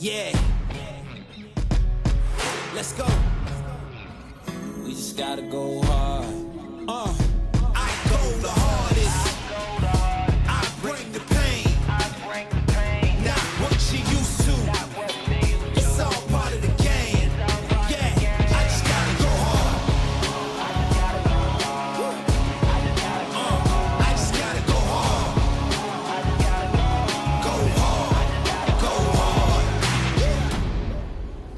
Yeah. Let's go. We just gotta go hard. I go the hardest. I bring the pain. Not what you used to. It's all part of the game. Yeah, I just gotta go hard. I just gotta go hard. Go hard. Go hard.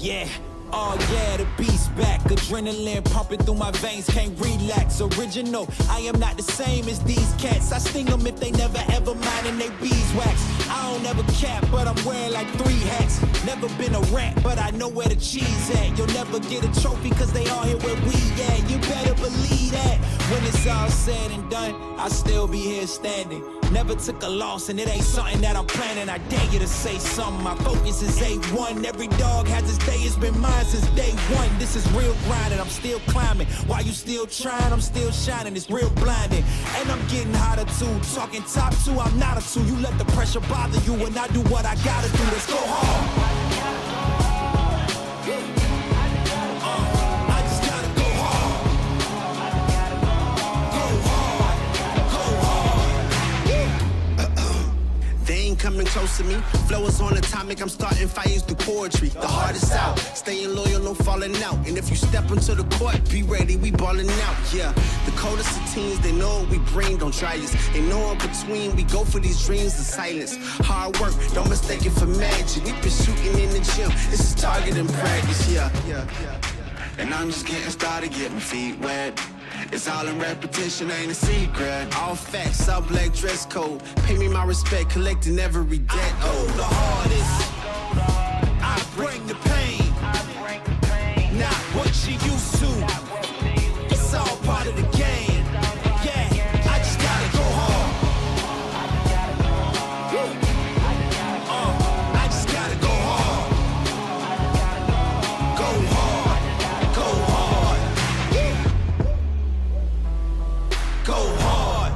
Yeah. Oh yeah, the beast back. Adrenaline pumping through my veins, can't relax. Original, I am not the same as these cats. I sting them if they never ever mindin' they beeswax. I don't ever cap, but I'm wearing like 3 hats. Never been a rat, but I know where the cheese at. You'll never get a trophy cause they all here where we at. You better believe that. When it's all said and done, I'll still be here standing. Never took a loss and it ain't something that I'm planning. I dare you to say something, my focus is A1. Every dog has its day, it's been mine since day one. This is real grinding, I'm still climbing. While you still trying, I'm still shining. It's real blinding, and I'm getting hotter too. Talking top 2, I'm not a 2. You let the pressure bother you and I do what I gotta do. Let's go hard. I just gotta go hard. Go hard. Go hard. They ain't coming close to me. Flow is on atomic, I'm starting fires through poetry. The hardest out, staying loyal, no falling out. And if you step into the court, be ready, we ballin' out. Yeah, the coldest of teens, they know what we bring, don't try us. Ain't no in between, we go for these dreams in silence. Hard work, don't mistake it for magic. We been shooting in the gym, this is target in practice, yeah. And I'm just getting started, get my feet wet. It's all in repetition, ain't a secret. All facts, all black dress code. Pay me my respect, collecting every debt. I go the hardest. I bring the pain. Not what you used to. It's all part of the game. Yeah, I just gotta go hard. I just gotta go hard. Go hard. Go hard. Go hard.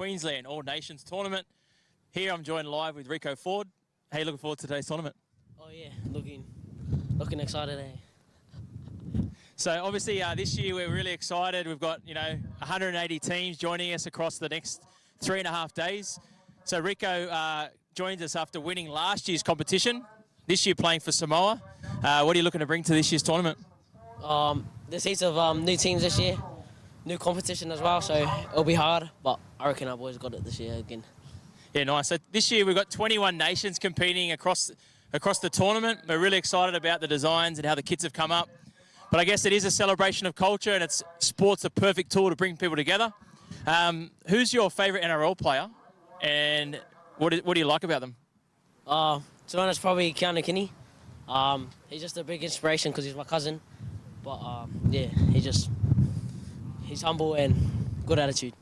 Queensland All Nations Tournament. Here I'm joined live with Rico Ford. How are you looking forward to today's tournament? Oh yeah, looking excited, So obviously this year we're really excited. We've got 180 teams joining us across the next 3.5 days. So Rico joins us after winning last year's competition. This year playing for Samoa. What are you looking to bring to this year's tournament? There's heaps of new teams this year, new competition as well, so it'll be hard, but I reckon our boys got it this year again. Yeah, nice. So this year we've got 21 nations competing across the tournament. We're really excited about the designs and how the kits have come up. But I guess it is a celebration of culture, and sport's a perfect tool to bring people together. Who's your favourite NRL player, and what do you like about them? To be honest, probably Keanu Kinney. He's just a big inspiration because he's my cousin. But yeah, he's humble and good attitude.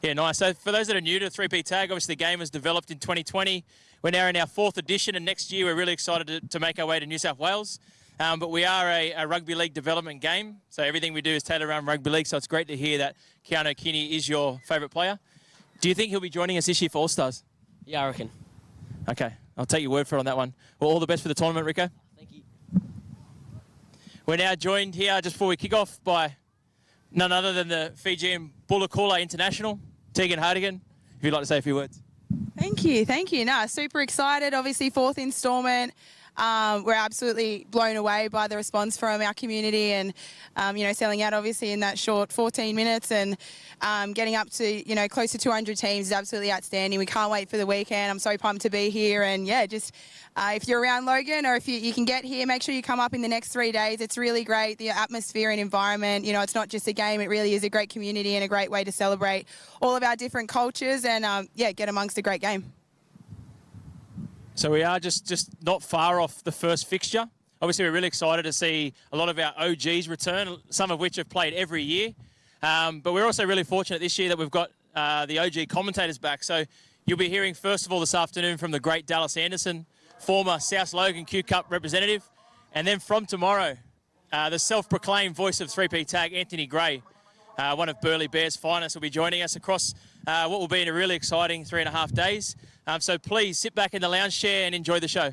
Yeah, nice. So for those that are new to 3P Tag, obviously the game was developed in 2020. We're now in our 4th edition, and next year we're really excited to make our way to New South Wales. But we are a rugby league development game, so everything we do is tailored around rugby league, so it's great to hear that Keanu Kinney is your favourite player. Do you think he'll be joining us this year for All-Stars? Yeah, I reckon. Okay, I'll take your word for it on that one. Well, all the best for the tournament, Rico. Thank you. We're now joined here, just before we kick off, by none other than the Fijian Bulakula International, Tegan Hardigan, if you'd like to say a few words. Thank you. No, super excited. Obviously, 4th instalment. We're absolutely blown away by the response from our community, and selling out obviously in that short 14 minutes, and getting up to close to 200 teams is absolutely outstanding. We can't wait for the weekend. I'm so pumped to be here, and yeah, just if you're around Logan, or if you can get here, make sure you come up in the next 3 days. It's really great, the atmosphere and environment. It's not just a game, it really is a great community and a great way to celebrate all of our different cultures, and get amongst a great game. So we are just not far off the first fixture. Obviously, we're really excited to see a lot of our OGs return, some of which have played every year. But we're also really fortunate this year that we've got the OG commentators back. So you'll be hearing, first of all, this afternoon from the great Dallas Anderson, former South Logan Q Cup representative. And then from tomorrow, the self-proclaimed voice of 3P Tag, Anthony Gray, one of Burleigh Bears' finest, will be joining us across what will be in a really exciting 3.5 days. So please sit back in the lounge chair and enjoy the show.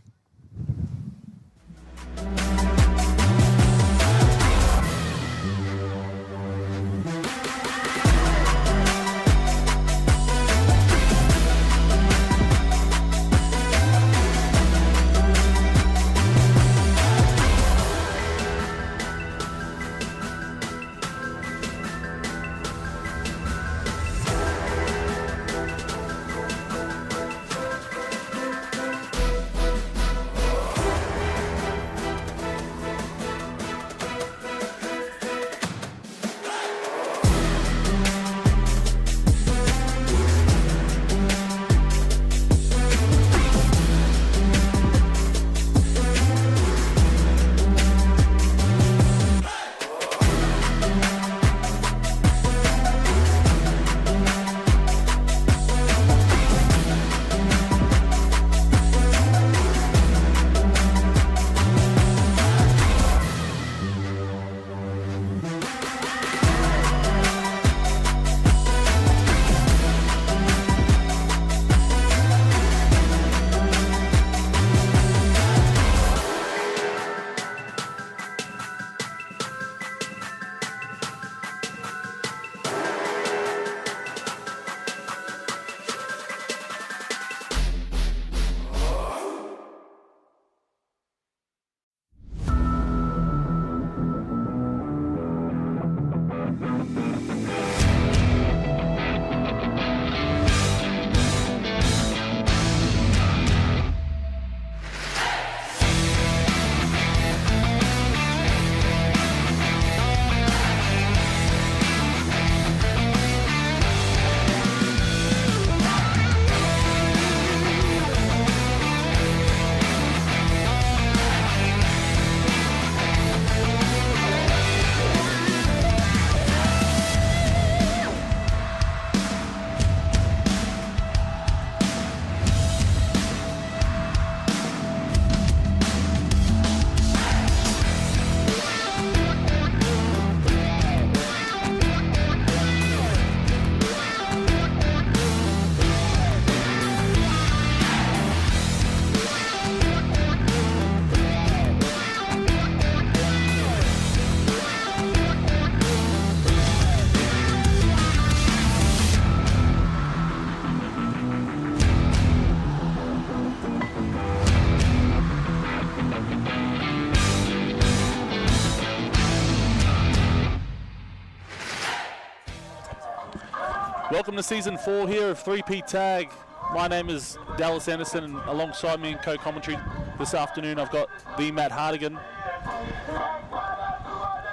Welcome to season 4 here of 3P Tag. My name is Dallas Anderson, and alongside me in co-commentary this afternoon I've got the Matt Hardigan.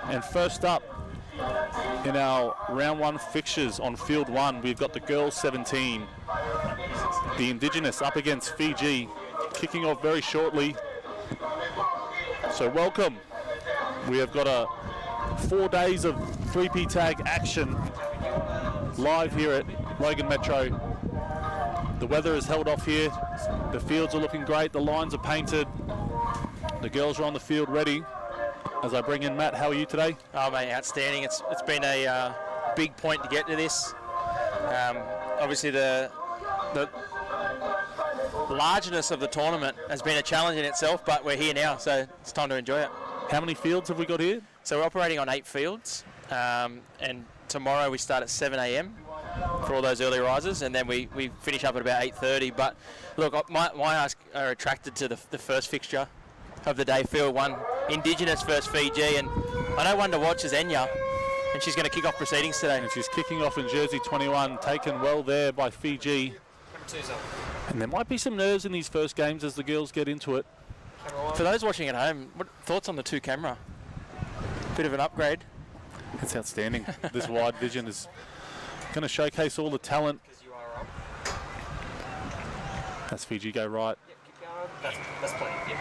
And first up in our round 1 fixtures on field 1, we've got the girls 17, the Indigenous up against Fiji, kicking off very shortly. So welcome. We have got 4 days of 3P Tag action live here at Logan Metro. The weather is held off here. The fields are looking great. The lines are painted. The girls are on the field ready. As I bring in Matt, how are you today? Oh, mate, outstanding. It's been a big point to get to this. Obviously, the largeness of the tournament has been a challenge in itself, but we're here now, so it's time to enjoy it. How many fields have we got here? So we're operating on 8 fields, and tomorrow we start at 7 a.m. for all those early risers, and then we finish up at about 8:30. But look, my eyes are attracted to the first fixture of the day, field 1, Indigenous versus Fiji, and I know one to watch is Enya, and she's going to kick off proceedings today. And she's kicking off in jersey 21, taken well there by Fiji. And there might be some nerves in these first games as the girls get into it. For those watching at home, what thoughts on the 2 camera? Bit of an upgrade. It's outstanding. This wide vision is going to showcase all the talent. That's Fiji go right. That's plenty. Yeah.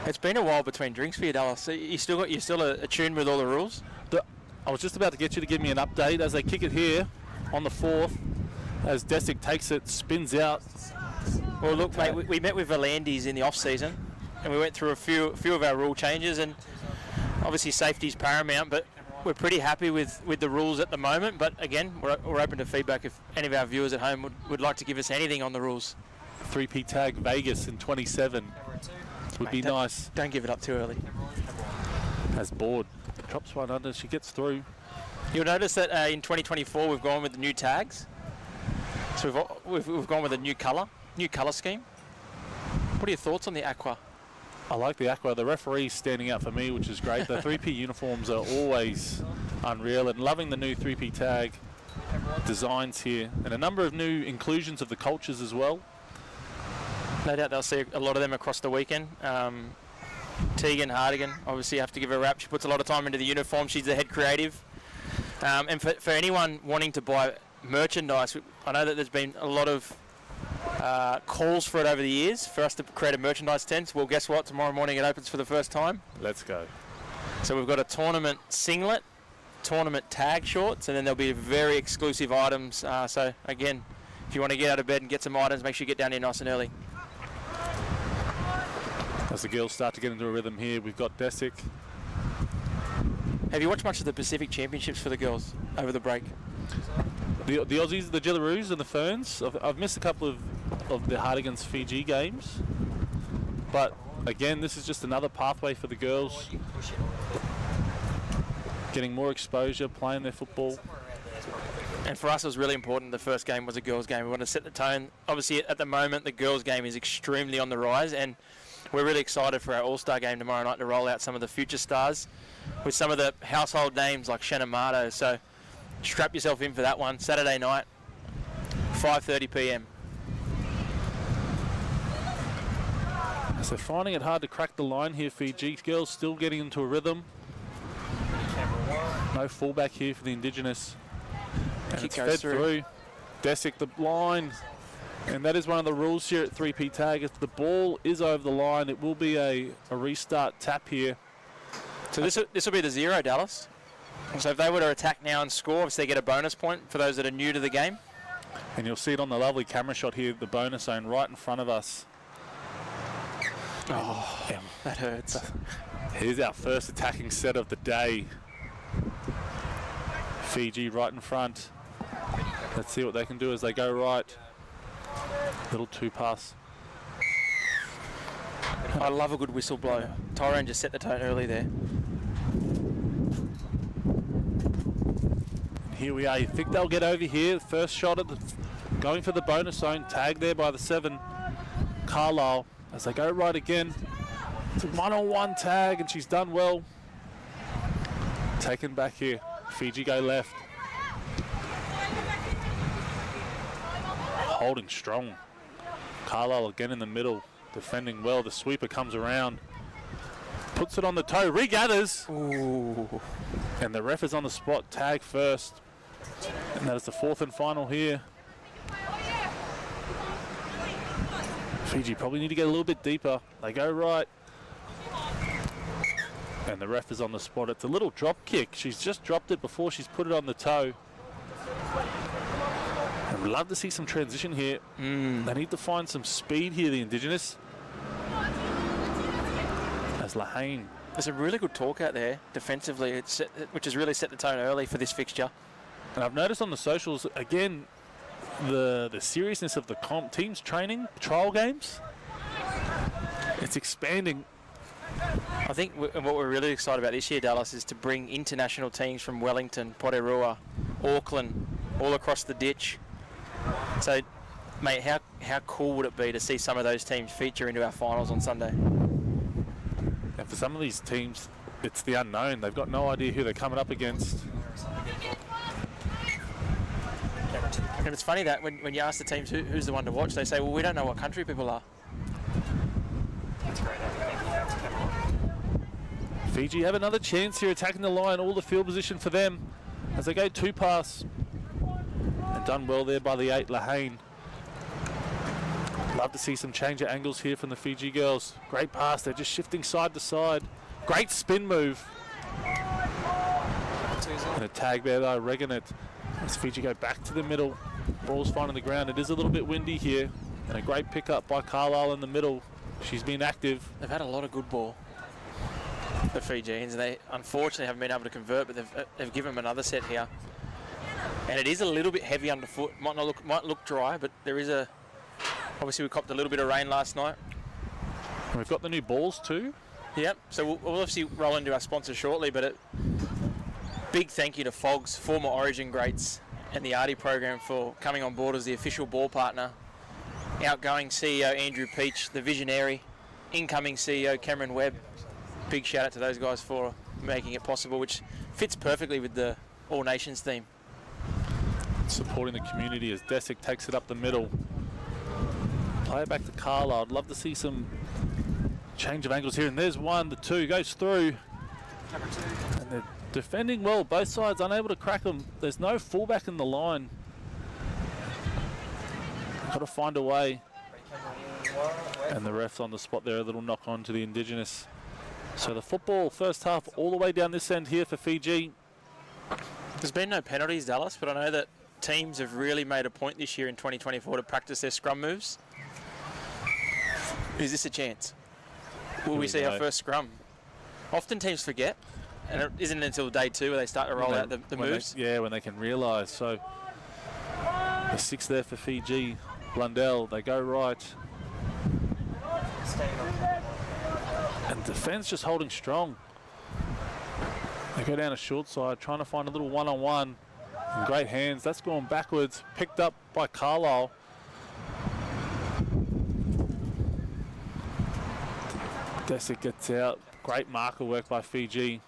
It's been a while between drinks for you, Dallas. So you're still attuned with all the rules? I was just about to get you to give me an update as they kick it here on the 4th. As Desic takes it, spins out. Well, look, mate, we met with Volandis in the off-season, and we went through a few of our rule changes, and obviously safety is paramount, but we're pretty happy with the rules at the moment. But again, we're open to feedback if any of our viewers at home would like to give us anything on the rules. 3P Tag Vegas in 27 would be nice. Don't give it up too early. As Board drops one under, she gets through. You'll notice that in 2024 we've gone with the new tags. So we've gone with a new colour scheme. What are your thoughts on the aqua? I like the aqua. The referee's standing out for me, which is great. The 3P uniforms are always unreal, and loving the new 3P Tag designs here, and a number of new inclusions of the cultures as well. No doubt they'll see a lot of them across the weekend. Tegan Hardigan, obviously you have to give her a wrap. She puts a lot of time into the uniform. She's the head creative. And for anyone wanting to buy merchandise, I know that there's been a lot of calls for it over the years for us to create a merchandise tent. Well, guess what? Tomorrow morning it opens for the first time. Let's go. So we've got a tournament singlet, tournament tag shorts, and then there'll be very exclusive items. So again, if you want to get out of bed and get some items, make sure you get down here nice and early. As the girls start to get into a rhythm here, we've got Desic. Have you watched much of the Pacific Championships for the girls over the break? The Aussies, the Jillaroos and the Ferns. I've missed a couple of the Hardigans Fiji games. But again, this is just another pathway for the girls. Getting more exposure, playing their football. And for us, it was really important the first game was a girls' game. We want to set the tone. Obviously, at the moment, the girls' game is extremely on the rise, and we're really excited for our All-Star game tomorrow night to roll out some of the future stars with some of the household names like Shannon Marto. So strap yourself in for that one, Saturday night, 5:30 p.m. So finding it hard to crack the line here, Fiji. Girls still getting into a rhythm. No fullback here for the Indigenous. And it's fed through. Desic the line. And that is one of the rules here at 3P Tag. If the ball is over the line, it will be a restart tap here. So this will be the 0, Dallas. So if they were to attack now and score, obviously they get a bonus point for those that are new to the game. And you'll see it on the lovely camera shot here, the bonus zone right in front of us. Oh, yeah, that hurts. Here's our first attacking set of the day. Fiji right in front. Let's see what they can do as they go right. Little 2-pass. I love a good whistle blow. Tyrone just set the tone early there. Here we are. You think they'll get over here? First shot at going for the bonus zone. Tag there by the 7. Carlisle as they go right again. It's a 1-on-1 tag, and she's done well. Taken back here. Fiji go left. holding strong. Carlisle again in the middle, defending well. The sweeper comes around, puts it on the toe, regathers. Ooh. And the ref is on the spot, tag first. And that is the 4th and final here. Fiji probably need to get a little bit deeper. They go right. And the ref is on the spot. It's a little drop kick. She's just dropped it before she's put it on the toe. And we'd love to see some transition here. They need to find some speed here, the Indigenous. As Lahane. There's a really good talk out there defensively, which has really set the tone early for this fixture. And I've noticed on the socials, again, the seriousness of the teams training, trial games, it's expanding. I think what we're really excited about this year, Dallas, is to bring international teams from Wellington, Porirua, Auckland, all across the ditch. So, mate, how cool would it be to see some of those teams feature into our finals on Sunday? And for some of these teams, it's the unknown. They've got no idea who they're coming up against. And it's funny that when you ask the teams who's the one to watch, they say, well, we don't know what country people are. Fiji have another chance here attacking the line, all the field position for them as they go 2-pass. And done well there by the 8, Lahane. Love to see some change of angles here from the Fiji girls. Great pass, they're just shifting side to side. Great spin move. And a tag there by Reganet. As Fiji go back to the middle. Ball's finding the ground. It is a little bit windy here. And a great pickup by Carlisle in the middle. She's been active. They've had a lot of good ball, the Fijians. They unfortunately haven't been able to convert, but they've given them another set here. And it is a little bit heavy underfoot. Might look dry, but there is obviously we copped a little bit of rain last night. And we've got the new balls too. Yep. So we'll obviously roll into our sponsor shortly, but big thank you to Fogs, former Origin greats, and the Artie program for coming on board as the official ball partner. Outgoing CEO Andrew Peach, the visionary, incoming CEO Cameron Webb. Big shout out to those guys for making it possible, which fits perfectly with the All Nations theme. Supporting the community as Desick takes it up the middle. Play it back to Carlisle. I'd love to see some change of angles here. And there's one, the 2 goes through. And they're defending well, both sides unable to crack them. There's no fullback in the line. Got to find a way. And the ref's on the spot there, a little knock on to the Indigenous. So the football first half all the way down this end here for Fiji. There's been no penalties, Dallas, but I know that teams have really made a point this year in 2024 to practice their scrum moves. Is this a chance? Will we see our first scrum? Often teams forget, and it isn't until day 2 where they start to roll out the moves. When they can realise. So the 6 there for Fiji. Blundell, they go right. And defence just holding strong. They go down a short side, trying to find a little one-on-one. In great hands. That's gone backwards. Picked up by Carlisle. Desick gets out. Great marker work by Fiji.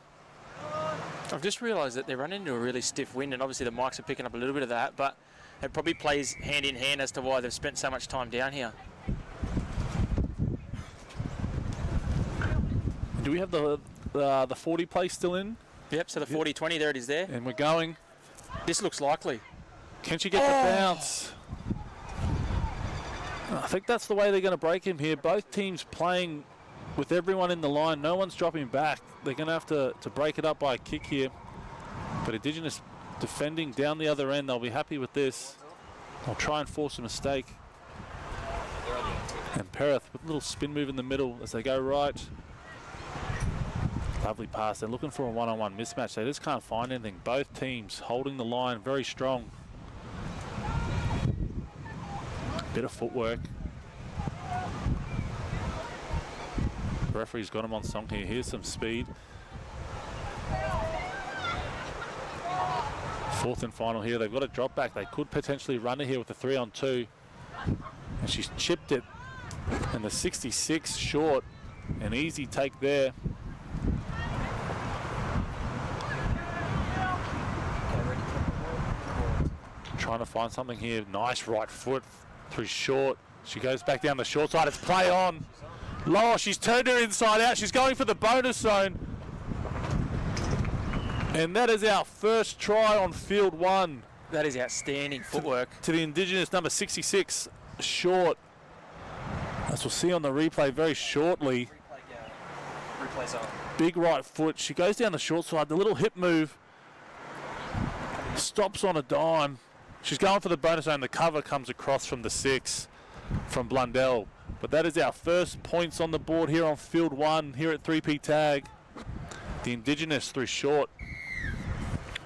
I've just realised that they're running into a really stiff wind, and obviously the mics are picking up a little bit of that, but it probably plays hand in hand as to why they've spent so much time down here. Do we have the 40 play still in? Yep, so the 40-20, there it is there. And we're going. This looks likely. Can she get the bounce? I think that's the way they're going to break him here. Both teams playing with everyone in the line. No one's dropping back. They're going to have to break it up by a kick here. But Indigenous defending down the other end. They'll be happy with this. They'll try and force a mistake. And Perth with a little spin move in the middle as they go right. Lovely pass. They're looking for a one-on-one mismatch. They just can't find anything. Both teams holding the line very strong. Bit of footwork. The referee's got him on song here. Here's some speed. 4th and final here. They've got a drop back. They could potentially run it here with a 3-on-2. And she's chipped it. And the 66 short. An easy take there. Trying to find something here. Nice right foot. through short. She goes back down the short side. It's play on. Lower, she's turned her inside out. She's going for the bonus zone. And that is our first try on field one. That is outstanding footwork. To the Indigenous, number 66, short. As we'll see on the replay very shortly. Replay zone. Big right foot. She goes down the short side. The little hip move. Stops on a dime. She's going for the bonus zone. The cover comes across from the 6 from Blundell. But that is our first points on the board here on field one, here at 3P tag. The Indigenous through short.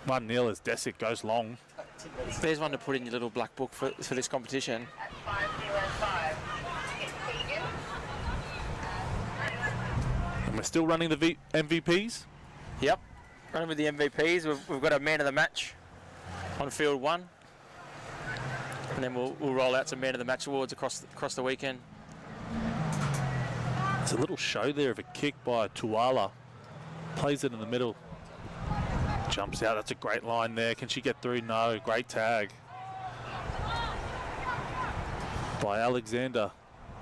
1-0 as Desick goes long. There's one to put in your little black book for this competition. And we're still running the MVPs. Yep, running with the MVPs. We've got a man of the match on field one. And then we'll roll out some man of the match awards across the weekend. There's a little show there of a kick by Tuala. Plays it in the middle. Jumps out. That's a great line there. Can she get through? No. Great tag by Alexander.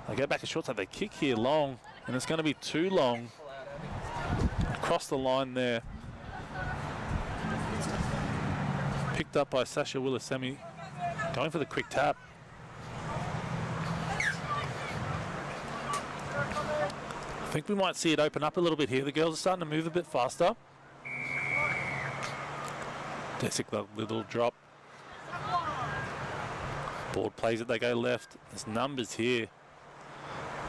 They go back a short side. They kick here long, and it's going to be too long. Across the line there. Picked up by Sasha Willisemi. Going for the quick tap. I think we might see it open up a little bit here. The girls are starting to move a bit faster. Desick, the little drop. Board plays it, they go left. There's numbers here.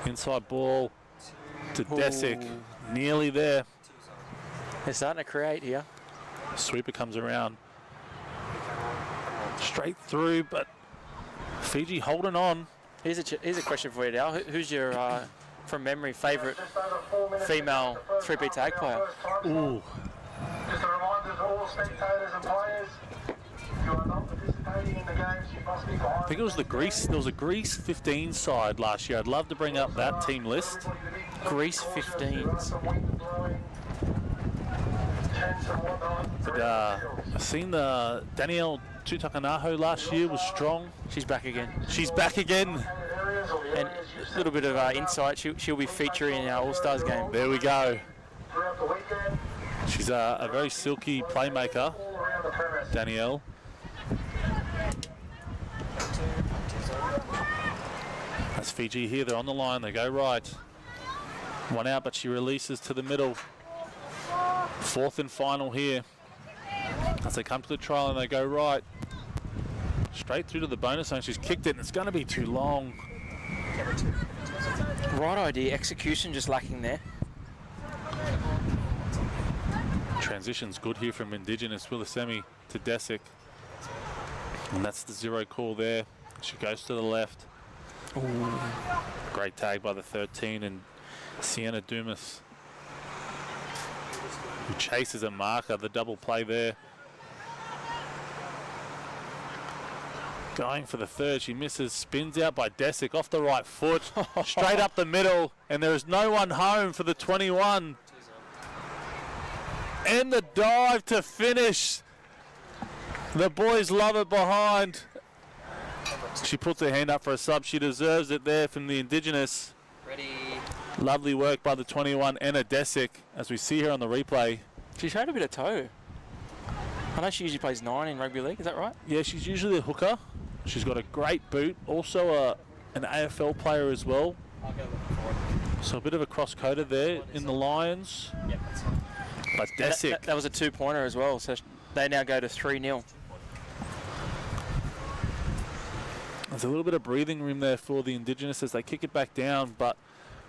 Inside ball to Desick. Nearly there. They're starting to create here. Sweeper comes around. Straight through, but Fiji holding on. Here's a question for you, Dal. Who's your, from memory, favourite female 3P tag player? Ooh. Just a reminder to all spectators and players, if you are not participating in the games, you must be behind. I think it was the Greece. There was a Greece 15 side last year. I'd love to bring up that team list. Greece 15s. But, I've seen the Danielle Tutakanaho last year was strong. She's back again. She's back again. And a little bit of insight. She'll be featuring in our All-Stars game. There we go. She's a very silky playmaker, Danielle. That's Fiji here. They're on the line. They go right. One out, but she releases to the middle. Fourth and final here. As they come to the trial and they go right. Straight through to the bonus zone. She's kicked it and it's going to be too long. Right idea. Execution just lacking there. Transition's good here from Indigenous Willisemi to Desick. And that's the 0 call there. She goes to the left. Ooh. Great tag by the 13 and Sienna Dumas, who chases a marker. The double play there. Going for the third. She misses. Spins out by Desick off the right foot. Straight up the middle. And there is no one home for the 21. And the dive to finish. The boys love it behind. She puts her hand up for a sub. She deserves it there from the Indigenous. Ready. Lovely work by the 21, Anna Desick, as we see her on the replay. She showed a bit of toe. I know she usually plays 9 in rugby league. Is that right? Yeah, she's usually a hooker. She's got a great boot. Also an AFL player as well. So a bit of a cross-coder there in the Lions. Yep. But Desick. That was a 2-pointer as well, so they now go to 3-0. There's a little bit of breathing room there for the Indigenous as they kick it back down, but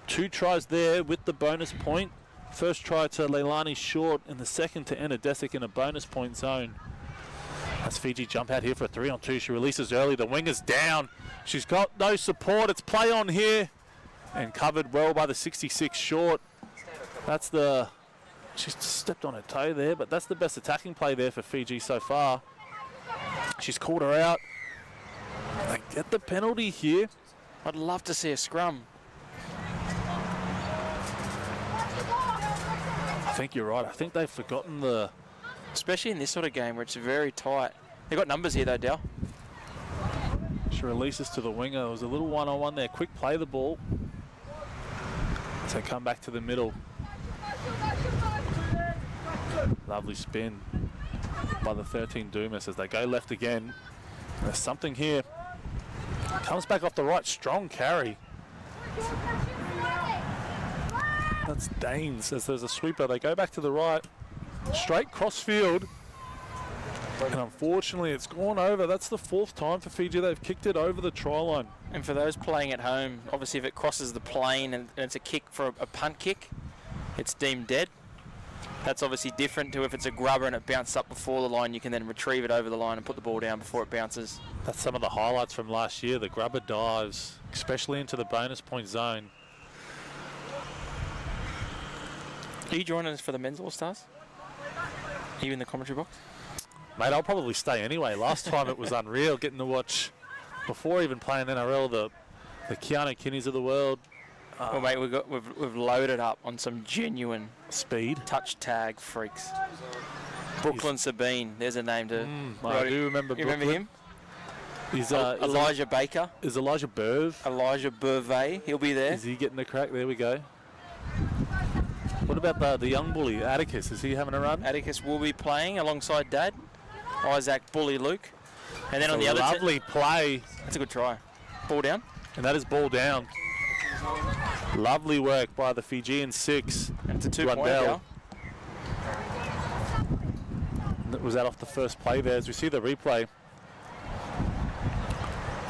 2 tries there with the bonus point. First try to Leilani Short and the second to Anna Desick in a bonus point zone. As Fiji jump out here for a 3-on-2. She releases early. The wing is down. She's got no support. It's play on here and covered well by the 66 Short. That's the... She's stepped on her toe there, but that's the best attacking play there for Fiji so far. She's called her out. They get the penalty here. I'd love to see a scrum. I think you're right. I think they've forgotten the... Especially in this sort of game where it's very tight. They've got numbers here though, Dal. She releases to the winger. It was a little one-on-one there. Quick play the ball. So come back to the middle. Lovely spin by the 13 Dumas as they go left again. There's something here. Comes back off the right. Strong carry. That's Danes as there's a sweeper. They go back to the right. Straight cross field. And unfortunately, it's gone over. That's the 4th time for Fiji. They've kicked it over the try line. And for those playing at home, obviously if it crosses the plane and it's a kick for a punt kick, it's deemed dead. That's obviously different to if it's a grubber and it bounced up before the line, you can then retrieve it over the line and put the ball down before it bounces. That's some of the highlights from last year, the grubber dives, especially into the bonus point zone. Are you joining us for the men's All-Stars? Are you in the commentary box? Mate, I'll probably stay anyway. Last time it was unreal getting to watch, before even playing NRL, the Keanu Kinneys of the world. Well, mate, we've loaded up on some genuine speed touch tag freaks. Brooklyn Sabine, there's a name to. I do remember You Brooklyn. remember him? Is Elijah Baker. Is Elijah Burve? Elijah Burve, he'll be there. Is he getting the crack? There we go. What about the young bully, Atticus? Is he having a run? Atticus will be playing alongside Dad, Isaac Bully Luke. And then on the other lovely play. That's a good try. Ball down. And that is ball down. Lovely work by the Fijian 6. And it's a 2-pointer. Was that off the first play there? As we see the replay.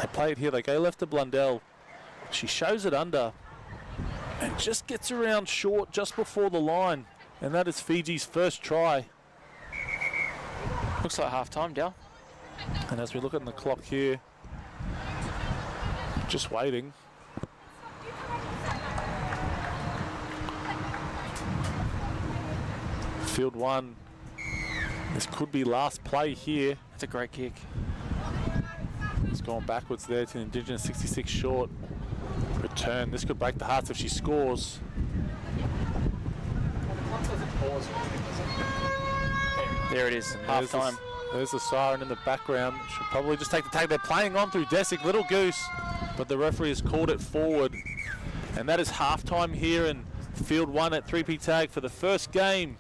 They play it here. They go left to Blundell. She shows it under. And just gets around short just before the line. And that is Fiji's first try. Looks like half-time, Dal. And as we look at the clock here, just waiting. Field 1. This could be last play here. That's a great kick. It's gone backwards there to the Indigenous 66 short. Return. This could break the hearts if she scores. There it is, half time. There's the siren in the background. Should probably just take the tag. They're playing on through Desick. Little Goose, but the referee has called it forward. And that is halftime here in Field 1 at 3P tag for the first game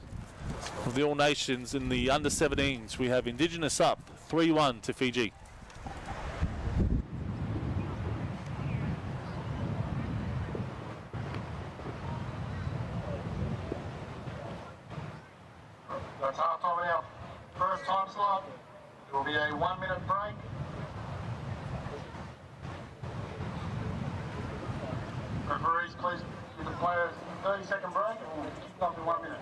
of the All Nations in the under-17s. We have Indigenous up 3-1 to Fiji. That's half time in our first time slot. There will be a 1-minute break. Referees, please give the players a 30-second break and we'll kick off in 1 minute.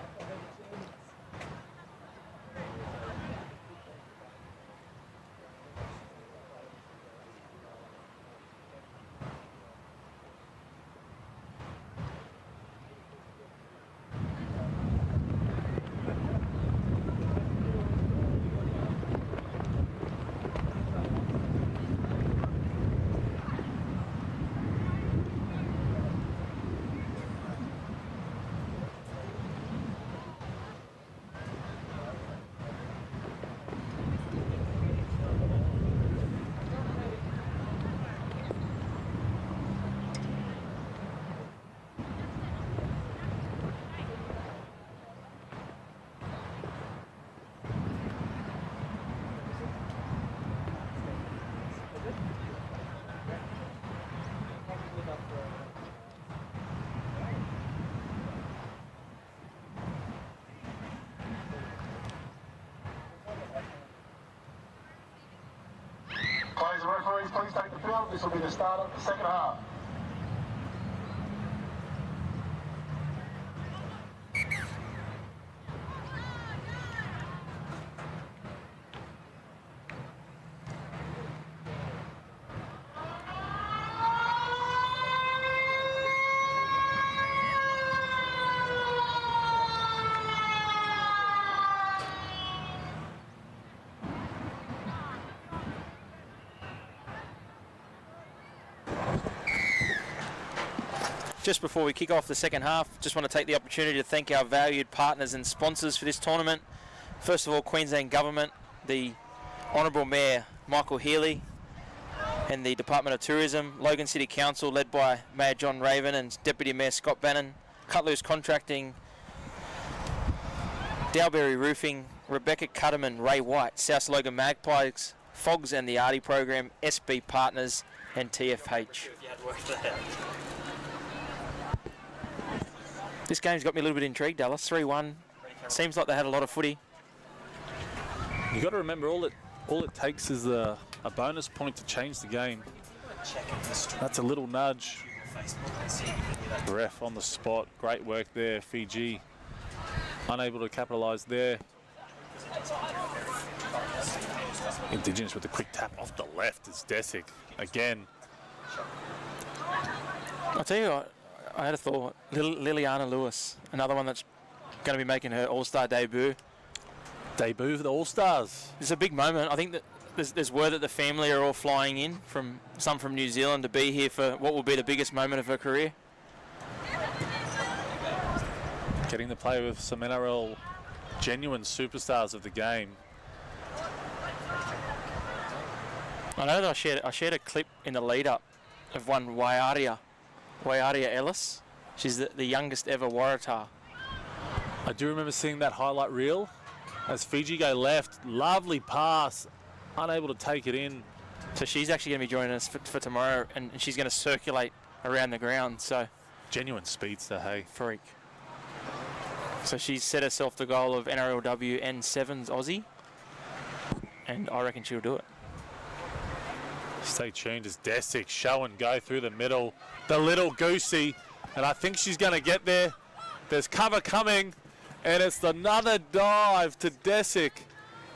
Players and referees, please take the field. This will be the start of the second half. Just before we kick off the second half, just want to take the opportunity to thank our valued partners and sponsors for this tournament. First of all, Queensland Government, the Honourable Mayor Michael Healy, and the Department of Tourism, Logan City Council led by Mayor John Raven and Deputy Mayor Scott Bannon, Cutler's Contracting, Dowberry Roofing, Rebecca Cutterman, Ray White, South Logan Magpies, Fogs and the Arty Program, SB Partners and TFH. This game's got me a little bit intrigued, Dallas. 3-1. Seems like they had a lot of footy. You got to remember, all it takes is a bonus point to change the game. That's a little nudge. Ref on the spot. Great work there. Fiji unable to capitalise there. Indigenous with a quick tap off the left is Desick again. I'll tell you what, I had a thought. Liliana Lewis, another one that's going to be making her All-Star debut. Debut for the All-Stars. It's a big moment. I think that there's word that the family are all flying in, some from New Zealand, to be here for what will be the biggest moment of her career. Getting to play with some NRL genuine superstars of the game. I know that I shared a clip in the lead-up of one Waiaria Ellis. She's the youngest ever Waratah. I do remember seeing that highlight reel as Fiji go left. Lovely pass, unable to take it in. So she's actually going to be joining us for tomorrow, and she's going to circulate around the ground. So genuine speedster, hey. Freak. So she's set herself the goal of NRLW N7's Aussie, and I reckon she'll do it. Stay tuned as Desick show and go through the middle. The little goosey, and I think she's going to get there. There's cover coming, and it's another dive to Desick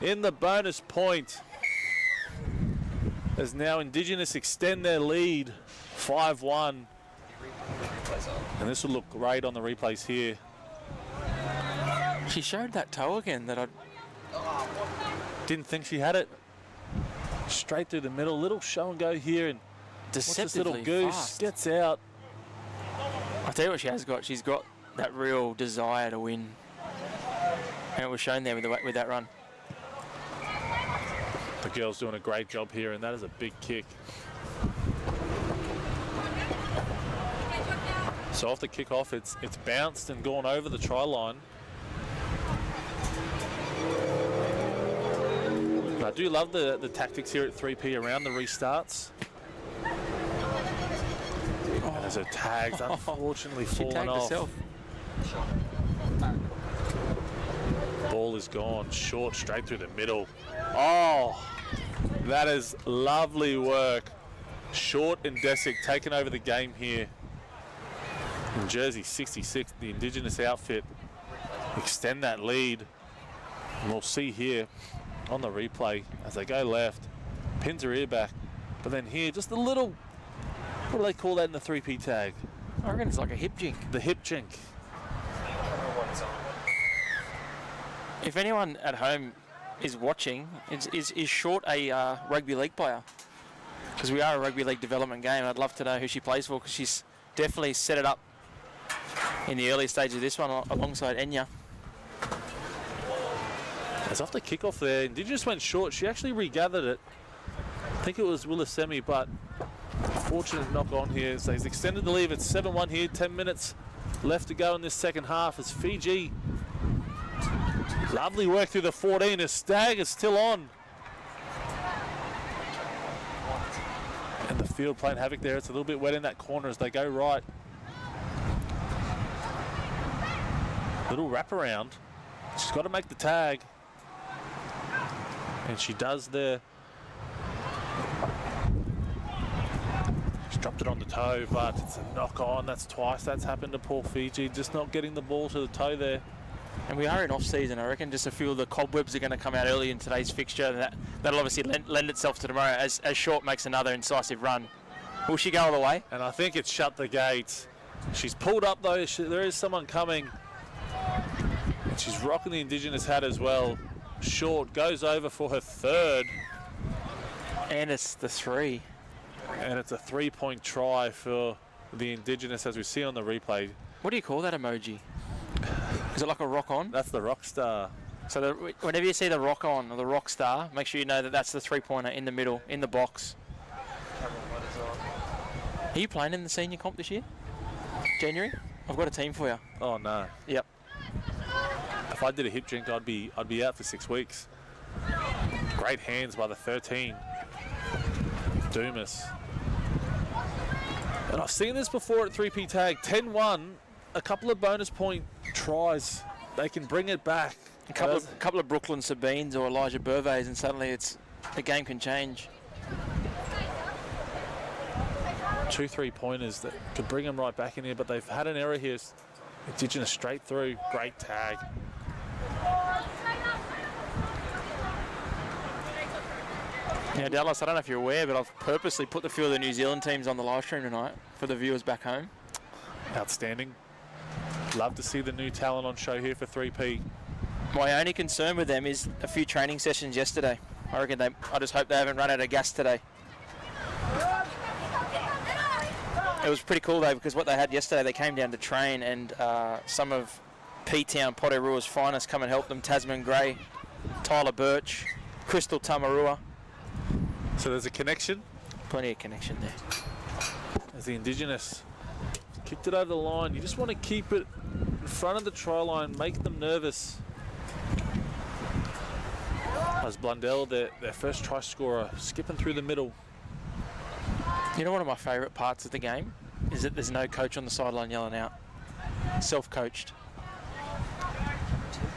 in the bonus point. As now Indigenous extend their lead, 5-1. And this will look great on the replays here. She showed that toe again that I didn't think she had it. Straight through the middle, little show and go here, and deceptively little goose fast. gets out. I'll tell you what she has got. She's got that real desire to win, and it was shown there with that run. The girl's doing a great job here, and that is a big kick. So off the kick-off, it's bounced and gone over the try line. And I do love the tactics here at 3P around the restarts. And as her tags unfortunately fallen off. Herself. Ball is gone short, straight through the middle. Oh, that is lovely work. Short and Desick taking over the game here. In jersey 66, the Indigenous outfit extend that lead. And we'll see here on the replay as they go left, pins her ear back, but then here just a little, what do they call that in the 3P tag? I reckon it's like a hip jink. The hip jink. If anyone at home is watching, is Short a rugby league player? Because we are a rugby league development game. I'd love to know who she plays for, because she's definitely set it up in the early stage of this one alongside Enya. As off the kickoff there, Indigenous went short. She actually regathered it. I think it was Willisemi, but fortunate knock on here. So he's extended the lead. It's 7-1 here. 10 minutes left to go in this second half as Fiji. Lovely work through the 14 as Stagg is still on. And the field playing havoc there. It's a little bit wet in that corner as they go right. Little wraparound. She's got to make the tag. And she does there. She's dropped it on the toe, but it's a knock on. That's twice that's happened to poor Fiji. Just not getting the ball to the toe there. And we are in off-season. I reckon just a few of the cobwebs are going to come out early in today's fixture. That'll obviously lend itself to tomorrow as Short makes another incisive run. Will she go all the way? And I think it's shut the gates. She's pulled up though. There is someone coming. And she's rocking the Indigenous hat as well. Short goes over for her third. And it's the 3. And it's a 3-point try for the Indigenous, as we see on the replay. What do you call that emoji? Is it like a rock on? That's the rock star. So whenever you see the rock on or the rock star, make sure you know that that's the 3-pointer in the middle, in the box. Are you playing in the senior comp this year? January? I've got a team for you. Oh no. Yep. If I did a hip drink, I'd be out for 6 weeks. Great hands by the 13. Dumas. And I've seen this before at 3P tag. 10-1, a couple of bonus point tries. They can bring it back. A couple of Brooklyn Sabines or Elijah Burveys, and suddenly the game can change. 2 3-pointers that could bring them right back in here, but they've had an error here. Indigenous straight through. Great tag. Now, Dallas, I don't know if you're aware, but I've purposely put the few of the New Zealand teams on the live stream tonight for the viewers back home. Outstanding. Love to see the new talent on show here for 3P. My only concern with them is a few training sessions yesterday. I just hope they haven't run out of gas today. It was pretty cool though, because what they had yesterday, they came down to train, and some of P-Town Poterua's finest come and help them. Tasman Gray, Tyler Birch, Crystal Tamarua. So there's a connection. Plenty of connection there. As the Indigenous kicked it over the line, you just want to keep it in front of the try line, make them nervous. As Blundell, their first try scorer, skipping through the middle. You know, one of my favourite parts of the game is that there's no coach on the sideline yelling out. Self-coached.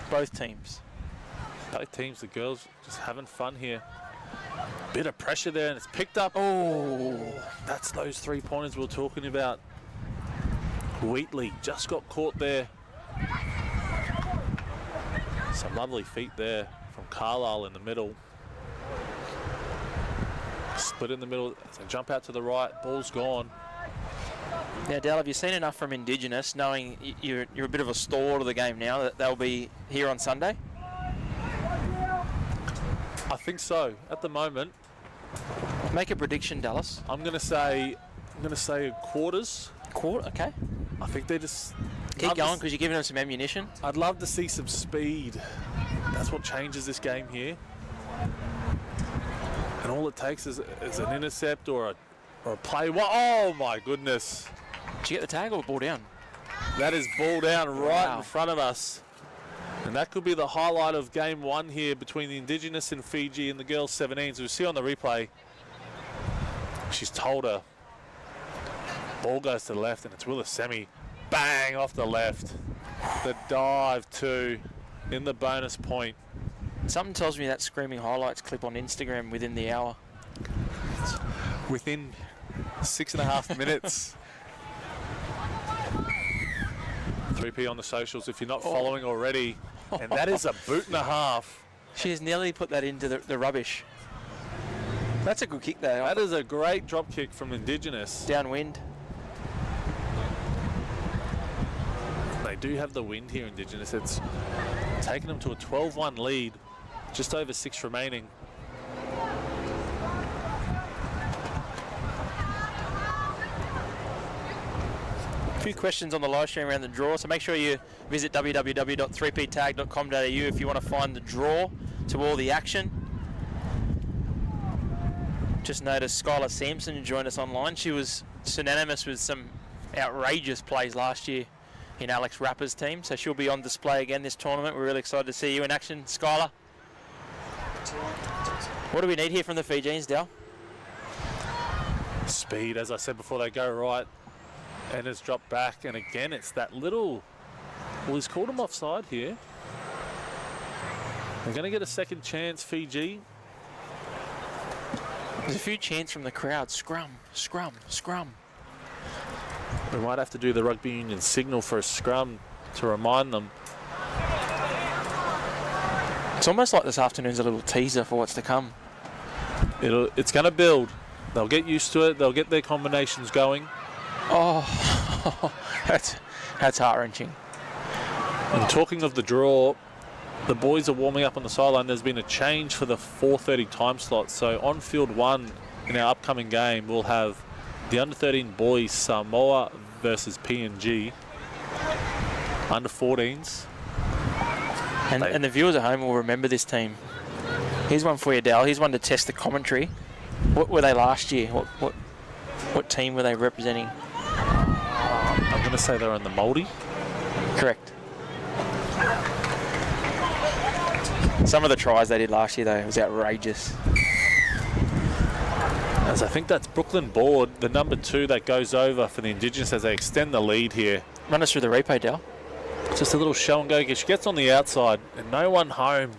Both teams. Both teams, the girls just having fun here. Bit of pressure there, and it's picked up. Oh, that's those 3-pointers we were talking about. Wheatley just got caught there. Some lovely feet there from Carlisle in the middle. Split in the middle, so jump out to the right, ball's gone. Now, Dal, have you seen enough from Indigenous, knowing you're a bit of a stall to the game now, that they'll be here on Sunday? I think so. At the moment, make a prediction, Dallas. I'm going to say quarters. Quarter, okay. I think they just keep going because you're giving them some ammunition. I'd love to see some speed. That's what changes this game here. And all it takes is an intercept or a play. Oh my goodness! Did you get the tag or ball down? That is ball down right in front of us. And that could be the highlight of game one here between the Indigenous and Fiji and the girls 17s. We'll see on the replay. She's told her. Ball goes to the left, and it's Willis Semi. Bang off the left. The dive too in the bonus point. Something tells me that screaming highlights clip on Instagram within the hour. Within 6.5 minutes. 3P on the socials if you're not following already. And that is a boot and a half. She has nearly put that into the rubbish. That's a good kick there. That is a great drop kick from Indigenous. Downwind. They do have the wind here, Indigenous. It's taken them to a 12-1 lead. Just over 6 remaining. A few questions on the live stream around the draw, so make sure you visit www.3ptag.com.au if you want to find the draw to all the action. Just noticed Skylar Sampson joined us online. She was synonymous with some outrageous plays last year in Alex Rapper's team, so she'll be on display again this tournament. We're really excited to see you in action, Skylar. What do we need here from the Fijians, Dal? Speed, as I said before, they go right and it's dropped back, and again it's that little, well, he's called him offside here. They're going to get a second chance, Fiji. There's a few chants from the crowd. Scrum, scrum, scrum. We might have to do the rugby union signal for a scrum to remind them. It's almost like this afternoon's a little teaser for what's to come. It's going to build. They'll get used to it. They'll get their combinations going. Oh, that's heart-wrenching. And talking of the draw, the boys are warming up on the sideline. There's been a change for the 4:30 time slot. So on field 1 in our upcoming game, we'll have the under-13 boys Samoa versus PNG. Under-14s. And the viewers at home will remember this team. Here's one for you, Dal. Here's one to test the commentary. What were they last year? What team were they representing? I'm going to say they're in the Māori. Correct. Some of the tries they did last year, though, was outrageous. As I think that's Brooklyn Board, the number 2 that goes over for the Indigenous as they extend the lead here. Run us through the replay, Dal. Just a little show and go. She gets on the outside and no one home.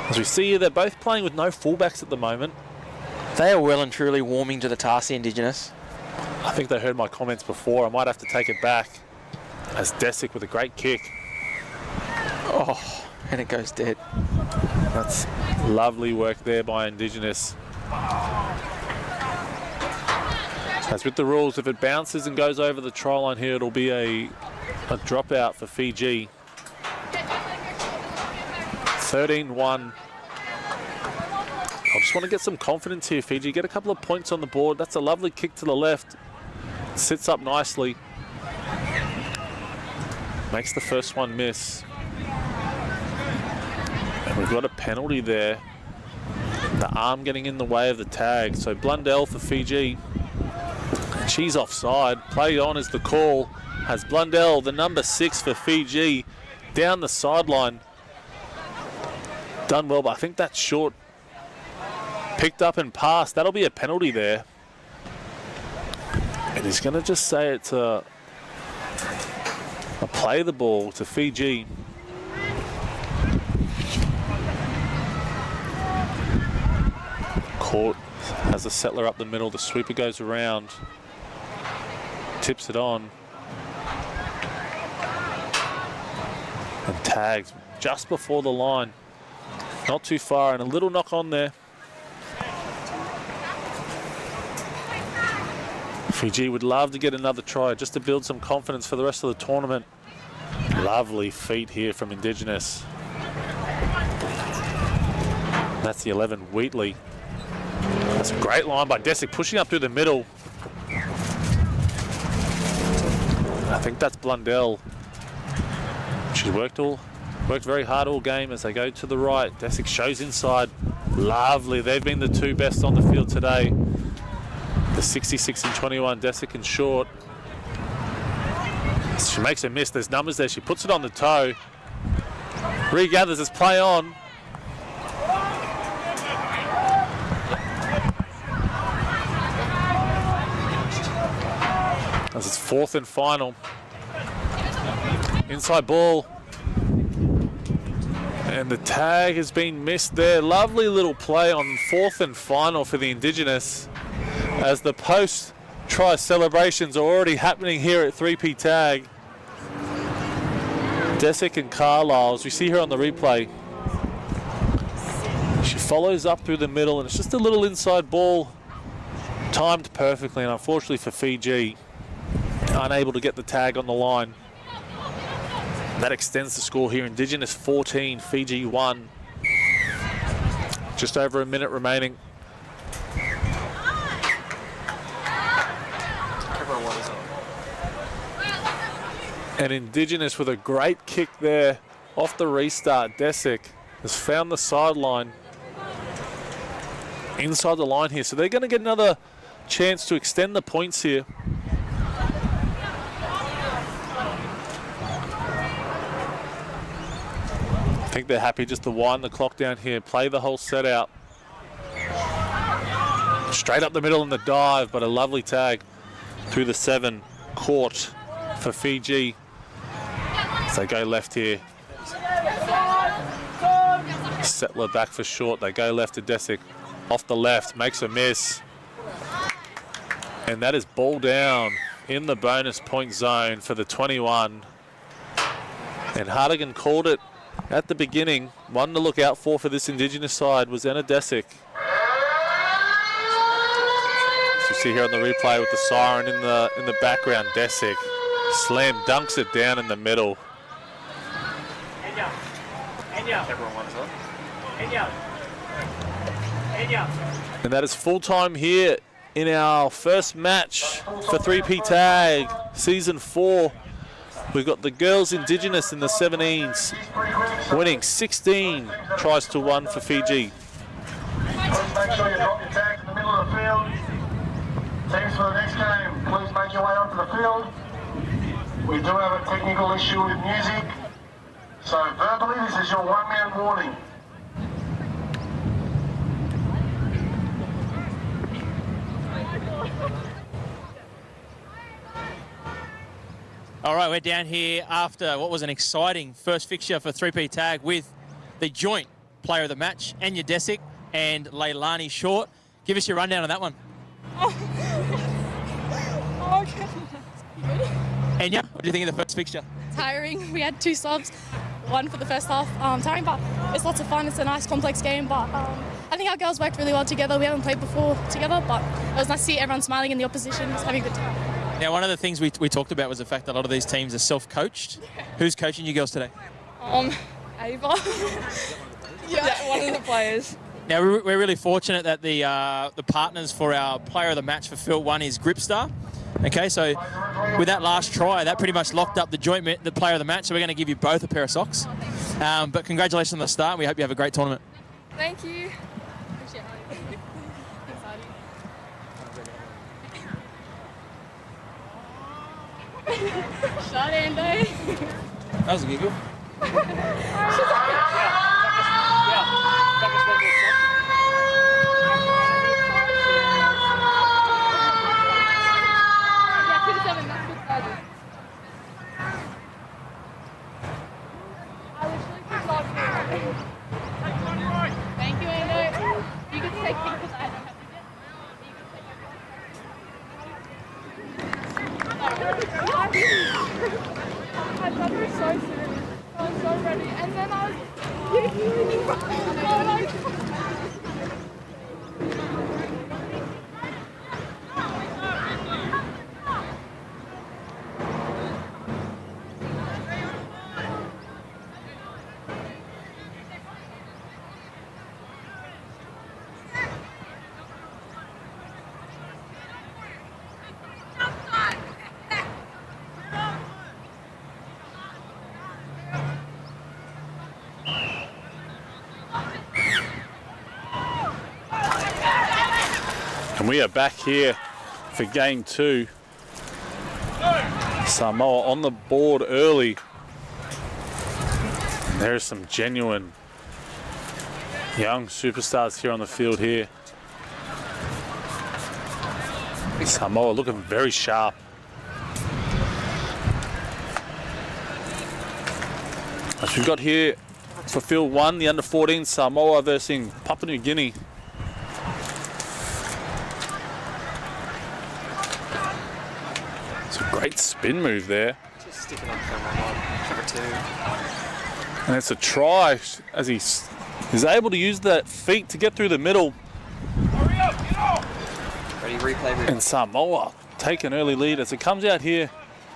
As we see here, they're both playing with no fullbacks at the moment. They are well and truly warming to the task, the Indigenous. I think they heard my comments before. I might have to take it back. As Desic with a great kick. Oh, and it goes dead. That's lovely work there by Indigenous. As with the rules, if it bounces and goes over the try line here, it'll be a dropout for Fiji. 13-1. I just want to get some confidence here, Fiji. Get a couple of points on the board. That's a lovely kick to the left. Sits up nicely. Makes the first one miss. And we've got a penalty there. The arm getting in the way of the tag. So Blundell for Fiji. She's offside. Play on is the call. Has Blundell, the number 6 for Fiji, down the sideline. Done well, but I think that's short. Picked up and passed. That'll be a penalty there. And he's going to just say it's a play the ball to Fiji. Court has a settler up the middle. The sweeper goes around. Tips it on. And tags just before the line. Not too far, and a little knock on there. Fiji would love to get another try just to build some confidence for the rest of the tournament. Lovely feet here from Indigenous. That's the 11, Wheatley. That's a great line by Desic, pushing up through the middle. I think that's Blundell. She's worked very hard all game as they go to the right. Desic shows inside. Lovely. They've been the 2 best on the field today. The 66 and 21, Desic and short. She makes a miss. There's numbers there. She puts it on the toe. Regathers as play on. As it's 4th and final. Inside ball. And the tag has been missed there. Lovely little play on 4th and final for the Indigenous. As the post-try celebrations are already happening here at 3P tag. Desic and Carlisle, as we see here on the replay. She follows up through the middle, and it's just a little inside ball. Timed perfectly, and unfortunately for Fiji, unable to get the tag on the line. That extends the score here. Indigenous 14, Fiji 1. Just over a minute remaining. And Indigenous with a great kick there off the restart. Desic has found the sideline inside the line here. So they're going to get another chance to extend the points here. I think they're happy just to wind the clock down here, play the whole set out. Straight up the middle in the dive, but a lovely tag through the 7. Caught for Fiji. So they go left here. Settler back for short. They go left to Desic. Off the left, makes a miss. And that is ball down in the bonus point zone for the 21. And Hartigan called it at the beginning. One to look out for this Indigenous side was Anna Desic. As you see here on the replay with the siren in the background, Desic slam dunks it down in the middle. And that is full time here in our first match for 3P Tag Season 4. We've got the girls Indigenous in the 17s winning 16 tries to 1 for Fiji. Make sure you drop your tags in the middle of the field. Teams for the next onto the field. We do have a technical issue with music. So verbally, this is your one-man warning. All right, we're down here after what was an exciting first fixture for 3P Tag with the joint player of the match, Enya Desic and Leilani Short. Give us your rundown on that one. Oh, okay. Enya, what do you think of the first fixture? Tiring. We had 2 subs, 1 for the first half. Tiring, but it's lots of fun. It's a nice, complex game. But I think our girls worked really well together. We haven't played before together, but it was nice to see everyone smiling in the opposition, just having a good time. Now, one of the things we talked about was the fact that a lot of these teams are self-coached. Who's coaching you girls today? Ava. Yeah, one of the players. Now, we're really fortunate that the partners for our player of the match for Field 1 is Gripstar. Okay, so with that last try, that pretty much locked up the player of the match, so we're going to give you both a pair of socks. But congratulations on the start, and we hope you have a great tournament. Thank you. Shot Ando. That was a giggle. Thank you, Ando. You can take pictures. I don't have to I thought we were so serious. I was so ready. And then I was... Oh my God. And we are back here for game 2. Samoa on the board early. There's some genuine young superstars here on the field here. Samoa looking very sharp. As we've got here for Field 1, the under-14 Samoa versus Papua New Guinea. Great spin move there. Just sticking on cover 2. And it's a try as he's able to use that feet to get through the middle. Ready, replay. And Samoa take an early lead as it comes out here,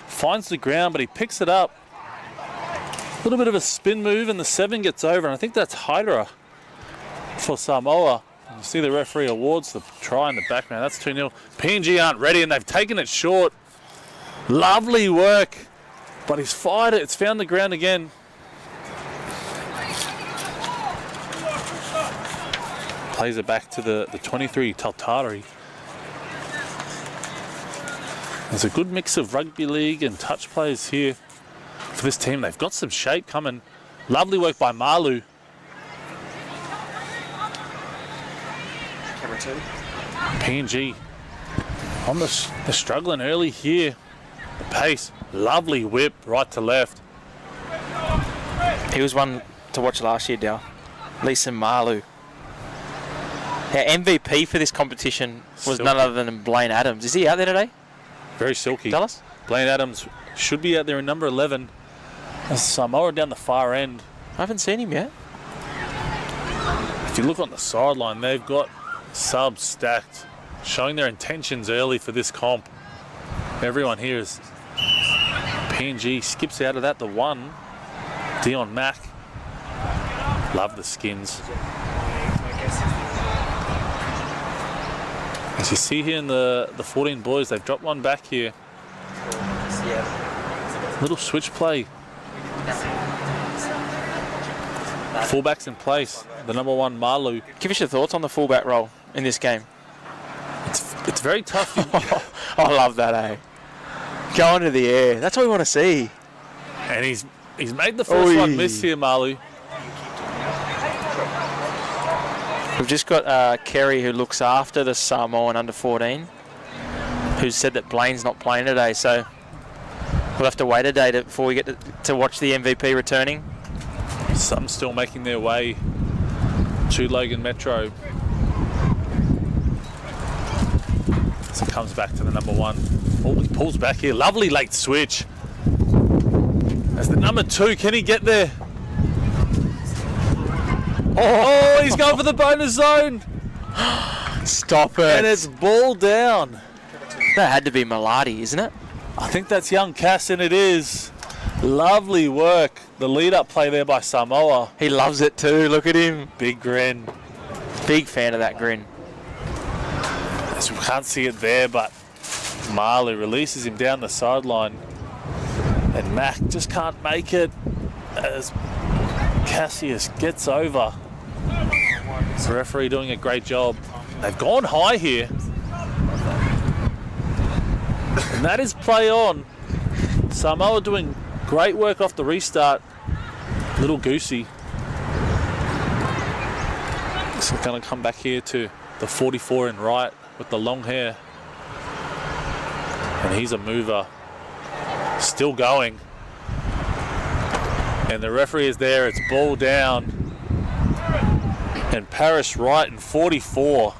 finds the ground, but he picks it up. A little bit of a spin move and the 7 gets over, and I think that's Hydra for Samoa. You see the referee awards the try in the background. That's 2-0. PNG aren't ready and they've taken it short. Lovely work, but he's fired it. It's found the ground again. Plays it back to the 23, Taltari. There's a good mix of rugby league and touch players here for this team. They've got some shape coming. Lovely work by Malu. Camera 2. PNG on they're struggling early here. The pace, lovely whip right to left. He was one to watch last year, Dal. Lisa Malu. Our MVP for this competition was none other than Blaine Adams. Is he out there today? Very silky. Tell us. Blaine Adams should be out there in number 11. Samoa down the far end. I haven't seen him yet. If you look on the sideline, they've got subs stacked, showing their intentions early for this comp. Everyone here is PNG skips out of that the 1. Dion Mack. Love the skins. As you see here in the 14 boys, they've dropped one back here. Little switch play. Fullbacks in place. The number 1 Malu. Give us your thoughts on the fullback role in this game. It's very tough. I love that, eh? Going to the air. That's what we want to see. And he's made the first one miss here, Malu. We've just got Kerry, who looks after the Samoan under 14, who said that Blaine's not playing today, so we'll have to wait a day before we get to watch the MVP returning. Some still making their way to Logan Metro. So comes back to the number 1. Oh, he pulls back here. Lovely late switch. As the number 2, can he get there? Oh, he's going for the bonus zone. Stop it. And it's ball down. That had to be Malati, isn't it? I think that's young Cass, and it is. Lovely work. The lead-up play there by Samoa. He loves it too. Look at him. Big grin. Big fan of that grin. As we can't see it there, but Marley releases him down the sideline. And Mac just can't make it as Cassius gets over. The referee doing a great job. They've gone high here. And that is play on. Samoa doing great work off the restart. Little goosey. So going to come back here to the 44 in right with the long hair. And he's a mover. Still going. And the referee is there. It's ball down. And Paris Wright in 44.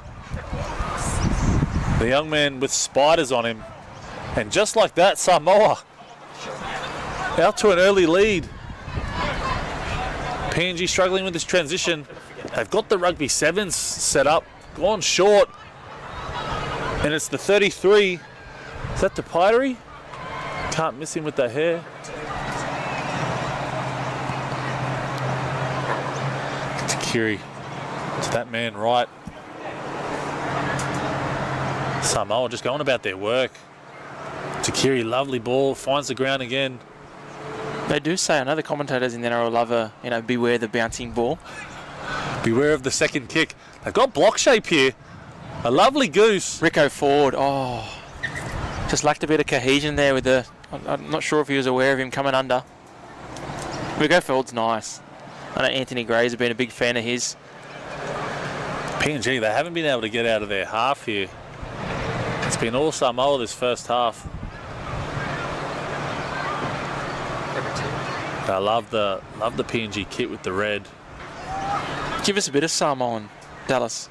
The young man with spiders on him. And just like that, Samoa out to an early lead. PNG struggling with this transition. They've got the rugby sevens set up. Gone short. And it's the 33. Is that Tapiteri? Can't miss him with the hair. Takiri to that man right. Samoa just going about their work. Takiri, lovely ball, finds the ground again. They do say, I know the commentators in the NRL love beware the bouncing ball. Beware of the second kick. They've got block shape here. A lovely goose. Rico Ford, just lacked a bit of cohesion there with the... I'm not sure if he was aware of him coming under. Rico Ford's nice. I know Anthony Gray's been a big fan of his. PNG, they haven't been able to get out of their half here. It's been all Samoa this first half. I love the PNG kit with the red. Give us a bit of Samoan, Dallas.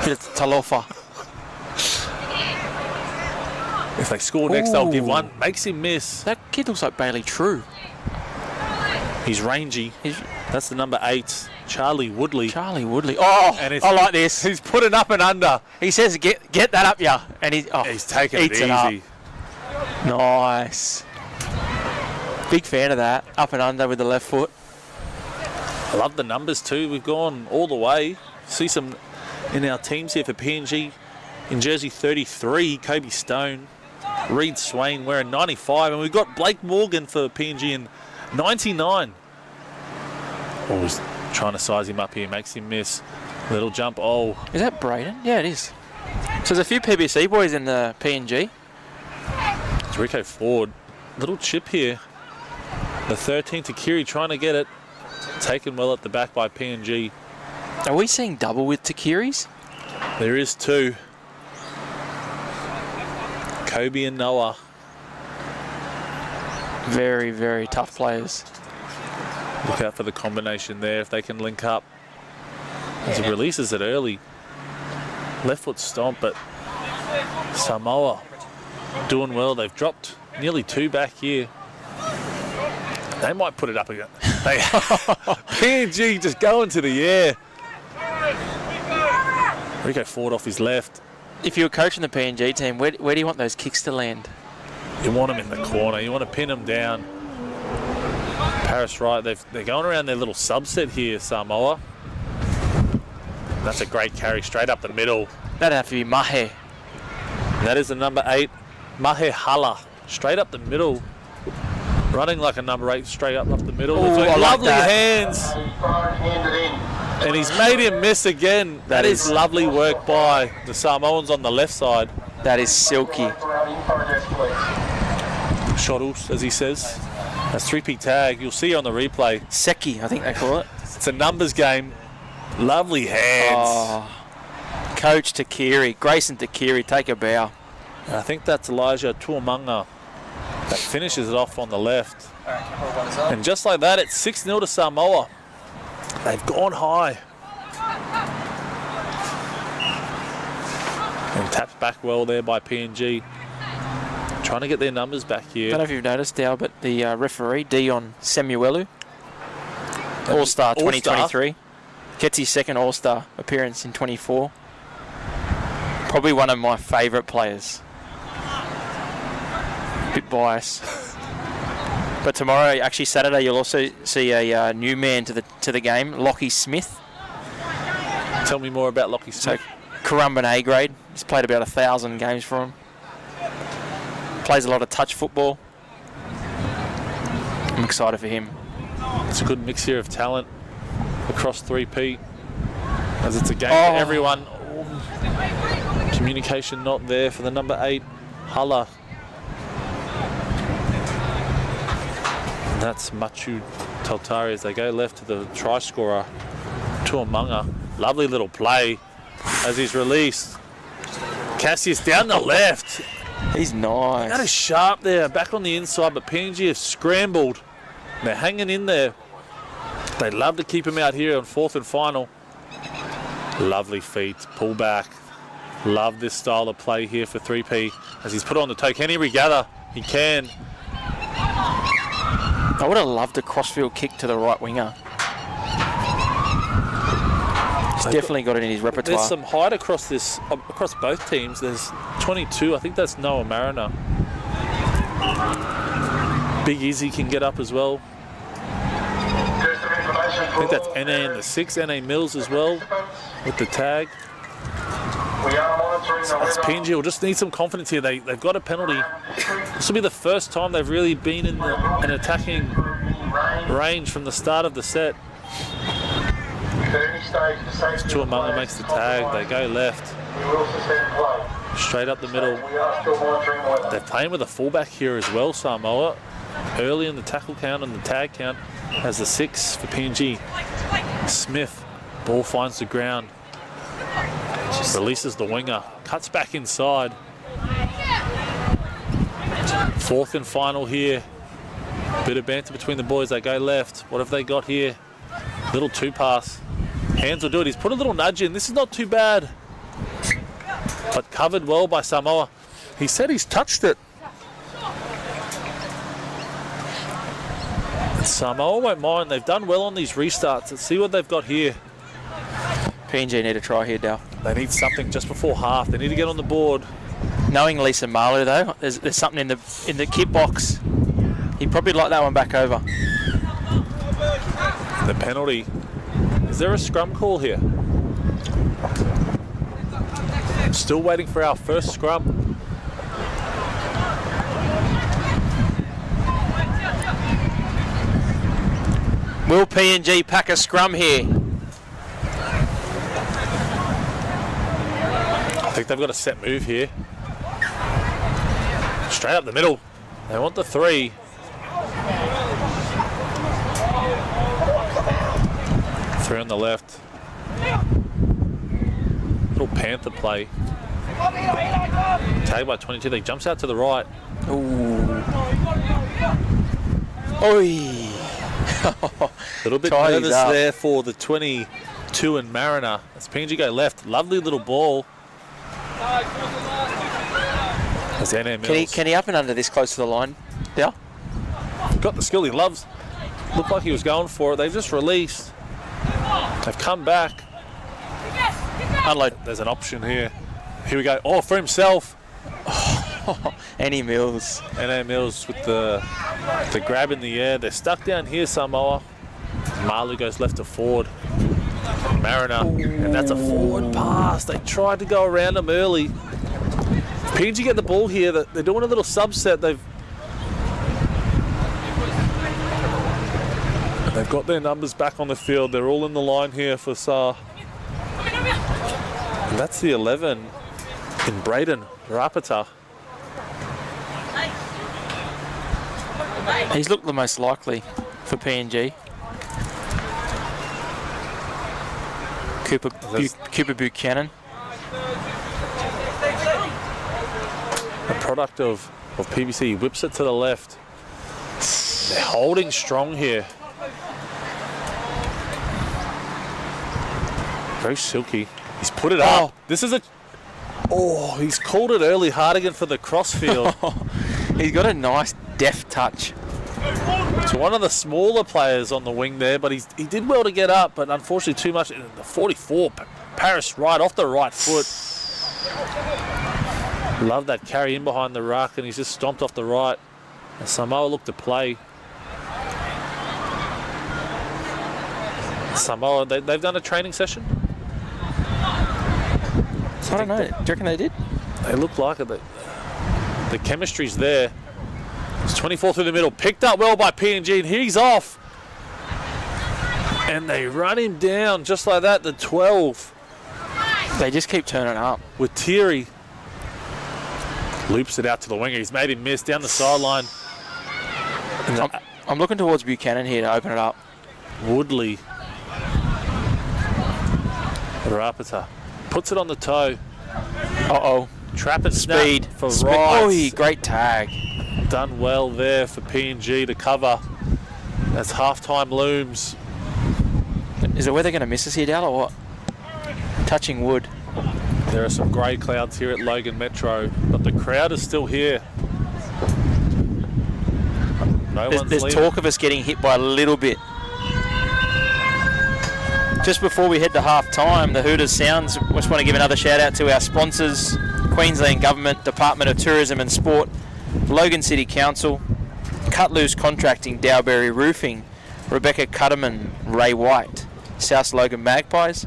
Hit it to Talofa. If they score next, they'll give one. Makes him miss. That kid looks like Bailey True. He's rangy. That's the number 8, Charlie Woodley. Charlie Woodley. Oh, and I like this. He's put it up and under. He says, get that up, yeah. And he's taking it easy. It nice. Big fan of that. Up and under with the left foot. I love the numbers too. We've gone all the way. See some in our teams here for PNG. In jersey 33, Kobe Stone. Reed Swain wearing 95. And we've got Blake Morgan for PNG in 99. Oh, he's trying to size him up here. Makes him miss. Little jump. Oh. Is that Braden? Yeah, it is. So there's a few PBC boys in the PNG. It's Rico Ford. Little chip here. The 13 to Kiri trying to get it. Taken well at the back by PNG. Are we seeing double with Takiri's? There is 2. Kobe and Noah. Very, very tough players. Look out for the combination there if they can link up. As he releases it early. Left foot stomp, but Samoa doing well. They've dropped nearly 2 back here. They might put it up again. PNG just going to the air. Rico Ford off his left. If you were coaching the PNG team, where do you want those kicks to land? You want them in the corner. You want to pin them down. Paris Wright, they're going around their little subset here, Samoa. That's a great carry straight up the middle. That'd have to be Mahe. That is the number 8, Mahe Hala. Straight up the middle. Running like a number 8 straight up the middle. Ooh, with lovely like hands. And he's made him miss again. That is lovely work by the Samoans on the left side. That is silky. Shottles, as he says. That's 3P tag. You'll see on the replay. Seki, I think they call it. It's a numbers game. Lovely hands. Oh, Coach Takiri, Grayson Takiri, take a bow. And I think that's Elijah Tuamanga that finishes it off on the left. And just like that, it's 6-0 to Samoa. They've gone high. And tapped back well there by PNG. Trying to get their numbers back here. I don't know if you've noticed, Dal, but the referee, Dion Samuelu, All-Star 2023, gets his second All-Star appearance in 24. Probably one of my favourite players. Bit biased. But tomorrow, actually Saturday, you'll also see a new man to the game, Lockie Smith. Tell me more about Lockie Smith. So, Currumbin A grade. He's played about 1,000 games for him. Plays a lot of touch football. I'm excited for him. It's a good mix here of talent across 3P. As it's a game for everyone. Communication not there for the number 8, Hala. And that's Machu Taltari as they go left to the try scorer, Tuamanga. Lovely little play as he's released. Cassius down the left. He's nice. That is sharp there, back on the inside, but PNG have scrambled. They're hanging in there. They'd love to keep him out here on 4th and final. Lovely feet, pull back. Love this style of play here for 3P as he's put on the toe. Can he regather? He can. I would have loved a crossfield kick to the right winger. He's definitely got it in his repertoire. There's some height across both teams. There's 22. I think that's Noah Mariner. Big Izzy can get up as well. I think that's NA in the 6, NA Mills as well with the tag. As PNG will just need some confidence here. They've got a penalty. This will be the first time they've really been in an attacking range from the start of the set. Tuamanga makes the tag. They go left. Straight up the middle. They're playing with a fullback here as well, Samoa. Early in the tackle count and the tag count has the 6 for PNG. Smith. Ball finds the ground. Releases the winger. Cuts back inside. 4th and final here. Bit of banter between the boys. They go left. What have they got here? Little 2-pass. Hands will do it. He's put a little nudge in. This is not too bad. But covered well by Samoa. He said he's touched it. And Samoa won't mind. They've done well on these restarts. Let's see what they've got here. PNG need a try here, Dal. They need something just before half. They need to get on the board. Knowing Lisa Marlowe, though, there's something in the kit box. He'd probably like that one back over. The penalty. Is there a scrum call here? Still waiting for our first scrum. Will PNG pack a scrum here? I think they've got a set move here. Straight up the middle. They want the 3. Three on the left. Little Panther play. Tagged by 22. They jumps out to the right. Ooh. Oi. A little bit nervous there for the 22 and Mariner. As PNG go left. Lovely little ball. As NA Mills. Can he up and under this close to the line? Yeah. Got the skill he loves. Looked like he was going for it. They've just released. They've come back. Unload. There's an option here. Here we go. Oh, for himself. Annie Mills. NA Mills with the grab in the air. They're stuck down here, Samoa. Marley goes left to forward. Mariner. And that's a forward pass. They tried to go around him early. PNG get the ball here. They're doing a little subset. They've got their numbers back on the field. They're all in the line here for SAR. And that's the 11. in Braden Rapata. He's looked the most likely for PNG. Cooper Buchanan. A product of PBC. He whips it to the left. They're holding strong here. Very silky. He's put it up. This is a... Oh, he's called it early Hardigan for the crossfield. He's got a nice deft touch. It's one of the smaller players on the wing there, but he did well to get up, but unfortunately too much. The 44, Paris right off the right foot. Love that carry in behind the ruck, and he's just stomped off the right. And Samoa looked to play. Samoa, they've done a training session? I don't know. Do you reckon they did? They look like it. The chemistry's there. It's 24 through the middle. Picked up well by PNG, and he's off. And they run him down just like that, the 12. They just keep turning up. With Thierry. Loops it out to the winger. He's made him miss down the sideline. I'm looking towards Buchanan here to open it up. Woodley. Rapata. Puts it on the toe. Trap and Speed. Snap for Speed. right. Great tag. Done well there for PNG to cover. That's halftime looms. Is it where they're going to miss us here, Dal, or what? Touching wood. There are some grey clouds here at Logan Metro, but the crowd is still here. There's talk of us getting hit by a little bit. Just before we head to half-time, the Hooters Sounds, just want to give another shout-out to our sponsors, Queensland Government, Department of Tourism and Sport, Logan City Council, Cut Loose Contracting, Dowberry Roofing, Rebecca Cutterman, Ray White, South Logan Magpies,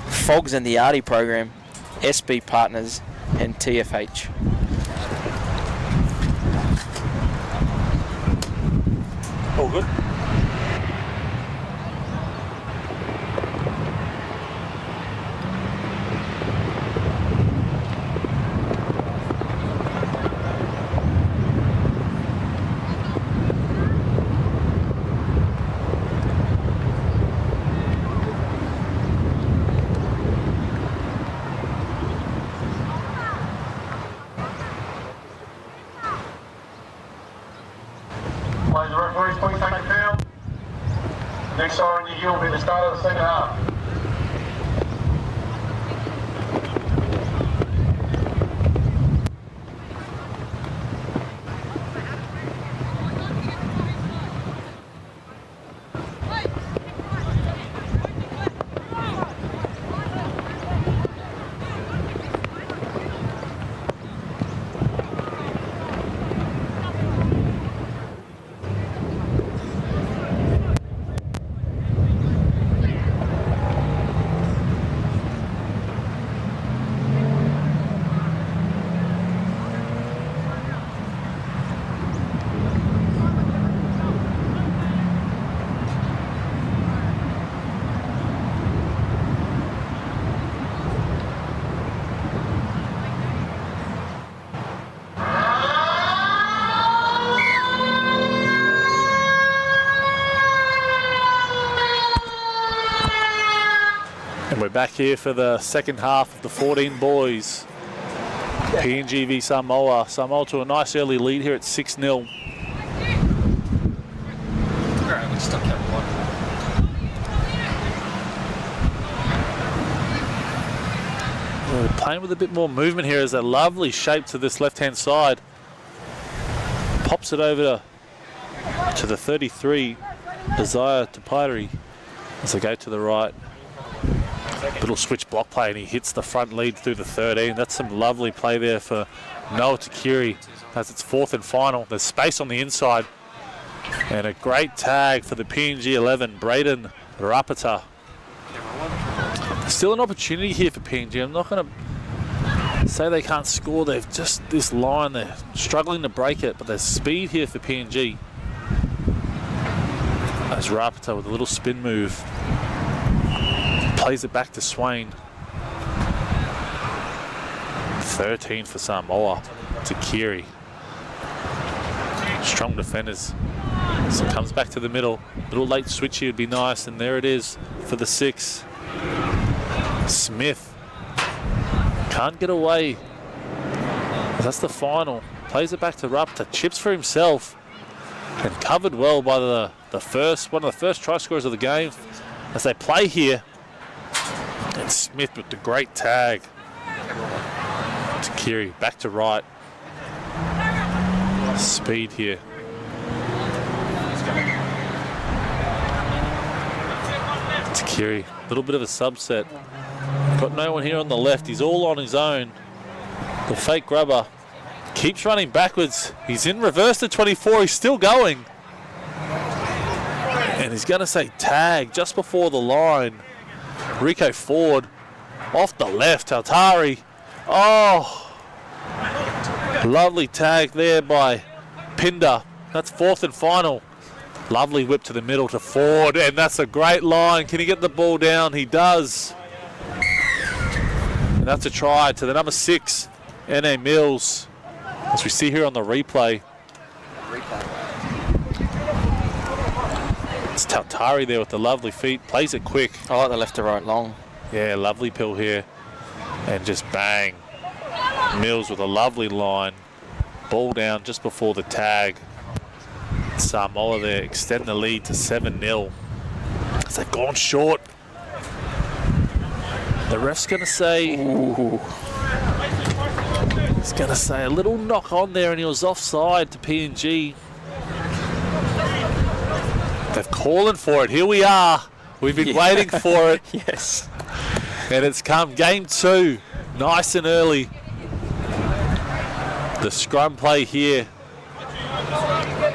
Fogs and the Arty Program, SB Partners and TFH. All good. Ladies and referees, please take the field. Next siren you hear will be the start of the second half. And we're back here for the second half of the 14 boys. PNG v Samoa. Samoa to a nice early lead here at 6-0. Alright, we stuck at one. We're playing with a bit more movement here as a lovely shape to this left-hand side. Pops it over to the 33, Isaiah Tapiri, as they go to the right. Little switch block play and he hits the front lead through the 13. That's some lovely play there for Noah Takiri as it's fourth and final. There's space on the inside. And a great tag for the PNG 11, Braden Rapata. Still an opportunity here for PNG. I'm not going to say they can't score. They've just this line, they're struggling to break it, but there's speed here for PNG. As Rapata with a little spin move. Plays it back to Swain. 13 for Samoa. Takiri. Strong defenders. So comes back to the middle. Little late switchy would be nice, and there it is for the 6. Smith can't get away. That's the final. Plays it back to Rapta. Chips for himself, and covered well by one of the first try scorers of the game as they play here. And Smith with the great tag. Takiri back to right. Speed here. Takiri, a little bit of a subset. Got no one here on the left. He's all on his own. The fake grabber keeps running backwards. He's in reverse to 24. He's still going. And he's going to say tag just before the line. Rico Ford off the left. Tautari. Oh, lovely tag there by Pinder. That's 4th and final. Lovely whip to the middle to Ford, and that's a great line. Can he get the ball down? He does. And that's a try to the number 6, N.A. Mills, as we see here on the replay. It's Tautari there with the lovely feet. Plays it quick. I like the left to right long. Yeah, lovely pill here. And just bang. Mills with a lovely line. Ball down just before the tag. Samoa there extend the lead to 7-0. As they've gone short. The ref's going to say... Ooh. He's going to say a little knock on there, and he was offside to PNG. They're calling for it. Here we are. We've been waiting for it. Yes. And it's come game 2. Nice and early. The scrum play here.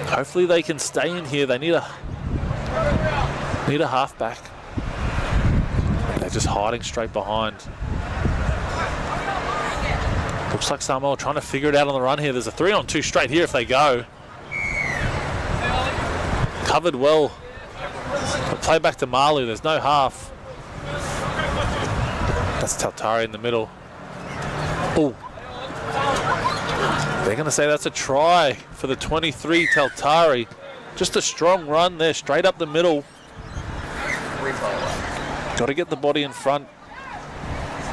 Hopefully they can stay in here. They need a halfback. They're just hiding straight behind. Looks like Samoa trying to figure it out on the run here. There's a 3-on-2 straight here if they go. Covered well. But play back to Malu. There's no half. That's Tautari in the middle. Oh. They're going to say that's a try for the 23, Tautari. Just a strong run there, straight up the middle. Got to get the body in front.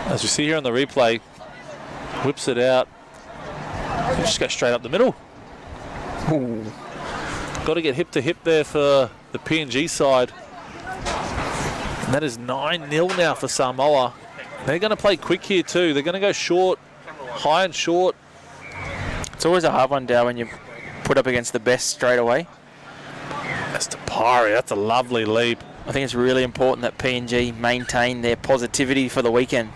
As we see here on the replay, whips it out. You just go straight up the middle. Ooh. Got to get hip to hip there for the PNG side. And that is 9-0 now for Samoa. They're going to play quick here too. They're going to go short, high and short. It's always a hard one, Dow, when you put up against the best straight away. That's Tapari. That's a lovely leap. I think it's really important that PNG maintain their positivity for the weekend.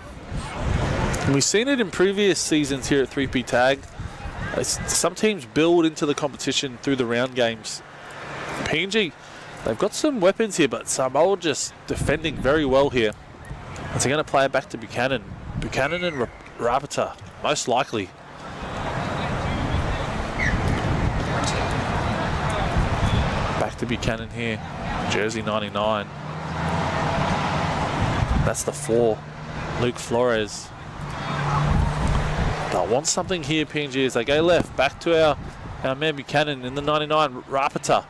And we've seen it in previous seasons here at 3P Tag. Some teams build into the competition through the round games. PNG, they've got some weapons here, but Samoa just defending very well here. And they're going to play it back to Buchanan. Buchanan and Rapata, most likely. Back to Buchanan here. Jersey 99. That's the 4. Luke Flores. They'll want something here, PNG, as they go left. Back to our man Buchanan in the 99. Rapata.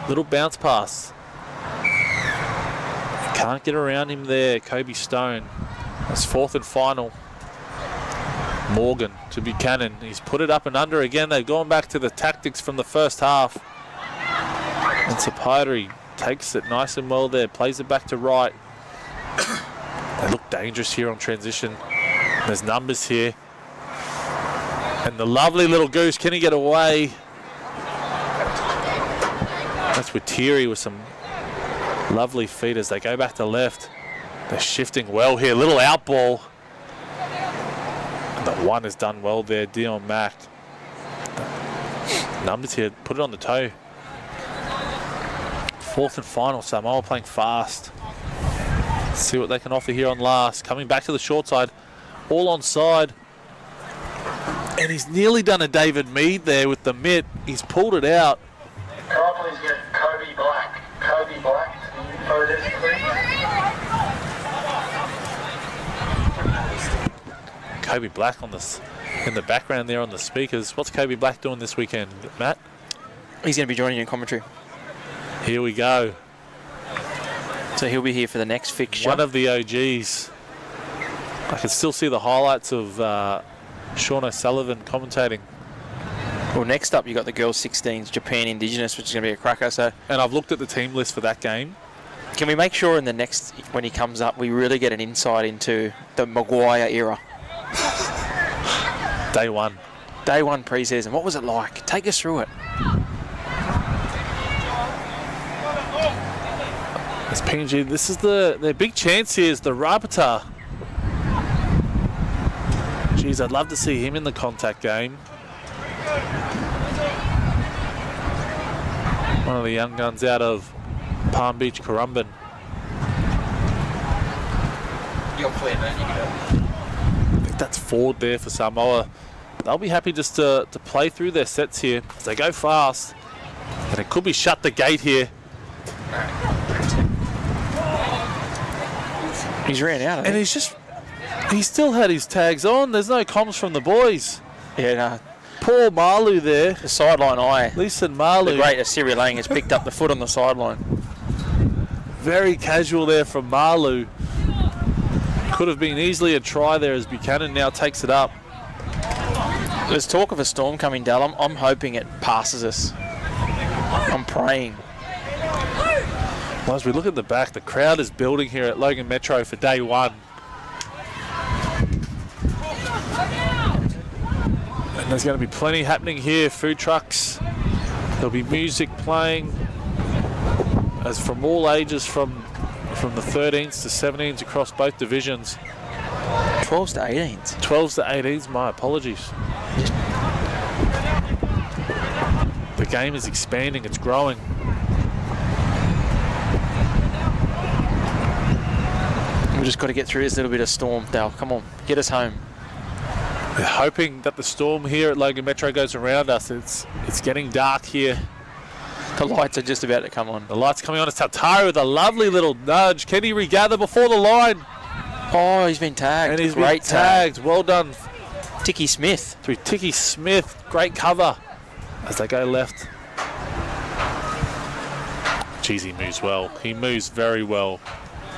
Little bounce pass. Can't get around him there, Kobe Stone. That's 4th and final. Morgan to Buchanan. He's put it up and under again. They've gone back to the tactics from the first half. And Sapiri takes it nice and well there. Plays it back to right. They look dangerous here on transition. There's numbers here. And the lovely little goose. Can he get away? That's with Thierry with some lovely feet as they go back to left. They're shifting well here. Little out ball. And the 1 is done well there. Dion Mack. Numbers here. Put it on the toe. 4th and final. Samoa playing fast. Let's see what they can offer here on last. Coming back to the short side. All on side. And he's nearly done a David Mead there with the mitt. He's pulled it out. Can I please get Kobe Black? Kobe Black to the info desk, please. Kobe Black on this in the background there on the speakers. What's Kobe Black doing this weekend, Matt? He's going to be joining you in commentary. Here we go. So he'll be here for the next fixture. One of the OGs. I can still see the highlights of Sean O'Sullivan commentating. Well, next up, you got the girls 16s, Japan Indigenous, which is going to be a cracker. So, and I've looked at the team list for that game. Can we make sure in the next, when he comes up, we really get an insight into the Maguire era? Day one. Day one pre-season. What was it like? Take us through it. It's PNG. This is their big chance here is the Rapata. Geez, I'd love to see him in the contact game. One of the young guns out of Palm Beach, Currumbin. You're clear, man. You can I think that's forward there for Samoa. They'll be happy just to play through their sets here as they go fast. And it could be shut the gate here. He's ran out, and he still had his tags on. There's no comms from the boys. Yeah, no. Poor Malu there. The sideline eye. Lisa Malu. The great Assyria Lang has picked up the foot on the sideline. Very casual there from Malu. Could have been easily a try there as Buchanan now takes it up. There's talk of a storm coming, Dal. I'm hoping it passes us. I'm praying. Well, as we look at the back, the crowd is building here at Logan Metro for day one. And there's going to be plenty happening here. Food trucks. There'll be music playing as from all ages, from the 13s to 17s across both divisions. 12s to 18s. 12s to 18s, my apologies. The game is expanding, it's growing. We've just got to get through this little bit of storm, Dal. Come on, get us home. We're hoping that the storm here at Logan Metro goes around us. It's getting dark here. The lights are just about to come on. The lights coming on. It's Tautari with a lovely little nudge. Can he regather before the line? Oh, he's been tagged. And he's Great been tagged. Well done. Tiki Smith. To Tiki Smith. Great cover as they go left. Geez, he moves well. He moves very well.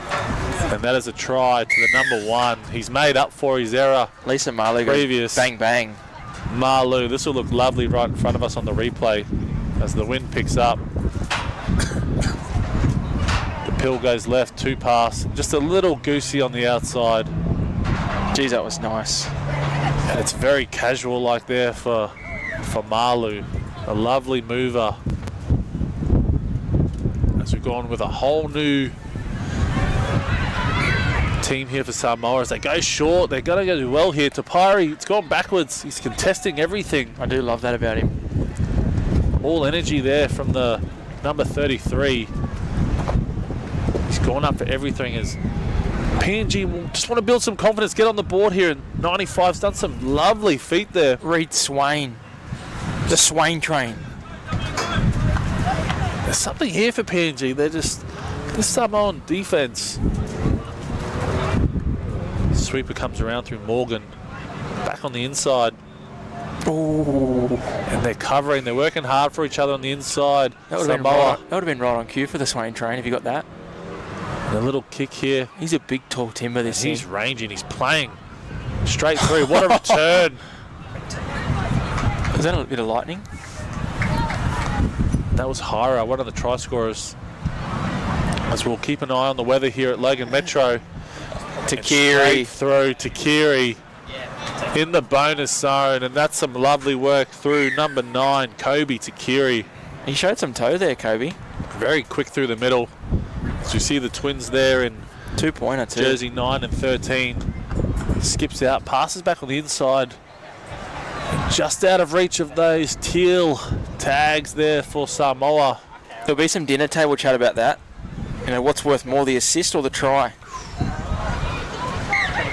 And that is a try to the number one. He's made up for his error. Lisa Malu. Previous. Bang, bang. Malu. This will look lovely right in front of us on the replay as the wind picks up. The pill goes left, 2 pass. Just a little goosey on the outside. Geez, that was nice. And it's very casual like there for Malu. A lovely mover. As we've gone with a whole new team here for Samoa as they go short. They're going to go well here. Tapari, it's gone backwards. He's contesting everything. I do love that about him. All energy there from the number 33. He's gone up for everything as PNG just want to build some confidence, get on the board here. And 95's done some lovely feet there. Reed Swain. The Swain train. There's something here for PNG. They're just this Samoan defense. Sweeper comes around through Morgan. Back on the inside. Ooh. And they're covering. They're working hard for each other on the inside. That would have been right on cue for the Swain train if you got that. And a little kick here. He's a big, tall timber. He's ranging. He's playing straight through. What a return. Was that a bit of lightning? That was Hira, one of the try scorers. As we'll keep an eye on the weather here at Logan Metro. Takiri through Takiri in the bonus zone, and that's some lovely work through number 9, Kobe Takiri. He showed some toe there, Kobe. Very quick through the middle. So you see the twins there in 2-pointer too. Jersey 9 and 13. Skips out, passes back on the inside. And just out of reach of those teal tags there for Samoa. There'll be some dinner table chat about that. You know, what's worth more, the assist or the try?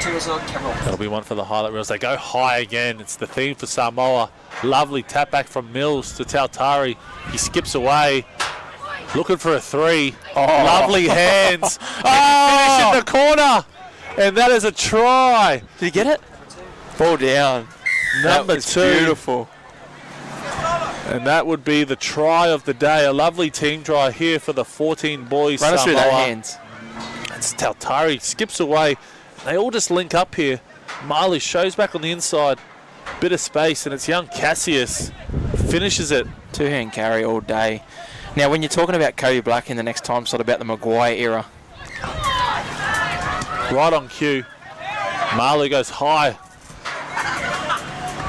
That'll be one for the highlight reels. They go high again. It's the theme for Samoa. Lovely tap back from Mills to Tautari. He skips away. Looking for a 3. Oh. Lovely hands. Finish in the corner. And that is a try. Did he get it? Ball down. Number 2. Beautiful. And that would be the try of the day. A lovely team try here for the 14 boys. Run us through Samoa. that hands. It's Tautari skips away. They all just link up here. Marley shows back on the inside. Bit of space, and it's young Cassius. Finishes it. 2-hand carry all day. Now, when you're talking about Cody Black in the next time slot about the Maguire era, Right on cue. Marley goes high.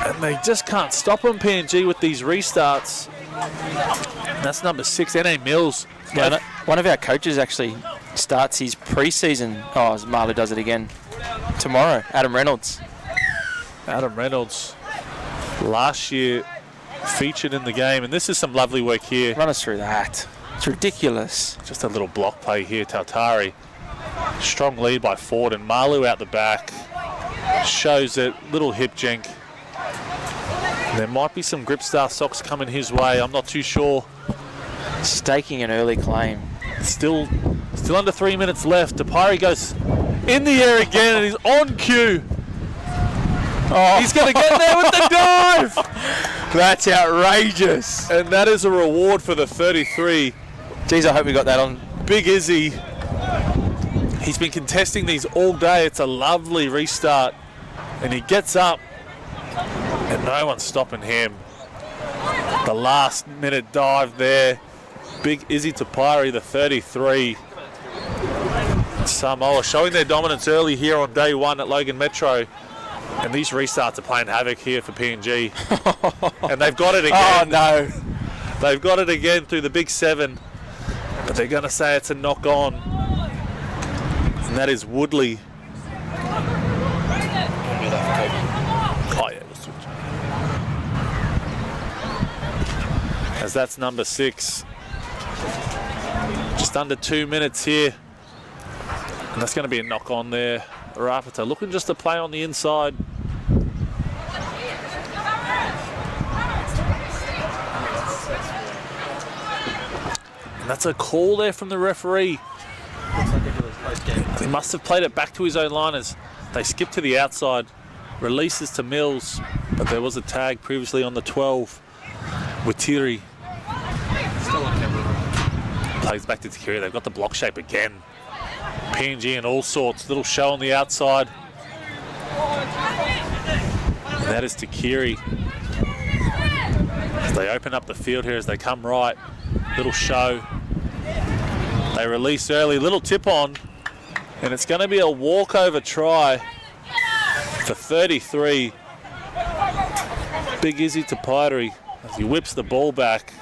And they just can't stop him, PNG, with these restarts. That's number 6, N.A. Mills. yeah, one of our coaches actually starts his pre-season. Oh, Marley does it again tomorrow. Adam Reynolds. Adam Reynolds, last year featured in the game, and this is some lovely work here. Run us through that. It's ridiculous. Just a little block play here, Tautari. Strong lead by Ford, and Malu out the back. Shows it, little hip jink. There might be some grip star socks coming his way, I'm not too sure. Staking an early claim. Still under 3 minutes left. Tapari goes in the air again, and he's on cue. Oh, He's going to get there with the dive! that's outrageous. And that is a reward for the 33. Geez, I hope we got that on. Big Izzy. He's been contesting these all day. It's a lovely restart. And he gets up, and no one's stopping him. The last minute dive there. Big Izzy Tapiri, the 33. Samoa showing their dominance early here on day 1 at Logan Metro. And these restarts are playing havoc here for PNG. And they've got it again. Oh, no. They've got it again through the big 7. But they're going to say it's a knock on. And that is Woodley. Oh, yeah, we'll switch. As that's number 6. Just under 2 minutes here. And that's going to be a knock on there. Rapata looking just to play on the inside. And that's a call there from the referee. He must have played it back to his own liners. They skip to the outside. Releases to Mills. But there was a tag previously on the 12. Watiri. Plays back to Takiri. They've got the block shape again. PNG and all sorts. Little show on the outside. And that is Takiri. As they open up the field here as they come right. Little show. They release early. Little tip on. And it's going to be a walkover try for 33. Big Izzy Tapiri as he whips the ball back.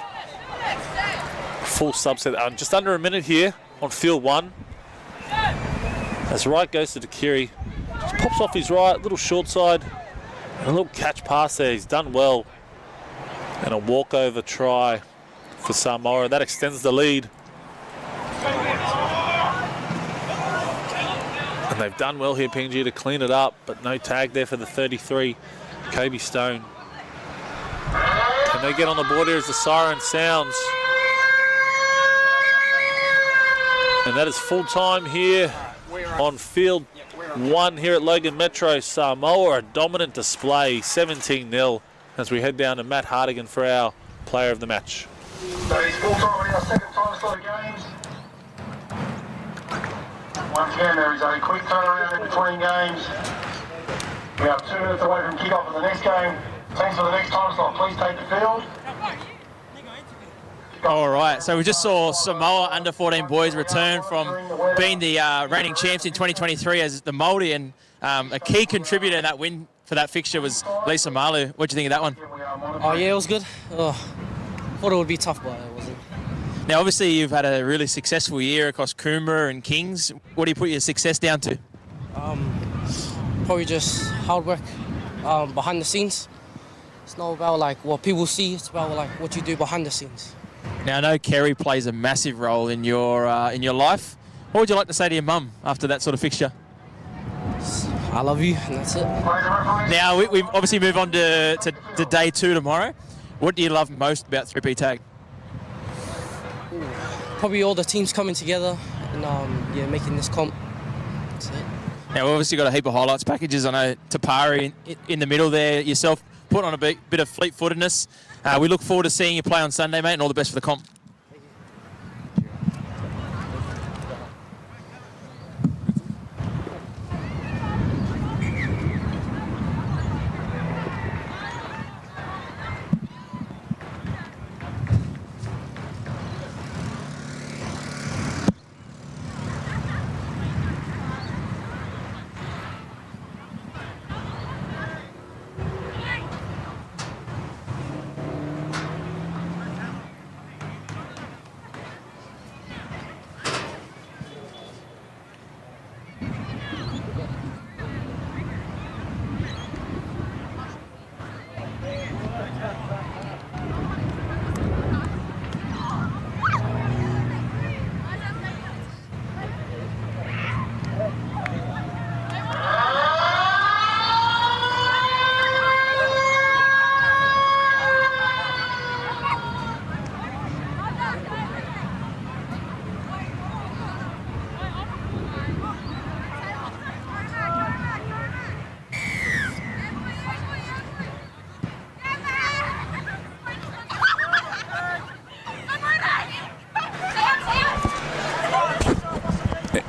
Full subset. Just under a minute here on field 1. As right goes to Takiri. Just pops off his right, little short side. And a little catch pass there. He's done well. And a walkover try for Samoa. That extends the lead. And they've done well here, PNG, to clean it up. But no tag there for the 33. Kobe Stone. Can they get on the board here as the siren sounds? And that is full time here on field 1 here at Logan Metro. Samoa, a dominant display, 17-0, as we head down to Matt Hardigan for our player of the match. So it's full time in our second time slot of games. Once again, there is a quick turnaround in between games. We are 2 minutes away from kick-off of the next game. Thanks for the next time slot. Please take the field. All right, so we just saw Samoa under 14 boys return from being the reigning champs in 2023 as the Māori, and a key contributor in that win for that fixture was Lisa Malu. What do you think of that one? Oh, yeah, it was good. Oh, thought it would be tough, but it wasn't. Now, obviously, you've had a really successful year across Coomera and Kings. What do you put your success down to? Probably just hard work behind the scenes. It's not about like what people see, it's about like what you do behind the scenes. Now, I know Kerry plays a massive role in your life. What would you like to say to your mum after that sort of fixture? I love you, and that's it. Now, we obviously move on to day 2 tomorrow. What do you love most about 3P Tag? Probably all the teams coming together and yeah, making this comp. That's it. Now, we've obviously got a heap of highlights packages. I know Tapari in the middle there, yourself put on a bit of fleet-footedness. We look forward to seeing you play on Sunday, mate, and all the best for the comp.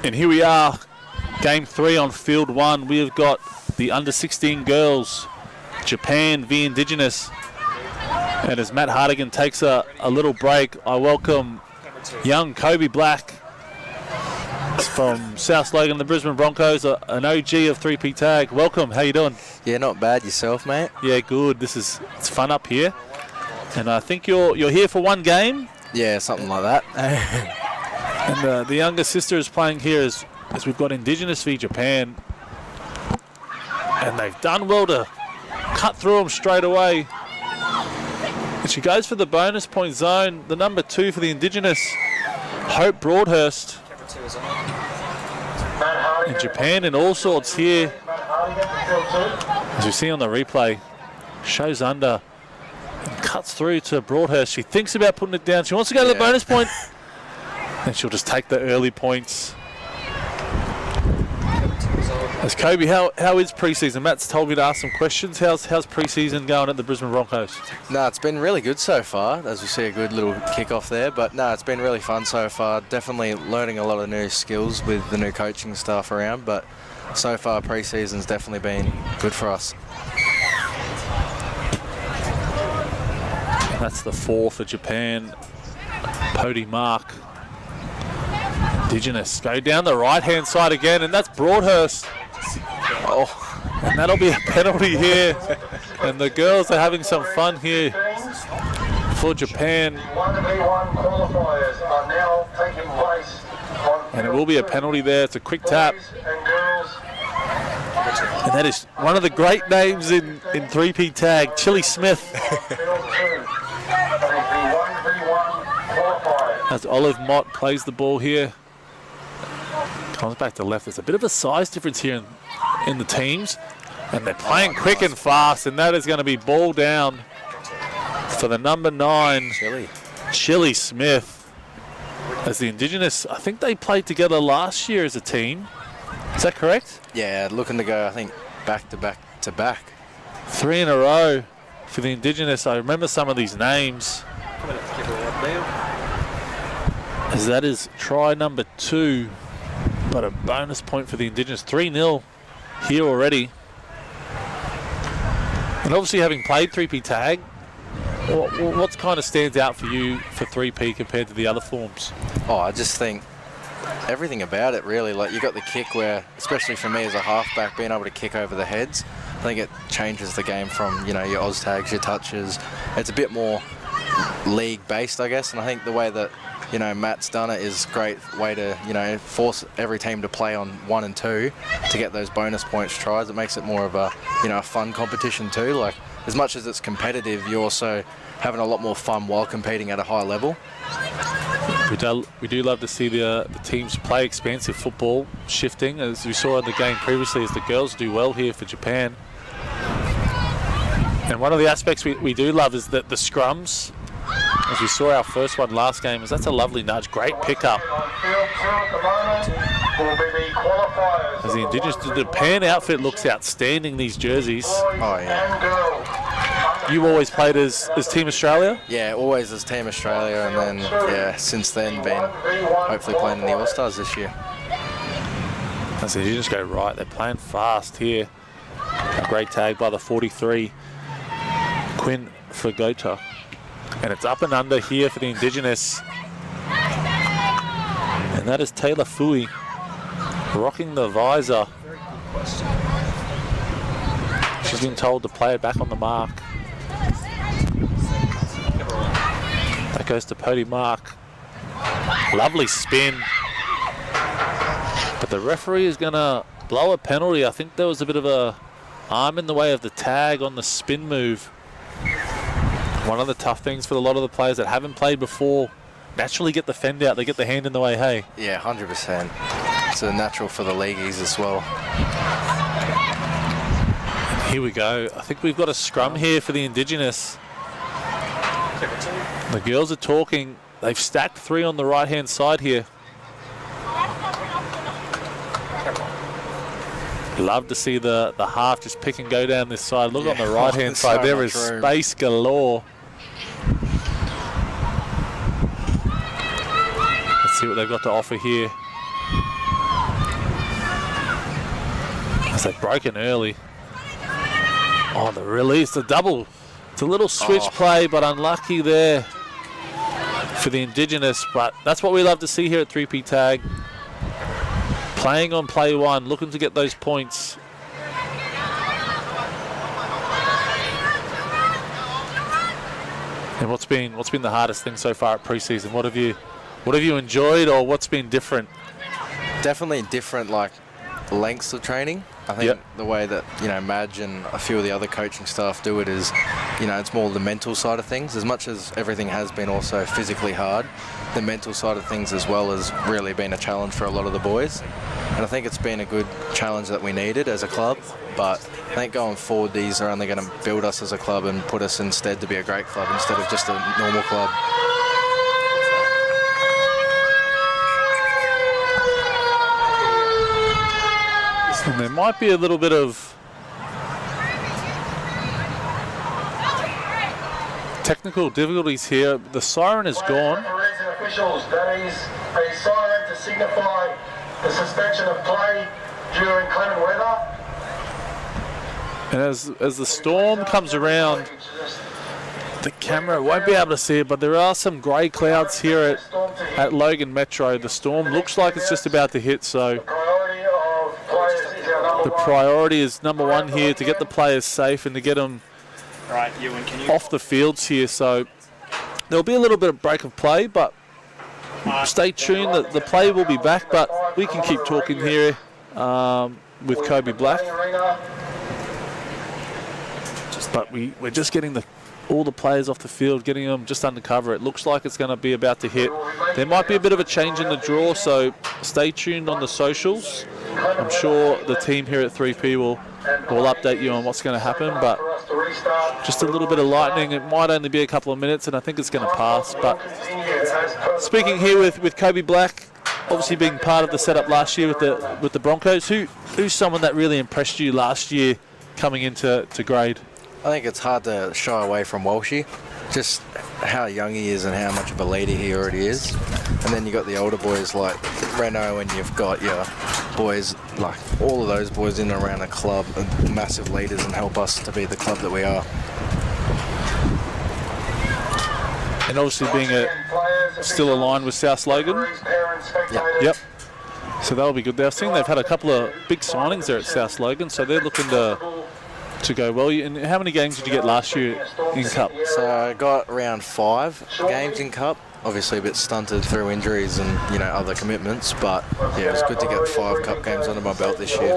And here we are, game 3 on field 1. We have got the under-16 girls, Japan v Indigenous. And as Matt Hardigan takes a little break, I welcome young Kobe Black from South Logan, the Brisbane Broncos, an OG of 3P Tag. Welcome, how you doing? Yeah, not bad. Yourself, mate? Yeah, good. It's fun up here. And I think you're here for one game? Yeah, something like that. And the younger sister is playing here as we've got Indigenous v Japan. And they've done well to cut through them straight away. And she goes for the bonus point zone. The number 2 for the Indigenous, Hope Broadhurst. And Japan in all sorts here. As we see on the replay, shows under and cuts through to Broadhurst. She thinks about putting it down. She wants to go to the bonus point. And she'll just take the early points. As Kobe, how is pre-season? Matt's told me to ask some questions. How's pre-season going at the Brisbane Broncos? No, it's been really good so far, as we see a good little kick-off there. But no, it's been really fun so far. Definitely learning a lot of new skills with the new coaching staff around. But so far, pre-season's definitely been good for us. And that's the 4 for Japan. Pody Mark. Indigenous go down the right-hand side again, and that's Broadhurst. Oh, and that'll be a penalty here. And the girls are having some fun here for Japan. And it will be a penalty there. It's a quick tap. And that is one of the great names in 3P Tag, Chili Smith. As Olive Mott plays the ball here. Comes back to left. There's a bit of a size difference here in the teams. And they're playing quick and fast, and that is going to be ball down for the number 9, Chili Smith. As the Indigenous, I think they played together last year as a team. Is that correct? Yeah, looking to go, I think, back to back to back. 3 in a row for the Indigenous. I remember some of these names. As that is try number 2. But a bonus point for the Indigenous. 3-0 here already. And obviously having played 3P Tag, what kind of stands out for you for 3P compared to the other forms? Oh, I just think everything about it really. Like, you got the kick where, especially for me as a halfback, being able to kick over the heads, I think it changes the game from, your Oz tags, your touches. It's a bit more league-based, I guess. And I think the way that Matt's done it is a great way to, force every team to play on 1 and 2 to get those bonus points tries. It makes it more of a, a fun competition too. Like, as much as it's competitive, you're also having a lot more fun while competing at a high level. We do love to see the teams play expansive football, shifting, as we saw in the game previously, as the girls do well here for Japan. And one of the aspects we do love is that the scrums As we saw our first one last game, that's a lovely nudge. Great pickup. As the Indigenous, the Pan outfit looks outstanding, these jerseys. Oh, yeah. You always played as Team Australia? Yeah, always as Team Australia, and then, yeah, since then been hopefully playing in the All-Stars this year. As the Indigenous go right, they're playing fast here. A great tag by the 43, Quinn Fagota. And it's up and under here for the Indigenous. And that is Taylor Fui rocking the visor. She's been told to play it back on the mark. That goes to Pody Mark. Lovely spin. But the referee is going to blow a penalty. I think there was a bit of a arm in the way of the tag on the spin move. One of the tough things for a lot of the players that haven't played before, naturally get the fend out, they get the hand in the way, hey? Yeah, 100%. It's a natural for the leagueies as well. And here we go. I think we've got a scrum here for the Indigenous. The girls are talking. They've stacked 3 on the right-hand side here. Love to see the half just pick and go down this side. Look on the right-hand side. There is space galore. Let's see what they've got to offer here. As they've broken early. Oh, the release, the double. It's a little switch play, but unlucky there for the Indigenous. But that's what we love to see here at 3P Tag. Playing on play one, looking to get those points. And what's been the hardest thing so far at preseason? What have you enjoyed, or what's been different? Definitely different, like lengths of training. I think the way that Madge and a few of the other coaching staff do it is, it's more the mental side of things. As much as everything has been also physically hard, the mental side of things as well has really been a challenge for a lot of the boys. And I think it's been a good challenge that we needed as a club. But I think going forward, these are only going to build us as a club and put us instead to be a great club instead of just a normal club. And there might be a little bit of technical difficulties here. The siren is gone. Referees and officials, that is a siren to signify the suspension of play during clement weather. And as the storm comes around, the camera won't be able to see it, but there are some grey clouds here at Logan Metro. The storm looks like it's just about to hit, so the priority is number one here to get the players safe and to get them off the fields here. So there'll be a little bit of break of play, but stay tuned. The play will be back, but we can keep talking here with Kobe Black. But we're just getting all the players off the field, getting them just under cover. It looks like it's going to be about to hit. There might be a bit of a change in the draw, so stay tuned on the socials. I'm sure the team here at 3P will update you on what's going to happen, but just a little bit of lightning. It might only be a couple of minutes, and I think it's going to pass. But speaking here with Kobe Black, obviously being part of the setup last year with the Broncos, who's someone that really impressed you last year coming into grade? I think it's hard to shy away from Walshy, just how young he is and how much of a leader he already is. And then you got the older boys like Reno, and you've got your boys, like all of those boys in and around the club, are massive leaders and help us to be the club that we are. And obviously being still aligned with South Logan. Yep. So that'll be good. I've seen they've had a couple of big signings there at South Logan, so they're looking to go well. And how many games did you get last year in Cup? So I got around 5 games in Cup. Obviously a bit stunted through injuries and other commitments, but yeah, it was good to get 5 Cup games under my belt this year.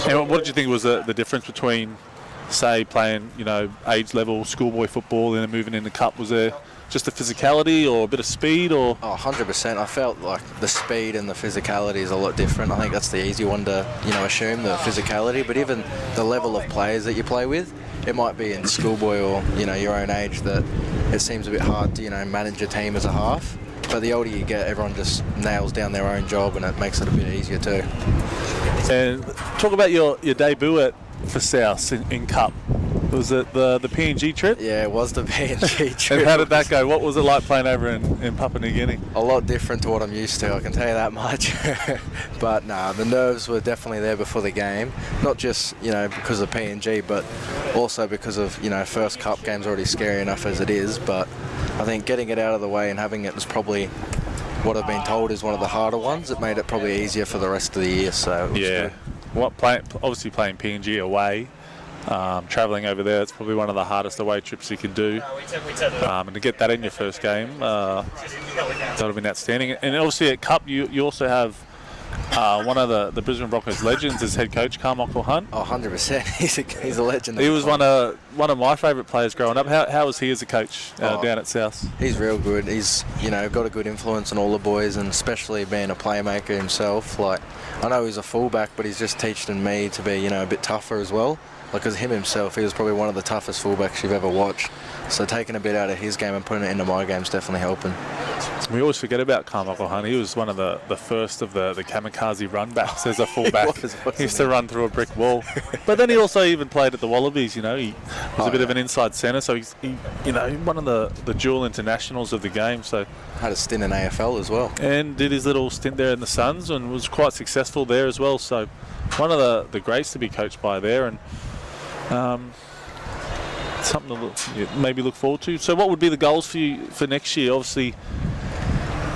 And what did you think was the difference between, say, playing age level schoolboy football and then moving into Cup? Was there just the physicality or a bit of speed, or? Oh, 100%. I felt like the speed and the physicality is a lot different. I think that's the easy one to assume, the physicality, but even the level of players that you play with, it might be in schoolboy or your own age that it seems a bit hard to, manage a team as a half. But the older you get, everyone just nails down their own job, and it makes it a bit easier too. And talk about your debut for South in Cup. Was it the PNG trip? Yeah, it was the PNG trip. And how did that go? What was it like playing over in Papua New Guinea? A lot different to what I'm used to, I can tell you that much. But nah, the nerves were definitely there before the game. Not just, because of PNG, but also because of, first Cup game's already scary enough as it is. But I think getting it out of the way and having it was probably what I've been told is one of the harder ones. It made it probably easier for the rest of the year. So it was good. Obviously playing PNG away. Travelling over there, it's probably one of the hardest away trips you can do. And to get that in your first game, that would have been outstanding. And obviously at Cup, you also have one of the Brisbane Broncos legends as head coach, Carmichael Hunt. Oh, 100%. He's a legend. He was one of my favourite players growing up. How was he as a coach down at South? He's real good. He's got a good influence on all the boys, and especially being a playmaker himself. Like, I know he's a fullback, but he's just teaching me to be a bit tougher as well. Because him himself, he was probably one of the toughest fullbacks you've ever watched. So taking a bit out of his game and putting it into my game is definitely helping. We always forget about Carmichael Hunt. He was one of the first of the kamikaze runbacks as a fullback. He used to run through a brick wall. But then he also even played at the Wallabies. He was a bit of an inside centre. So he's one of the dual internationals of the game. So had a stint in AFL as well. And did his little stint there in the Suns and was quite successful there as well. So one of the greats to be coached by there. And something to maybe look forward to. So what would be the goals for you for next year? Obviously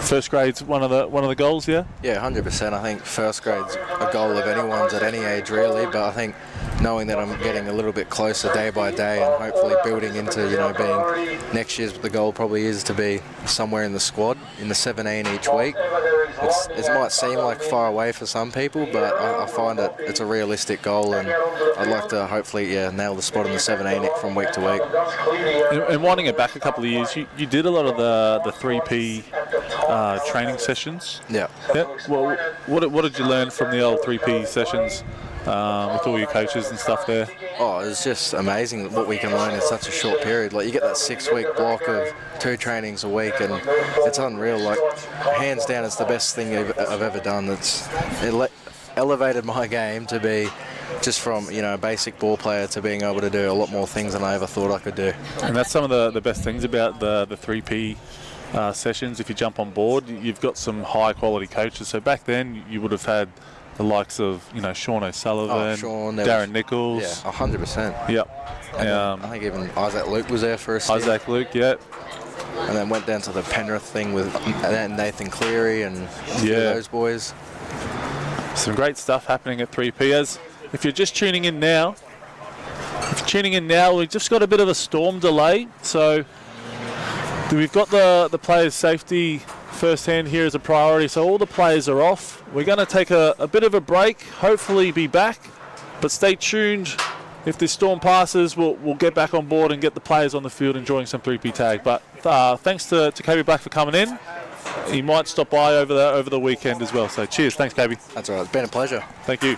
first grade's one of the goals, yeah? Yeah, 100%. I think first grade's a goal of anyone's at any age really, but I think knowing that I'm getting a little bit closer day by day and hopefully building into being next year's, the goal probably is to be somewhere in the squad in the 17 each week. It might seem like far away for some people, but I find that it's a realistic goal, and I'd like to hopefully nail the spot in the 17 from week to week. And winding it back a couple of years, you did a lot of the 3P training sessions. Yeah. Well, what did you learn from the old 3P sessions with all your coaches and stuff there? Oh, it's just amazing what we can learn in such a short period. Like, you get that 6-week block of 2 trainings a week, and it's unreal. Like, hands down, it's the best thing I've ever done. It elevated my game to be just from a basic ball player to being able to do a lot more things than I ever thought I could do. And that's some of the best things about the 3P sessions. If you jump on board, you've got some high quality coaches. So back then you would have had the likes of Sean O'Sullivan, Darren Nichols. Yeah, 100%. Yep. I think even Isaac Luke was there for a stint. Isaac Luke, yeah. And then went down to the Penrith thing with Nathan Cleary and those boys. Some great stuff happening at 3P. If you're just tuning in now, we've just got a bit of a storm delay. So we've got the players' safety firsthand here as a priority. So all the players are off. We're going to take a bit of a break, hopefully be back. But stay tuned. If this storm passes, we'll get back on board and get the players on the field enjoying some 3P tag. But thanks to KB Black for coming in. He might stop by over the weekend as well. So cheers. Thanks, KB. That's all right. It's been a pleasure. Thank you.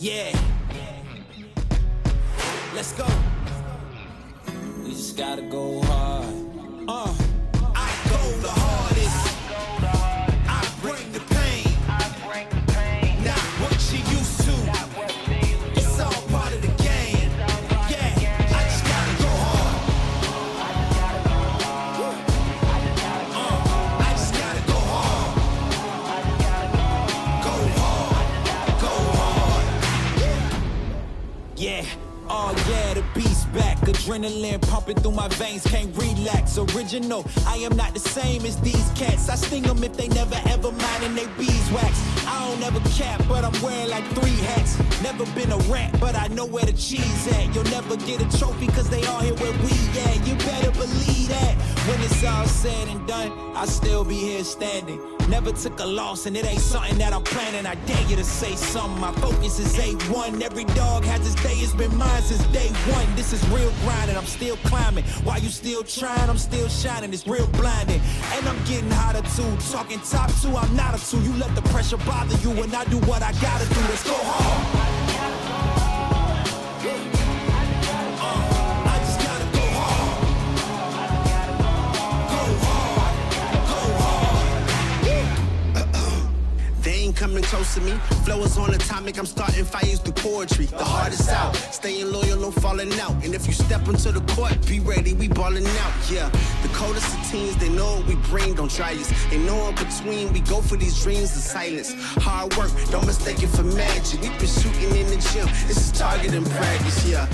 Yeah. Let's go. We just gotta go hard. I go the hardest. I bring the pain. Not what you used to. It's all part of the game. Yeah, I just gotta go hard. I just gotta go hard. Go hard. Yeah. Oh yeah, the beast back. Adrenaline pumping through my veins, can't relax. Original, I am not the same as these cats. I sting them if they never ever mind and they beeswax. I don't ever cap, but I'm wearing like 3 hats. Never been a rat, but I know where the cheese at. You'll never get a trophy cause they all here where we at. You better believe that. When it's all said and done, I'll still be here standing. Never took a loss and it ain't something that I'm planning. I dare you to say something. My focus is A1. Every dog has his day. It's been mine since day one. This is real grinding. I'm still climbing. While you still trying, I'm still shining. It's real blinding. And I'm getting hotter too. Talking top 2, I'm not a 2. You let the pressure bother you and I do what I gotta do. Let's go hard. I just gotta go hard. Go hard. Go hard. They ain't coming close to me. Flow is on atomic, I'm starting fires through poetry. The hardest out, staying loyal, no falling out. And if you step into the court, be ready, we ballin' out. Yeah, the coldest of teens, they know what we bring, don't try us. Ain't no in between, we go for these dreams in silence. Hard work, don't mistake it for magic. We been shooting in the gym, this is target in practice, yeah.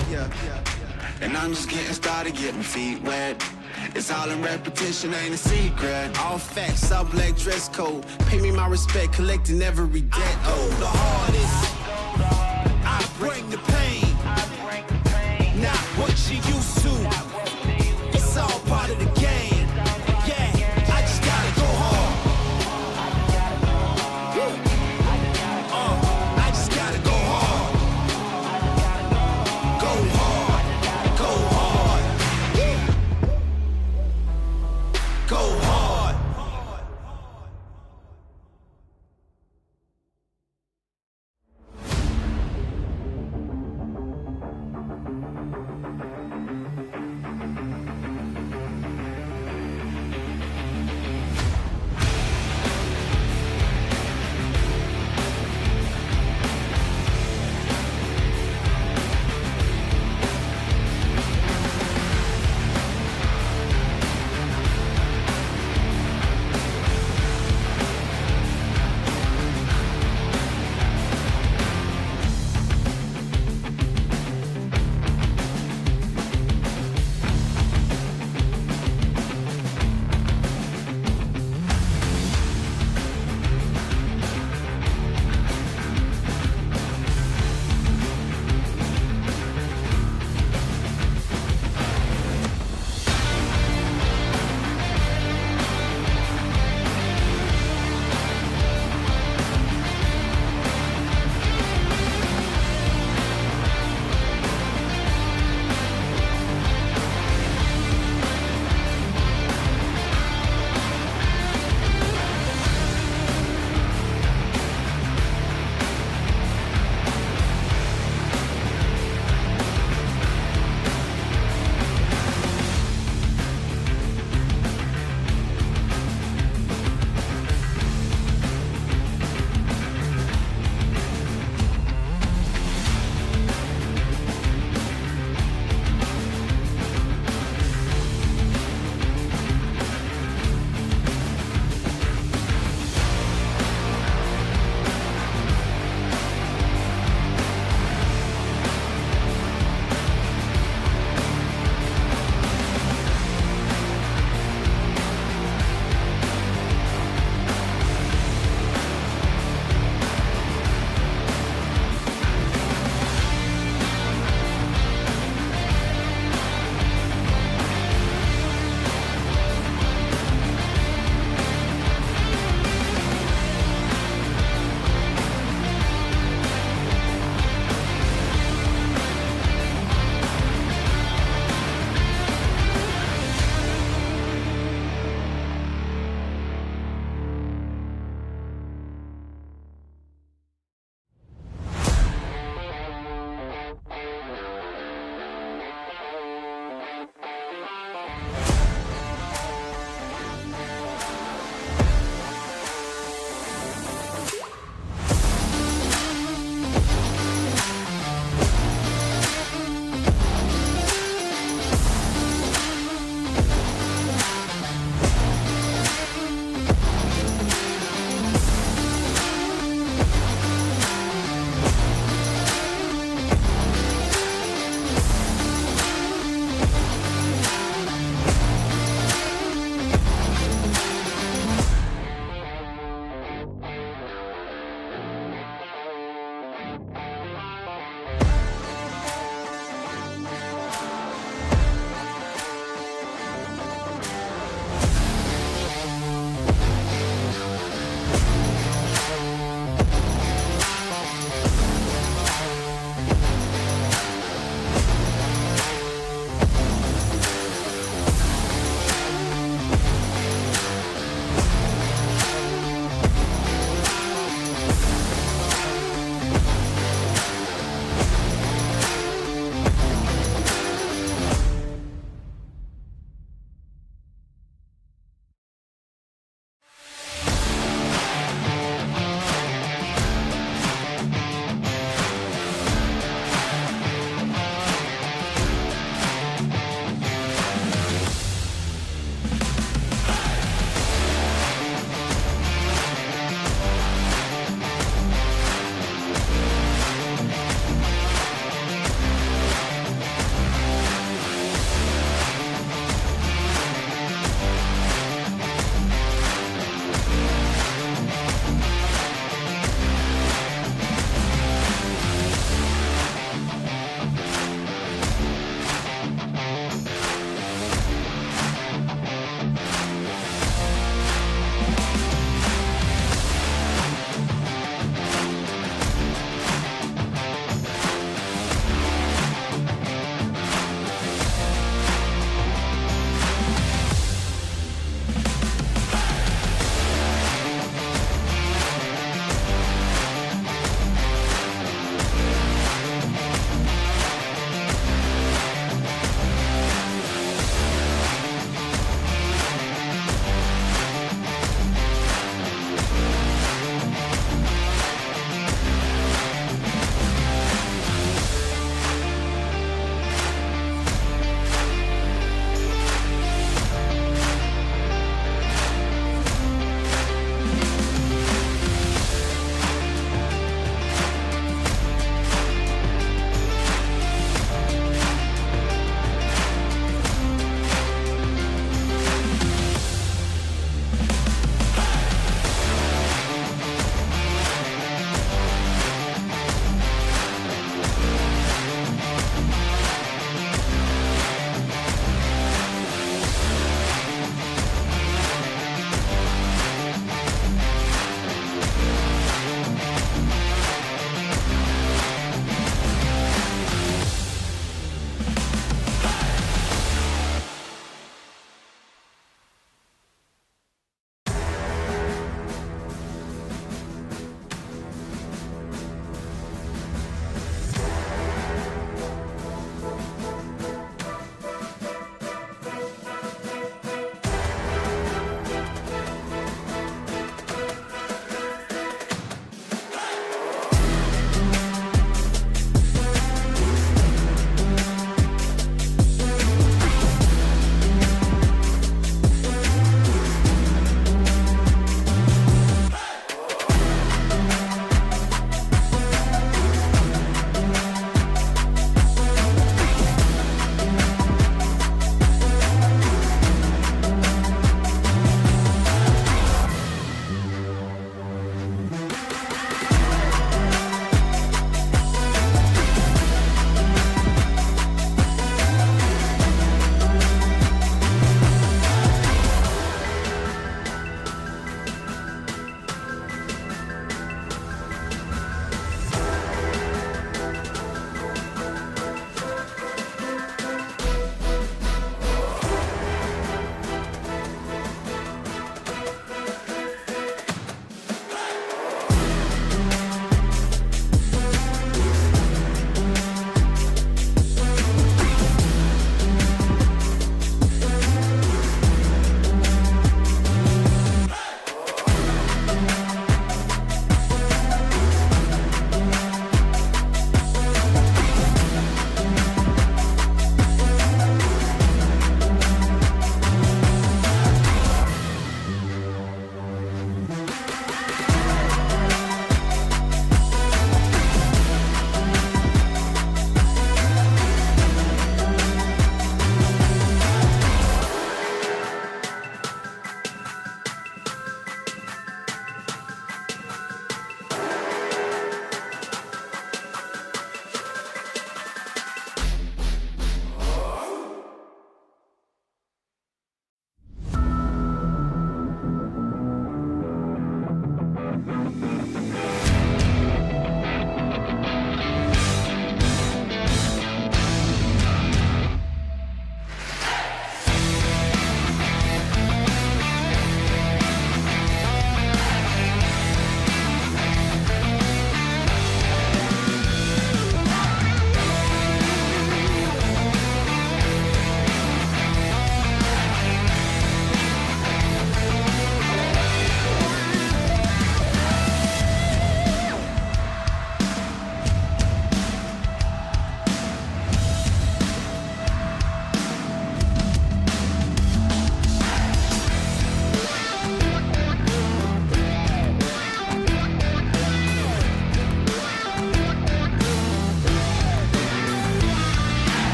And I'm just getting started, getting my feet wet. It's all in repetition, ain't a secret. All facts, all black dress code. Pay me my respect, collecting every debt. I go the hardest. I bring the pain. Not what you used to. It's all part of the game. Yeah, I just gotta go hard. I just gotta go hard. Go hard. Go hard. Go hard.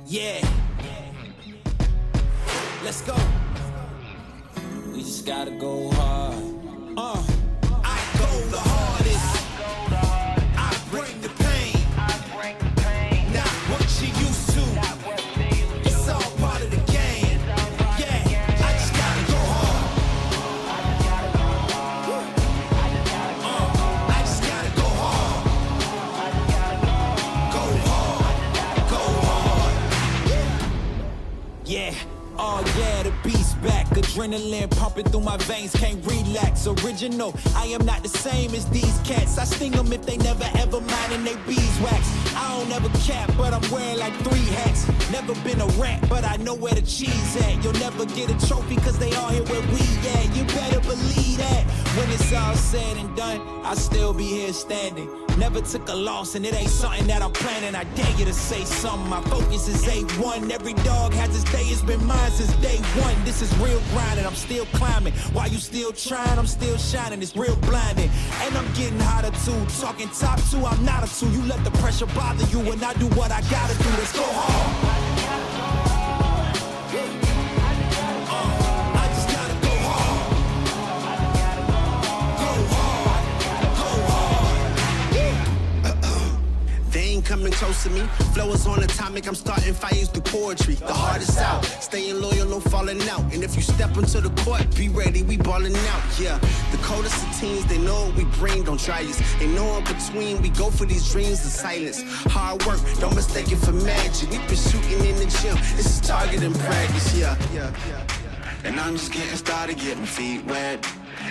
Yeah. Let's go. We just gotta go hard. I go the hardest. I bring the pain. Not what you used to. It's all part of the game. Yeah, I just gotta go hard. I just gotta go hard. Go hard. Yeah. Oh yeah, the beast back. Adrenaline pumping through my veins, can't relax. Original, I am not the same as these cats. I sting them if they never ever mind and they beeswax. I don't ever cap, but I'm wearing like 3 hats. Never been a rat, but I know where the cheese at. You'll never get a trophy cause they all here where we at. You better believe that. When it's all said and done, I'll still be here standing. Never took a loss and it ain't something that I'm planning. I dare you to say something, my focus is A1. Every dog has its day, it's been mine since day one. This is real grind and I'm still climbing. While you still trying, I'm still shining. It's real blinding. And I'm getting hotter too. Talking top 2, I'm not a 2. You let the pressure bother you and I do what I gotta do. Let's go hard. I just gotta go hard. Go hard. Go hard. They ain't coming close to me. Flow is on atomic, I'm starting fires through poetry. The hardest out, staying loyal, no falling out. And if you step into the court, be ready, we balling out. Yeah, the coldest of teens, they know what we bring, don't try us. Ain't no in between, we go for these dreams in silence. Hard work, don't mistake it for magic. We been shooting in the gym, this is target and practice, yeah. And I'm just getting started, getting feet wet.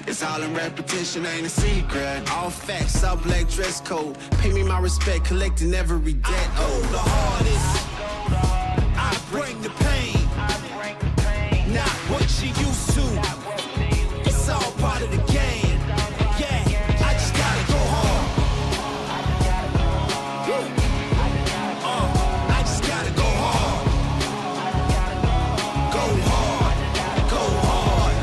It's all in repetition, ain't a secret. All facts, all black dress code. Pay me my respect, collecting every debt. Oh, the hardest. I bring the pain. Not what you used to. It's all part of the game. Yeah, I just gotta go hard. I just gotta go hard. Go hard. Go hard.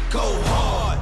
Go hard.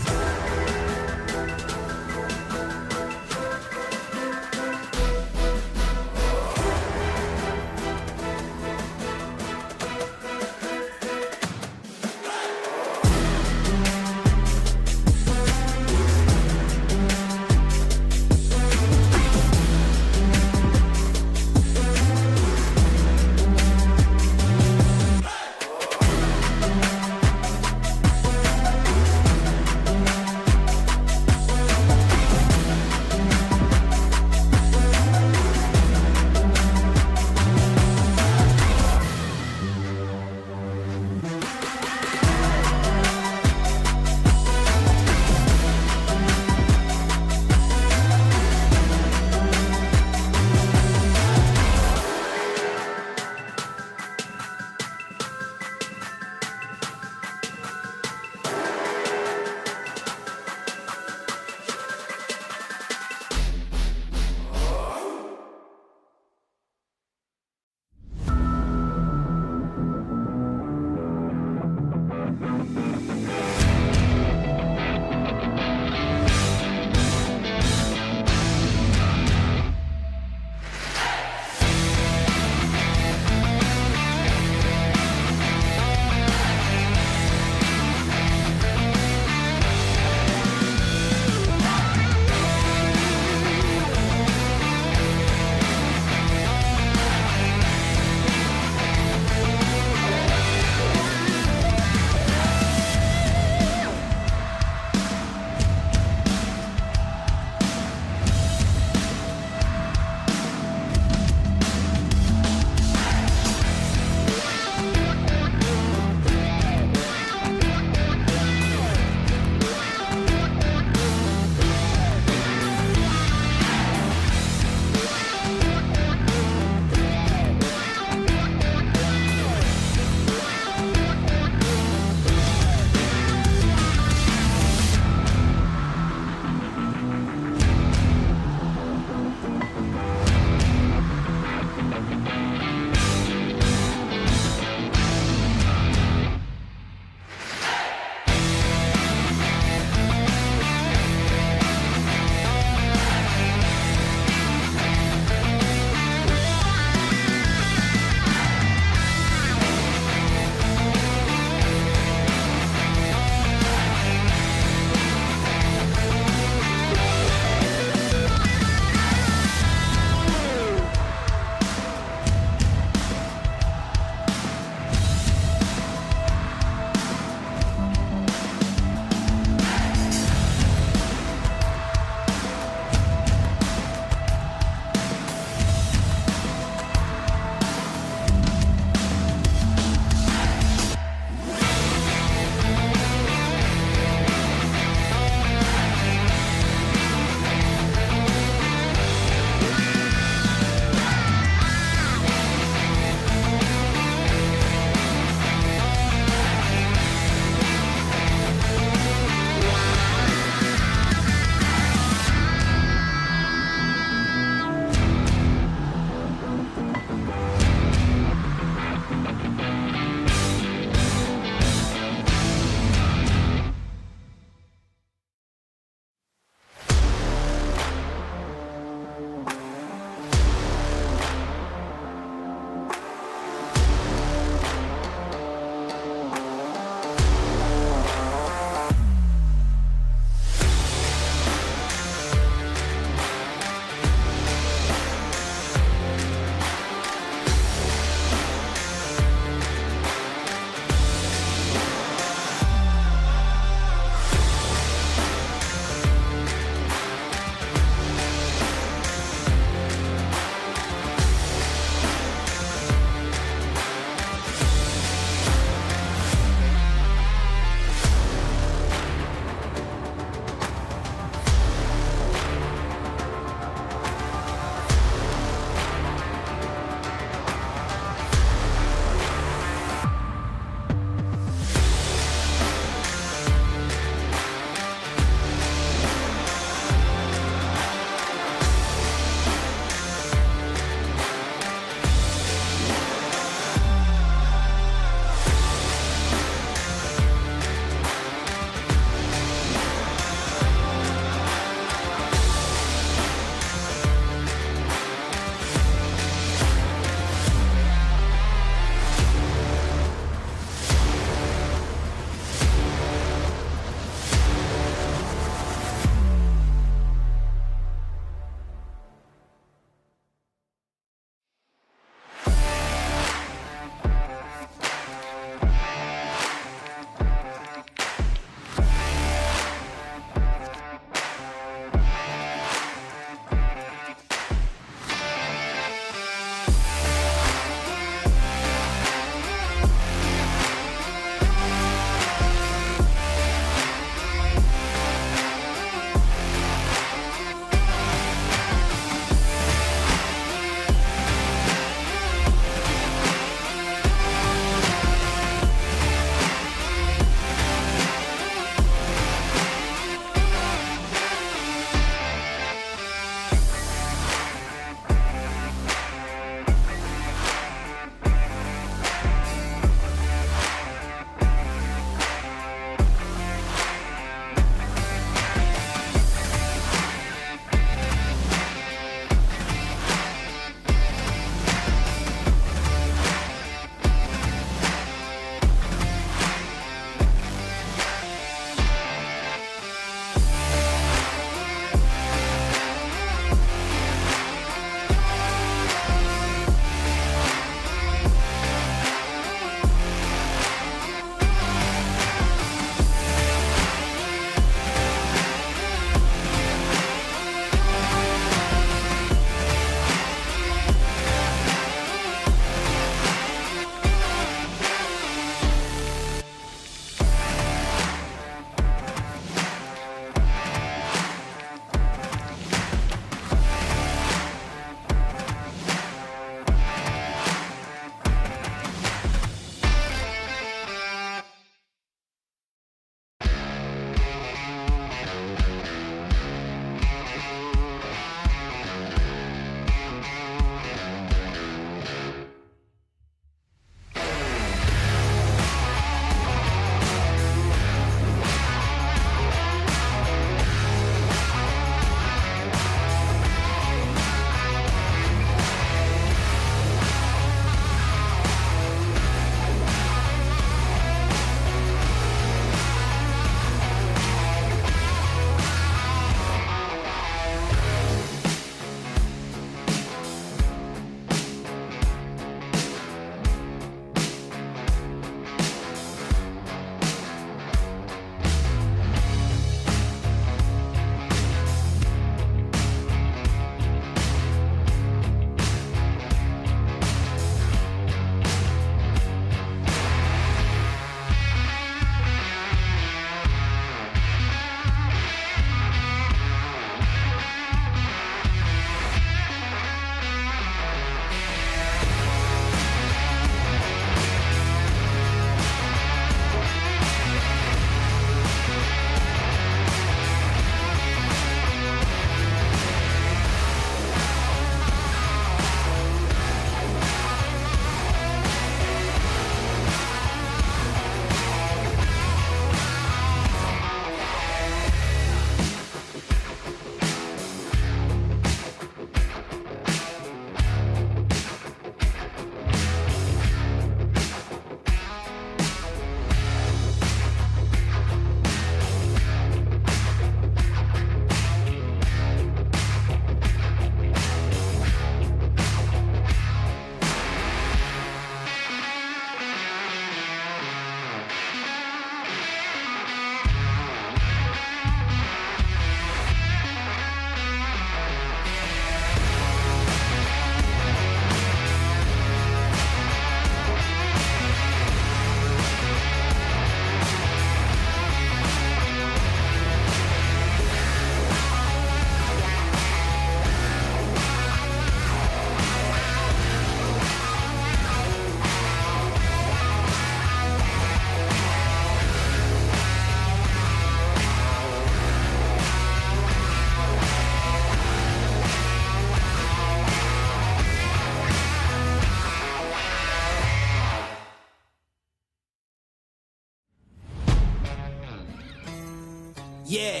Yeah.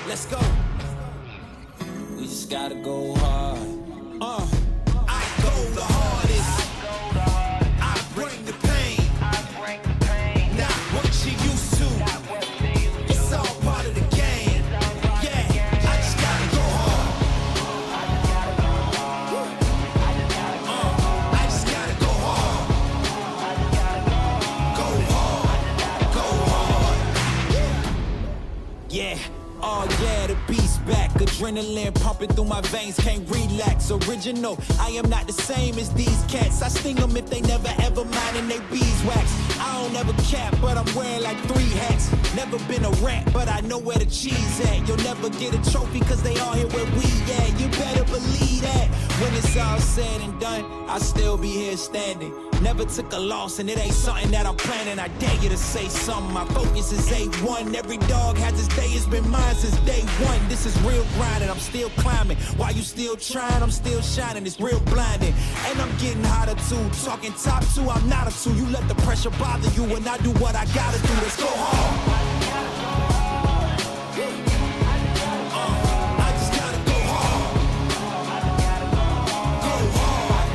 Let's go. We just gotta go hard. I go the hardest. I bring the pain. Not what you used to. It's all part of the game. Yeah, I just gotta go hard. I just gotta go hard. Go hard. Yeah. Oh yeah, the beast back. Adrenaline pumping through my veins, can't relax. Original, I am not the same as these cats. I sting them if they never ever mind and they beeswax. I don't ever cap, but I'm wearing like 3 hats. Never been a rat, but I know where the cheese at. You'll never get a trophy cause they all here where we at. You better believe that. When it's all said and done, I'll still be here standing. Never took a loss and it ain't something that I'm planning. I dare you to say something, my focus is A1. Every dog has his day, it's been mine since day one. This is real grinding, I'm still climbing. While you still trying, I'm still shining. It's real blinding, and I'm getting hotter too. Talking top 2, I'm not a 2. You let the pressure bother you when I do what I gotta do. Let's go hard. I just gotta go hard. Go hard.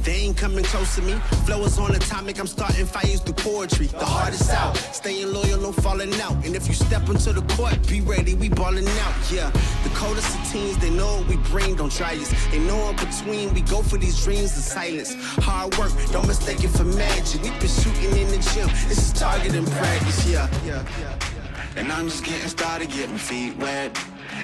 They ain't coming close to me. Flow is on atomic, I'm starting fires through poetry. The hardest out, staying loyal, no falling out. And if you step into the court, be ready, we balling out. Yeah, the coldest of teens, they know what we bring, don't try us. They know in between, we go for these dreams in silence. Hard work, don't mistake it for magic. We been shooting in the gym, this is target and practice. Yeah. And I'm just getting started, getting feet wet.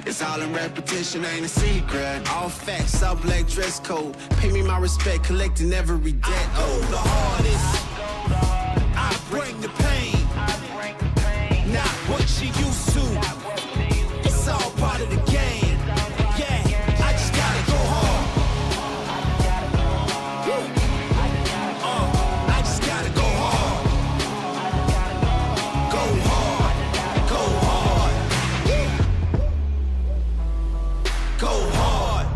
It's all in repetition, ain't a secret. All facts, all black dress code. Pay me my respect, collecting every debt. Oh, the hardest. I bring the pain. Not what you used to. It's all part of the game. Yeah, I just gotta go hard. I just gotta go hard. Go hard. Go hard. Go hard.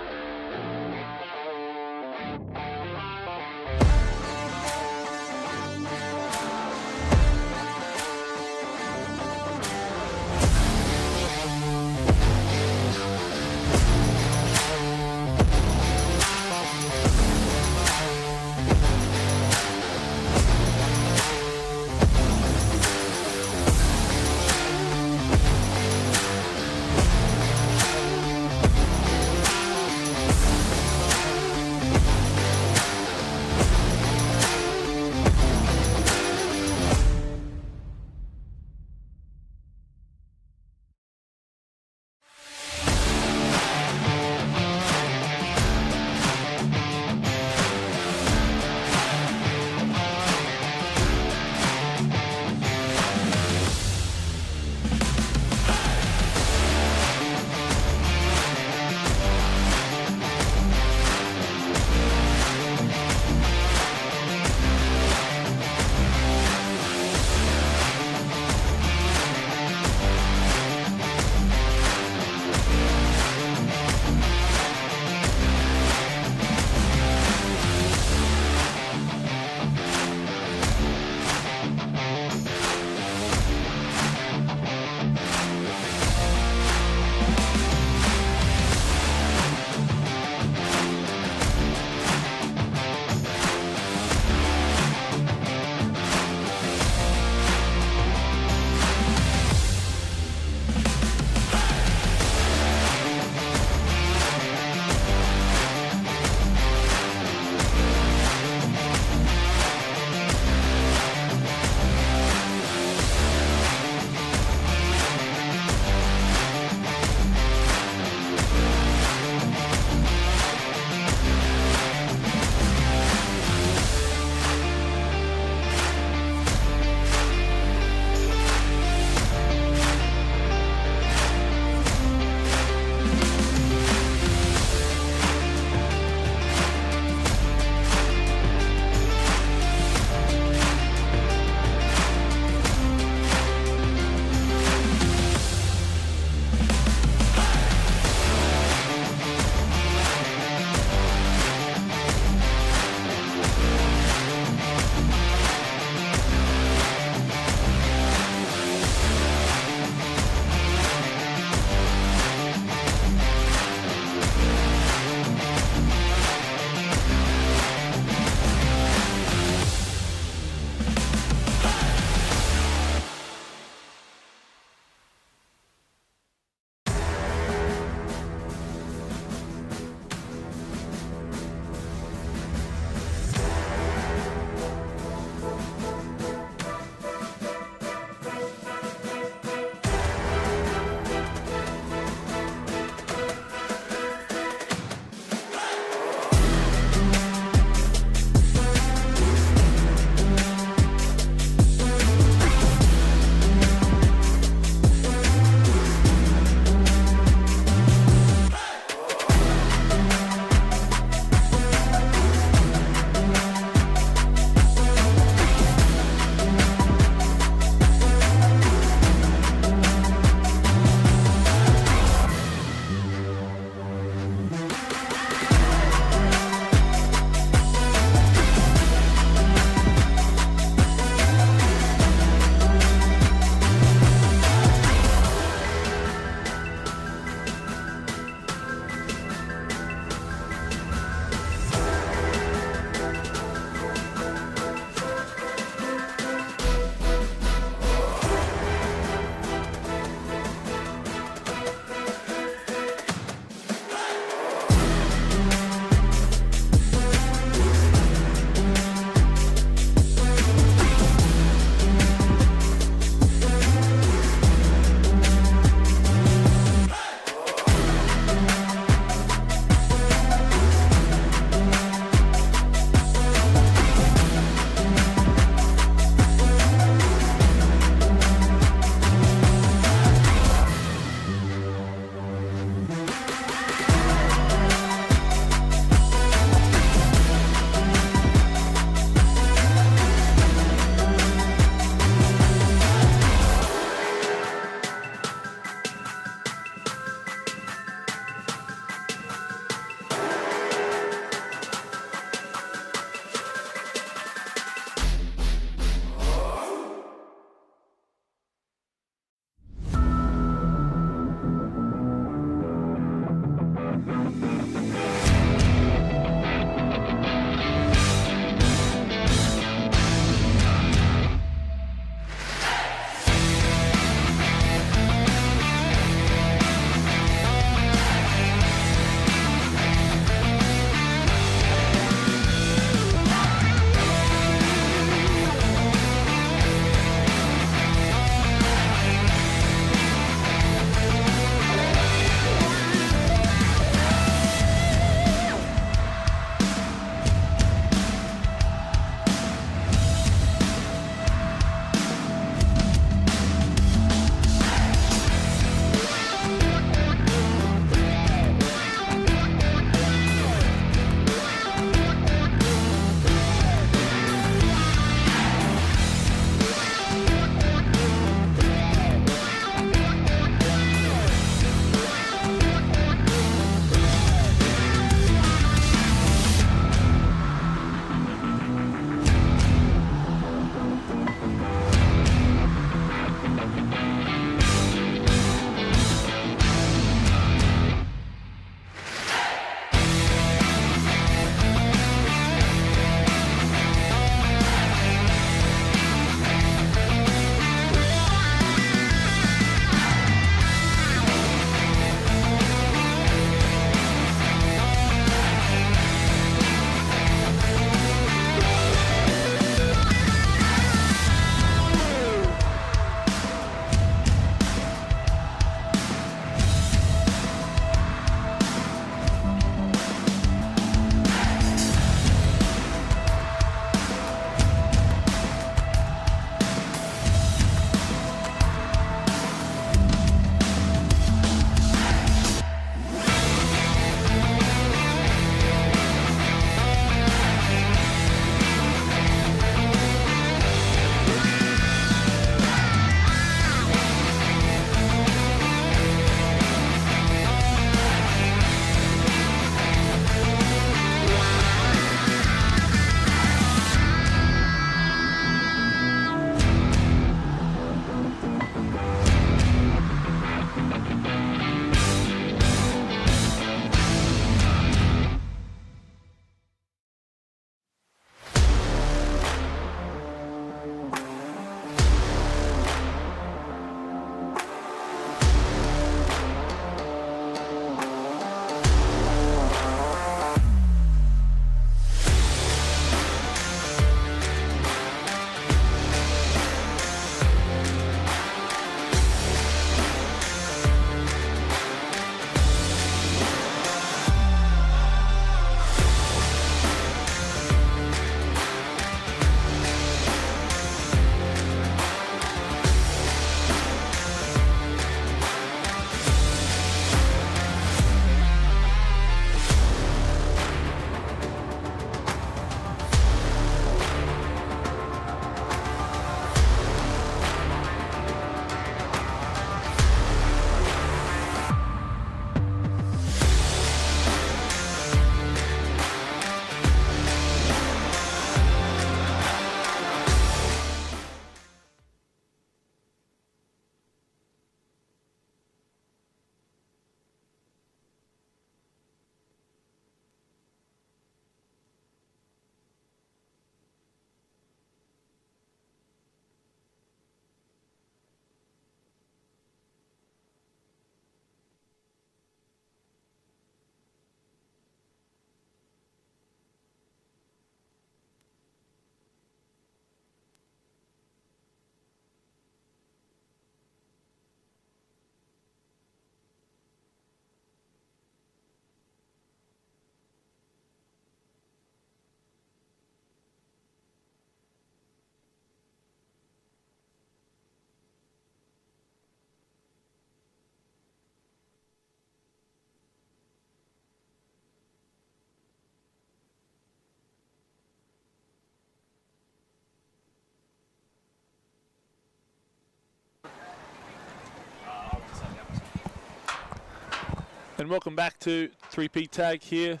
And welcome back to 3P Tag here.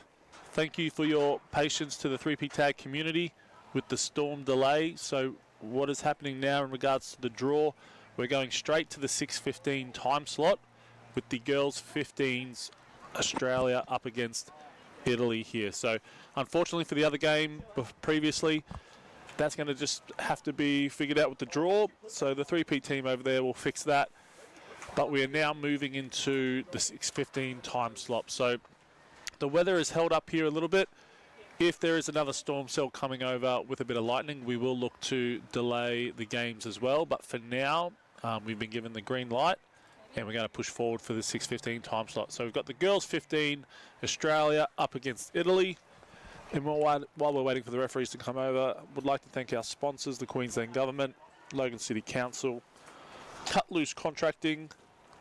Thank you for your patience to the 3P Tag community with the storm delay. So what is happening now in regards to the draw, we're going straight to the 6:15 time slot with the girls 15s Australia up against Italy here. So unfortunately for the other game previously, that's going to just have to be figured out with the draw. So the 3P team over there will fix that. But we are now moving into the 6:15 time slot. So the weather is held up here a little bit. If there is another storm cell coming over with a bit of lightning, we will look to delay the games as well. But for now, we've been given the green light, and we're going to push forward for the 6:15 time slot. So we've got the girls 15, Australia up against Italy. And while we're waiting for the referees to come over, I would like to thank our sponsors, the Queensland Government, Logan City Council, Cut Loose Contracting,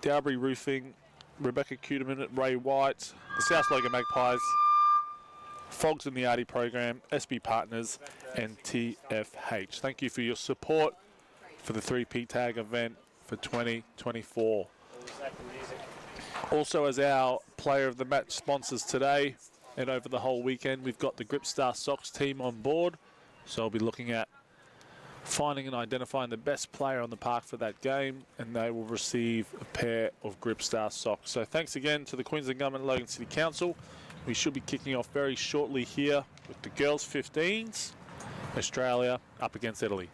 Dowbury Roofing, Rebecca Kuderman, Ray White, the South Logan Magpies, Frogs in the Arty Program, SB Partners, and TFH. Thank you for your support for the 3P Tag event for 2024. Also, as our player of the match sponsors today and over the whole weekend, we've got the Gripstar Socks team on board. So I'll be looking at finding and identifying the best player on the park for that game, and they will receive a pair of Gripstar socks. So thanks again to the Queensland Government, Logan City Council. We should be kicking off very shortly here with the girls 15s, Australia up against Italy.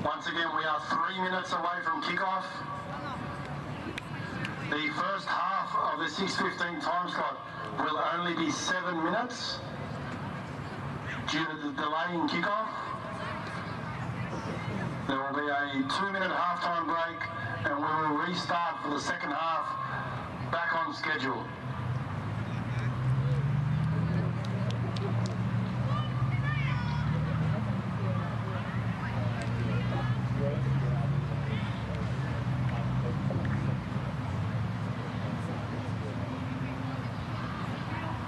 Once again, we are 3 minutes away from kickoff. The first half of the 6:15 time slot will only be 7 minutes due to the delay in kickoff. There will be a 2-minute halftime break, and we will restart for the second half back on schedule.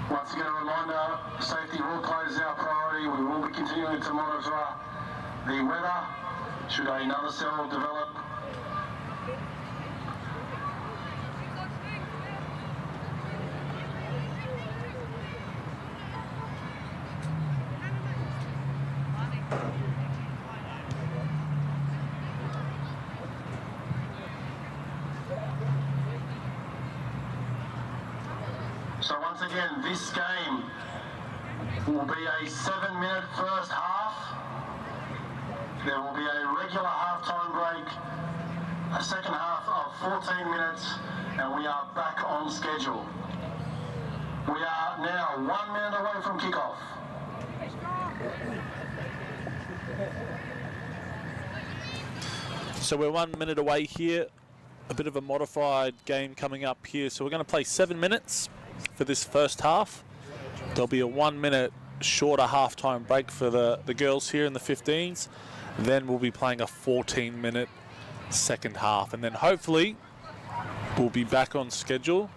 Once again, a reminder, safety will play as our priority. We will be continuing to monitor the weather should another cell develop. So once again, this game will be a 7-minute first half. There will be a regular halftime break, a second half of 14 minutes, and we are back on schedule. We are now 1 minute away from kickoff. So we're 1 minute away here. A bit of a modified game coming up here. So we're going to play 7 minutes for this first half. There'll be a 1 minute shorter half-time break for the girls here in the 15s. Then we'll be playing a 14-minute second half. And then hopefully we'll be back on schedule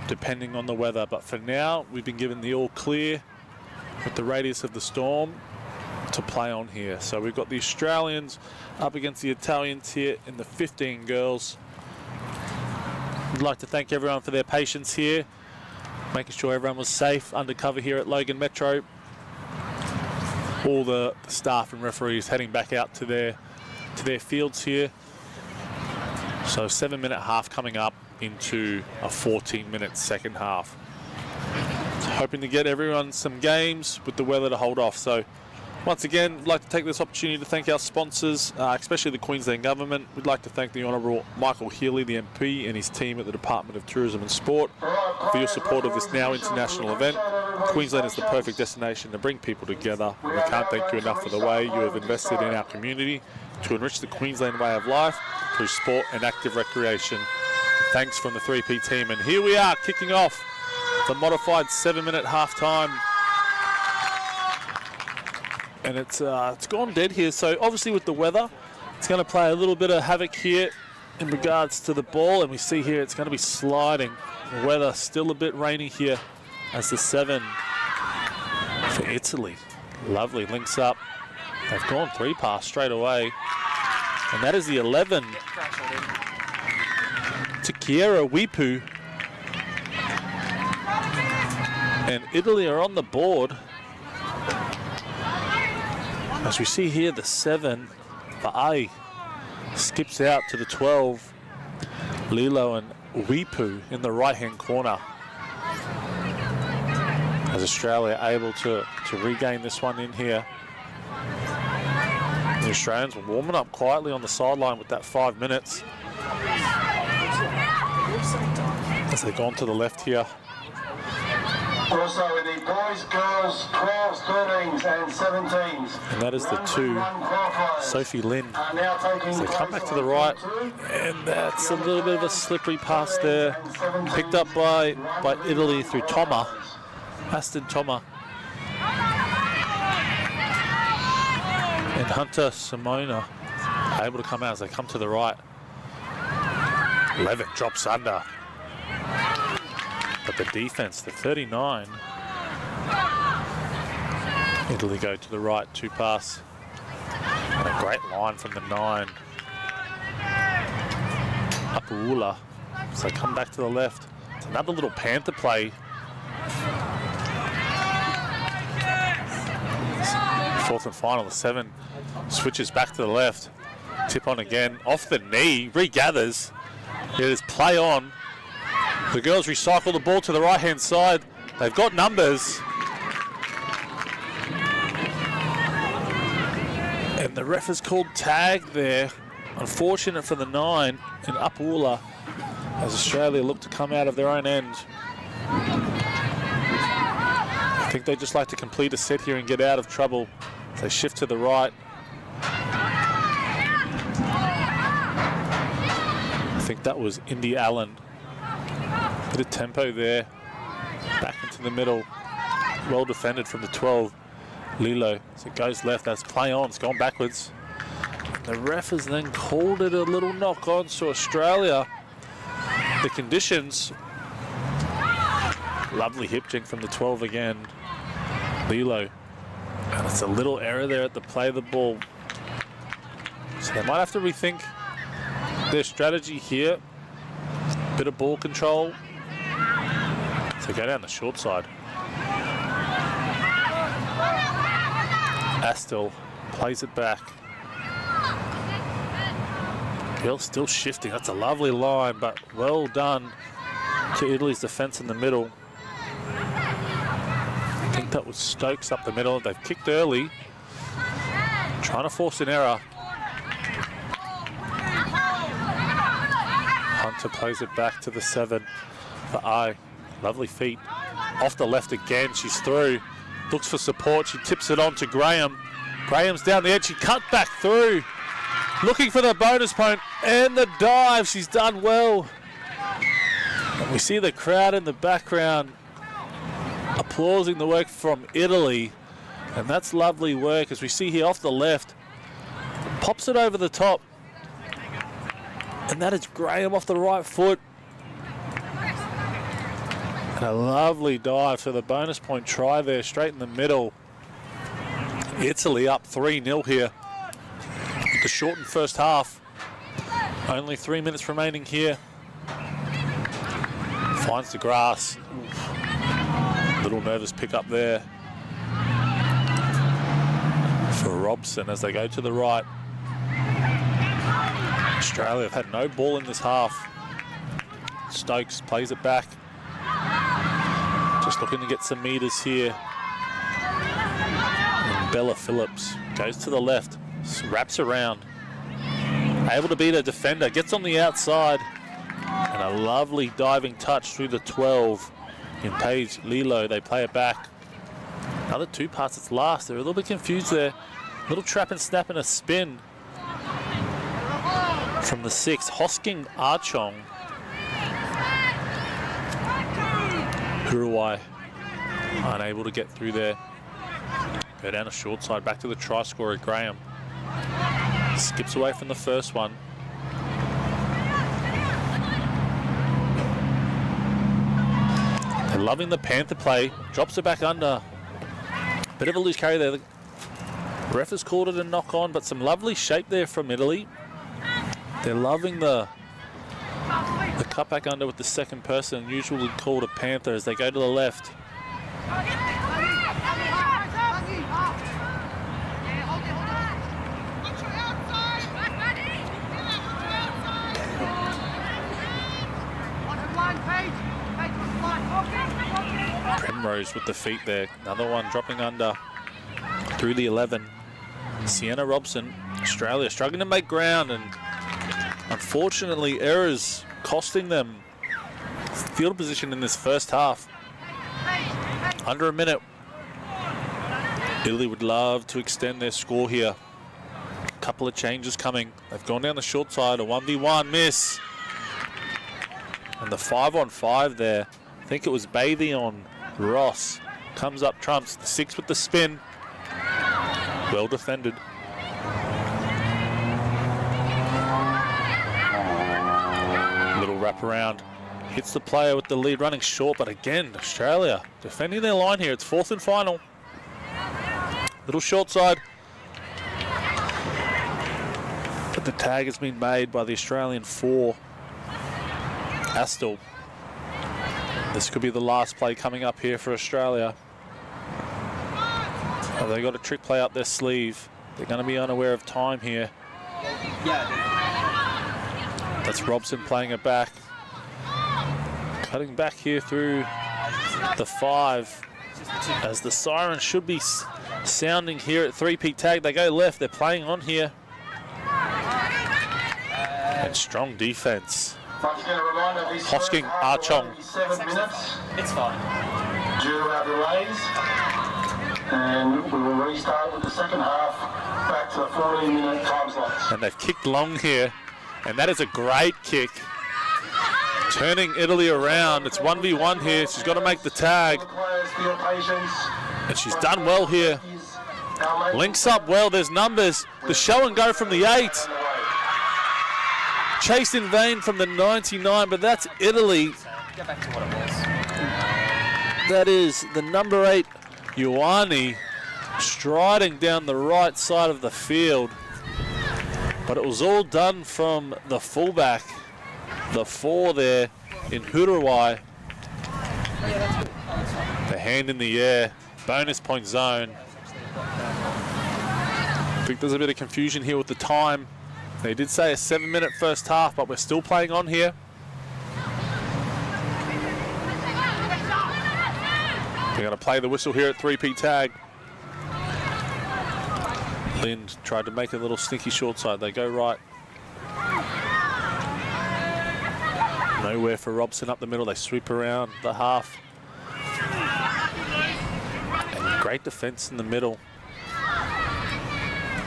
depending on the weather. But for now, we've been given the all clear with the radius of the storm to play on here. So we've got the Australians up against the Italians here in the 15 girls. I'd like to thank everyone for their patience here, making sure everyone was safe undercover here at Logan Metro. All the staff and referees heading back out to their fields here. So 7-minute half coming up into a 14-minute second half. So hoping to get everyone some games with the weather to hold off. So once again, I'd like to take this opportunity to thank our sponsors, especially the Queensland Government. We'd like to thank the Honourable Michael Healy, the MP, and his team at the Department of Tourism and Sport for your support of this now international event. Queensland is the perfect destination to bring people together. And we can't thank you enough for the way you have invested in our community to enrich the Queensland way of life through sport and active recreation. Thanks from the 3P team. And here we are kicking off the modified 7-minute half-time. And it's gone dead here. So obviously with the weather, it's going to play a little bit of havoc here in regards to the ball. And we see here it's going to be sliding. The weather still a bit rainy here as the 7 for Italy. Lovely, links up. They've gone 3-pass straight away. And that is the 11 to Kiera Wipu. And Italy are on the board. As we see here, the 7 for A skips out to the 12. Lilo and Wipu in the right-hand corner. As Australia able to regain this one in here. The Australians were warming up quietly on the sideline with that 5 minutes. As they've gone to the left here. Also in the boys, girls, 12s, 13s and 17s. And that is the 2, Sophie Lynn. So they come back to the right, and that's a little bit of a slippery pass there. Picked up by Italy through Toma, Aston Toma. And Hunter Simona able to come out as they come to the right. Levitt drops under. But the defense, the 39. Italy go to the right, 2-pass. And a great line from the 9. Apuula. So they come back to the left. It's another little Panther play. Fourth and final, the 7 switches back to the left. Tip on again, off the knee, regathers. It is play on. The girls recycle the ball to the right-hand side. They've got numbers. And the ref has called tag there. Unfortunate for the 9 in Apuula as Australia look to come out of their own end. I think they just like to complete a set here and get out of trouble. They shift to the right. I think that was Indy Allen. Bit of tempo there. Back into the middle. Well defended from the 12. Lilo. So it goes left. That's play on. It's gone backwards. The ref has then called it a little knock on. So Australia, the conditions. Lovely hip jig from the 12 again. Lilo. And it's a little error there at the play of the ball. So they might have to rethink their strategy here. Bit of ball control. So go down the short side. Astle plays it back. Girls still shifting. That's a lovely line, but well done to Italy's defense in the middle. I think that was Stokes up the middle. They've kicked early. Trying to force an error. Hunter plays it back to the 7 for I. Lovely feet. Off the left again. She's through. Looks for support. She tips it on to Graham. Graham's down the edge. She cut back through. Looking for the bonus point. And the dive. She's done well. And we see the crowd in the background applauding the work from Italy. And that's lovely work, as we see here off the left. Pops it over the top. And that is Graham off the right foot. And a lovely dive for the bonus point try there, straight in the middle. Italy up 3-0 here. With the shortened first half. Only 3 minutes remaining here. Finds the grass. Little nervous pick up there for Robson as they go to the right. Australia have had no ball in this half. Stokes plays it back. Just looking to get some meters here. And Bella Phillips goes to the left, wraps around. Able to beat a defender, gets on the outside. And a lovely diving touch through the 12 in Paige Lilo. They play it back. Another 2 parts, it's last. They're a little bit confused there. Little trap and snap and a spin from the 6, Hosking Archong. Uruguay unable to get through there. Go down the short side, back to the try scorer, Graham. Skips away from the first one. They're loving the Panther play. Drops it back under. Bit of a loose carry there. The ref has called it a knock on, but some lovely shape there from Italy. They're loving the cut back under with the second person, usually called a Panther, as they go to the left. Primrose with the feet there. Another one dropping under through the 11. Sienna Robson, Australia struggling to make ground, and unfortunately errors costing them field position in this first half. Under a minute. Italy would love to extend their score here. A couple of changes coming. They've gone down the short side, a 1v1 miss. And the 5-on-5 there, I think it was Bathy on Ross. Comes up trumps, the 6 with the spin. Well defended. Little wrap around. Hits the player with the lead running short, but again, Australia defending their line here. It's 4th and final. Little short side. But the tag has been made by the Australian 4. Astle. This could be the last play coming up here for Australia. Oh, they got a trick play up their sleeve. They're going to be unaware of time here. That's Robson playing it back. Cutting back here through the 5. As the siren should be sounding here at 3-peat tag. They go left. They're playing on here. And strong defense. Hosking Archong. 7 minutes. It's fine. Due to our delays. And we will restart with the second half back to the 14-minute time slots. And they've kicked long here. And that is a great kick. Turning Italy around. It's 1v1 here. She's got to make the tag. And she's done well here. Links up well. There's numbers. The show and go from the 8. Chased in vain from the 99, but that's Italy. Get back to what it was. That is the number 8, Ioane, striding down the right side of the field. But it was all done from the fullback, the 4 there in Uruguay. The hand in the air, bonus point zone. I think there's a bit of confusion here with the time. They did say a 7-minute first half, but we're still playing on here. They're going to play the whistle here at 3-peat tag. Lind tried to make a little sneaky short side. They go right. Nowhere for Robson up the middle. They sweep around the half. And great defense in the middle.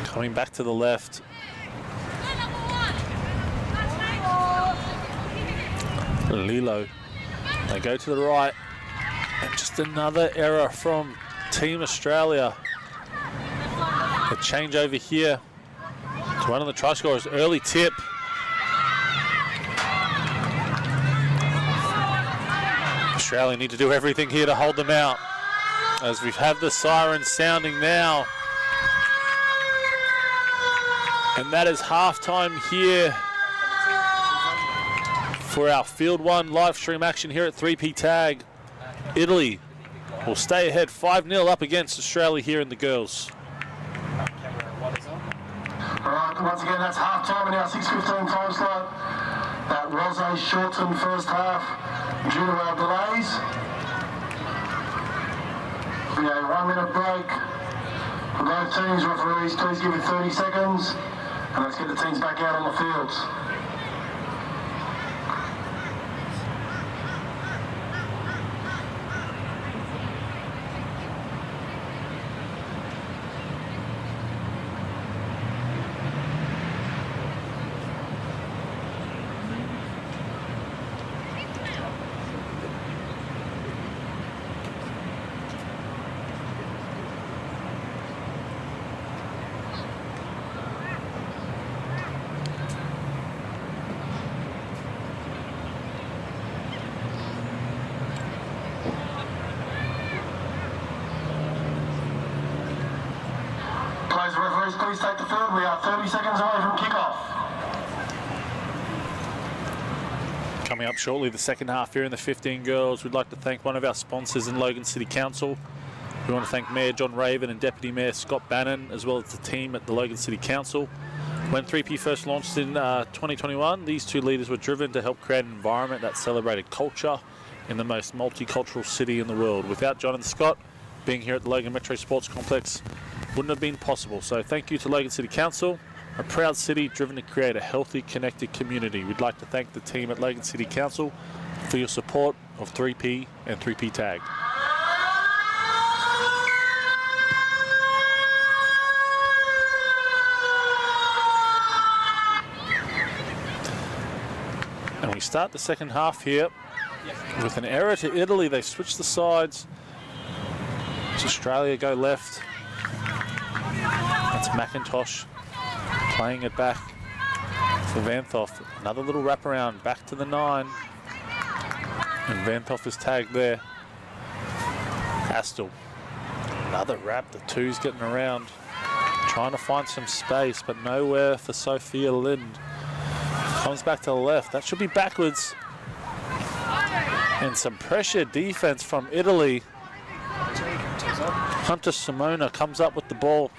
Coming back to the left. Lilo. They go to the right. And just another error from Team Australia. A change over here to one of the try scorers. Early tip. Australia need to do everything here to hold them out. As we have the siren sounding now. And that is halftime here for our Field 1 live stream action here at 3P Tag. Italy will stay ahead 5-0 up against Australia here in the girls. Alright, once again that's half time in our 6:15 time slot. That was a shortened first half due to our delays. Be a 1-minute break for both teams. Referees, please give it 30 seconds and let's get the teams back out on the fields. Please take the field. We are 30 seconds away from kickoff. Coming up shortly, the second half here in the 15 girls. We'd like to thank one of our sponsors in Logan City Council. We want to thank Mayor John Raven and Deputy Mayor Scott Bannon, as well as the team at the Logan City Council. When 3P first launched in 2021, these two leaders were driven to help create an environment that celebrated culture in the most multicultural city in the world. Without John and Scott being here at the Logan Metro Sports Complex, wouldn't have been possible. So thank you to Logan City Council, a proud city driven to create a healthy, connected community. We'd like to thank the team at Logan City Council for your support of 3P and 3P Tag. And we start the second half here with an error to Italy. They switch the sides. It's Australia go left. That's McIntosh playing it back for Vanthoff. Another little wraparound back to the 9. And Vanthoff is tagged there. Astle. Another wrap. The 2's getting around. Trying to find some space, but nowhere for Sophia Lind. Comes back to the left. That should be backwards. And some pressure defense from Italy. Hunter Simona comes up with the ball.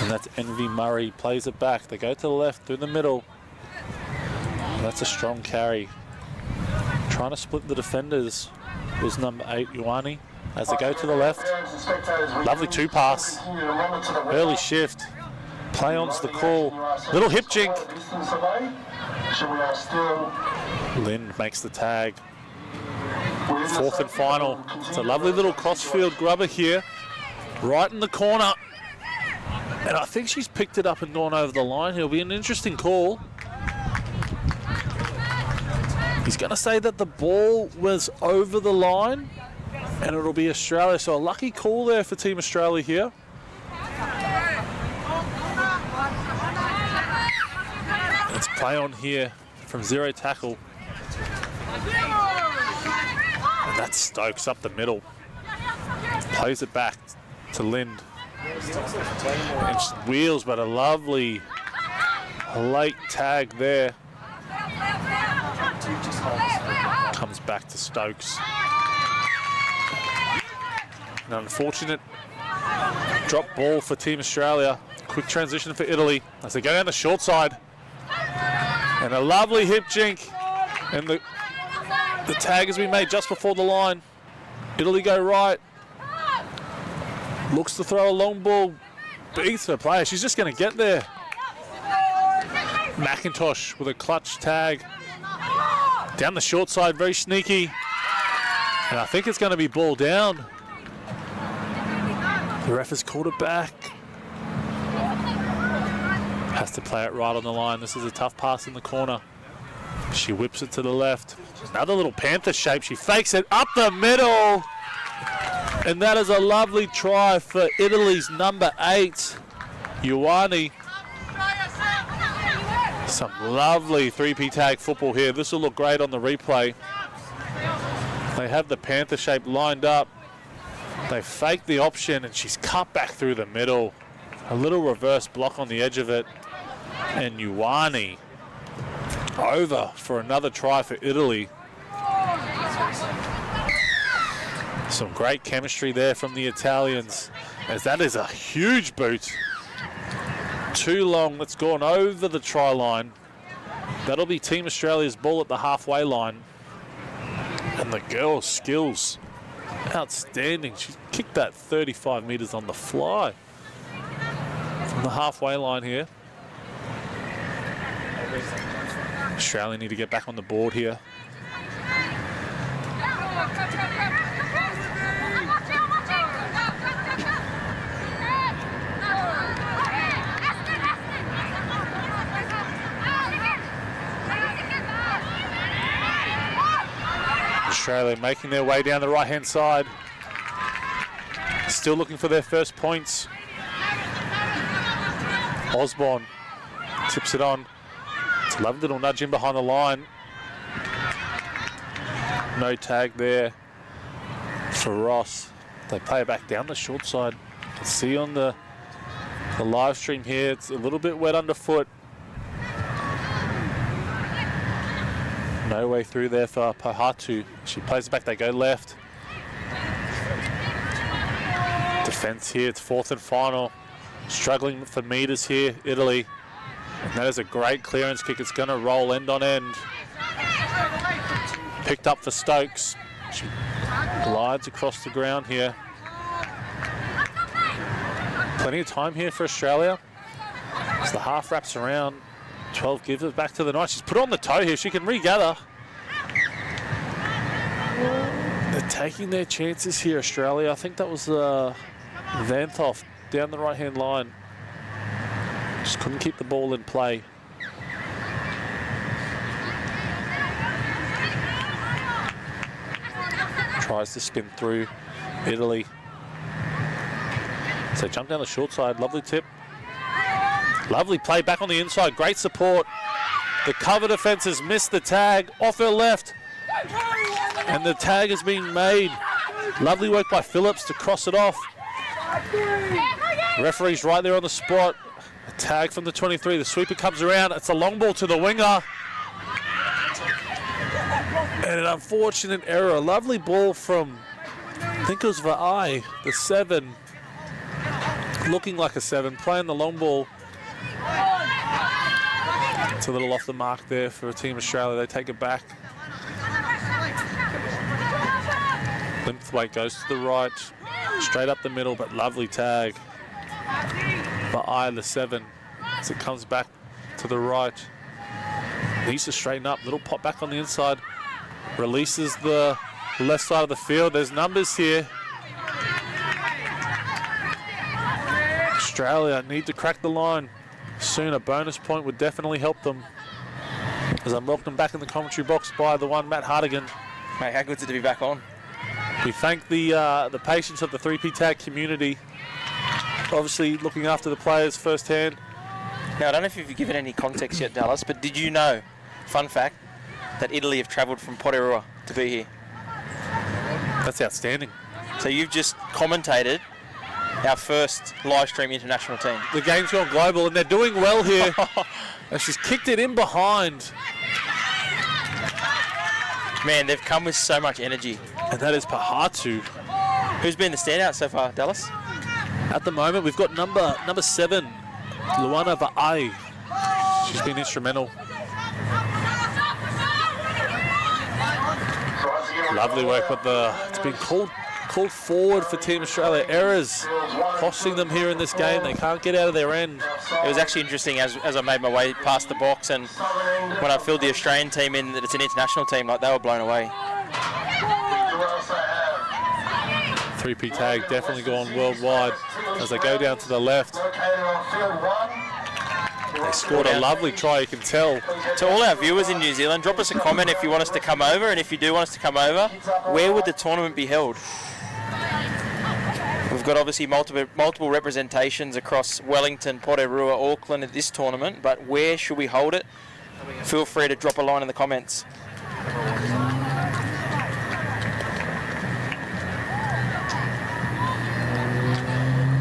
And that's Envy Murray, plays it back. They go to the left, through the middle. And that's a strong carry. Trying to split the defenders was number 8, Ioane, as they go to the left. Lovely 2-pass. Early shift. Play on's the call. Little hip jink. Lind makes the tag. 4th and final. It's a lovely little crossfield grubber here. Right in the corner. And I think she's picked it up and gone over the line. It'll be an interesting call. He's going to say that the ball was over the line and it'll be Australia. So a lucky call there for Team Australia here. Let's play on here from 0 tackle. And that's Stokes up the middle. Plays it back to Lind. And just wheels, but a lovely late tag there. Comes back to Stokes. An unfortunate drop ball for Team Australia. Quick transition for Italy as they go down the short side. And a lovely hip jink. And the tag has been made just before the line. Italy go right. Looks to throw a long ball. Beats her player. She's just going to get there. McIntosh with a clutch tag. Down the short side, very sneaky. And I think it's going to be ball down. The ref has called it back. Has to play it right on the line. This is a tough pass in the corner. She whips it to the left. Another little panther shape. She fakes it up the middle. And that is a lovely try for Italy's number 8, Ioane. Some lovely 3P tag football here. This will look great on the replay. They have the panther shape lined up. They fake the option and she's cut back through the middle. A little reverse block on the edge of it. And Ioane over for another try for Italy. Some great chemistry there from the Italians, as that is a huge boot. Too long, that's gone over the try line. That'll be Team Australia's ball at the halfway line. And the girl's skills, outstanding. She kicked that 35 metres on the fly from the halfway line here. Australia need to get back on the board here. Australia making their way down the right-hand side. Still looking for their first points. Osborne tips it on. It's a lovely little nudge in behind the line. No tag there for Ross. They play it back down the short side. You can see on the live stream here, it's a little bit wet underfoot. No way through there for Pohatu. She plays it back, they go left. Defense here, it's 4th and final. Struggling for meters here, Italy. And that is a great clearance kick. It's going to roll end on end. Picked up for Stokes. She glides across the ground here. Plenty of time here for Australia. As the half wraps around, 12 gives it back to the night. She's put on the toe here. She can regather. They're taking their chances here, Australia. I think that was Vanthoff down the right-hand line. Just couldn't keep the ball in play. Tries to spin through Italy. So jump down the short side. Lovely tip. Lovely play back on the inside. Great support. The cover defense has missed the tag off her left. And the tag is being made. Lovely work by Phillips to cross it off. Referee's right there on the spot. A tag from the 23. The sweeper comes around. It's a long ball to the winger. And an unfortunate error. A lovely ball from, I think it was Va'ai, the 7. Looking like a 7. Playing the long ball. It's a little off the mark there for Team Australia. They take it back. Linthwaite goes to the right. Straight up the middle, but lovely tag. Va'ai, the 7. As it comes back to the right. Needs to straighten up. Little pop back on the inside. Releases the left side of the field. There's numbers here. Australia need to crack the line. Soon a bonus point would definitely help them. As I'm welcomed back in the commentary box by the one Matt Hardigan. Mate, how good's it to be back on? We thank the patience of the 3P tag community. Obviously looking after the players firsthand. Now, I don't know if you've given any context yet, Dallas, but did you know, fun fact, that Italy have travelled from Poterua to be here? That's outstanding. So you've just commentated our first live stream international team. The game's gone global and they're doing well here. And she's kicked it in behind. Man, they've come with so much energy. And that is Pohatu. Who's been the standout so far, Dallas? At the moment, we've got number 7, Luana Va'ai. She's been instrumental. Lovely work, but it's been called forward for Team Australia. Errors costing them here in this game. They can't get out of their end. It was actually interesting as I made my way past the box, and when I filled the Australian team in that it's an international team, like they were blown away. 3P tag definitely gone worldwide as they go down to the left. They scored a lovely try, you can tell. To all our viewers in New Zealand, drop us a comment if you want us to come over, and if you do want us to come over, where would the tournament be held? We've got obviously multiple representations across Wellington, Porirua, Auckland at this tournament, but where should we hold it? Feel free to drop a line in the comments.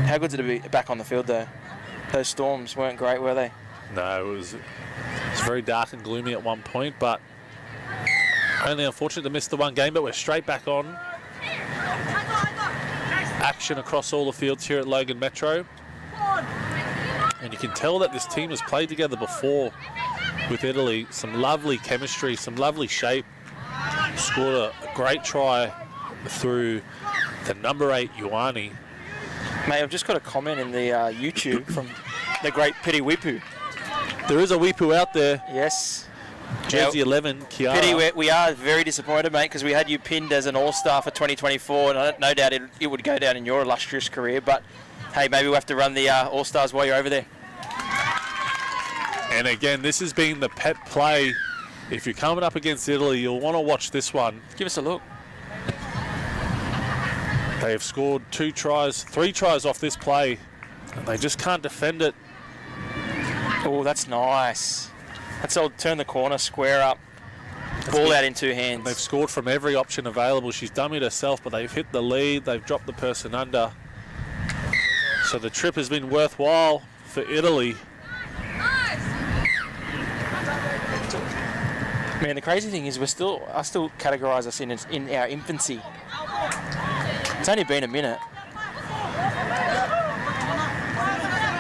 How good did it be back on the field though? Those storms weren't great, were they? No, it was very dark and gloomy at one point, but only unfortunate to miss the one game, but we're straight back on. Action across all the fields here at Logan Metro. And you can tell that this team has played together before with Italy. Some lovely chemistry, some lovely shape. Scored a great try through the number 8 Ioane. Mate, I've just got a comment in the YouTube from the great Piri Wipu. There is a Wipu out there. Yes. Jersey 11, Kiara. Piri, we are very disappointed, mate, because we had you pinned as an All-Star for 2024, and no doubt it would go down in your illustrious career, but hey, maybe we'll have to run the All-Stars while you're over there. And again, this has been the pet play. If you're coming up against Italy, you'll want to watch this one. Give us a look. They have scored 3 tries off this play, and they just can't defend it. Oh, that's nice. That's all. Turn the corner, square up, ball out in 2 hands. They've scored from every option available. She's dummied herself, but they've hit the lead. They've dropped the person under. So the trip has been worthwhile for Italy. Man, the crazy thing is I still categorise us in our infancy. It's only been a minute.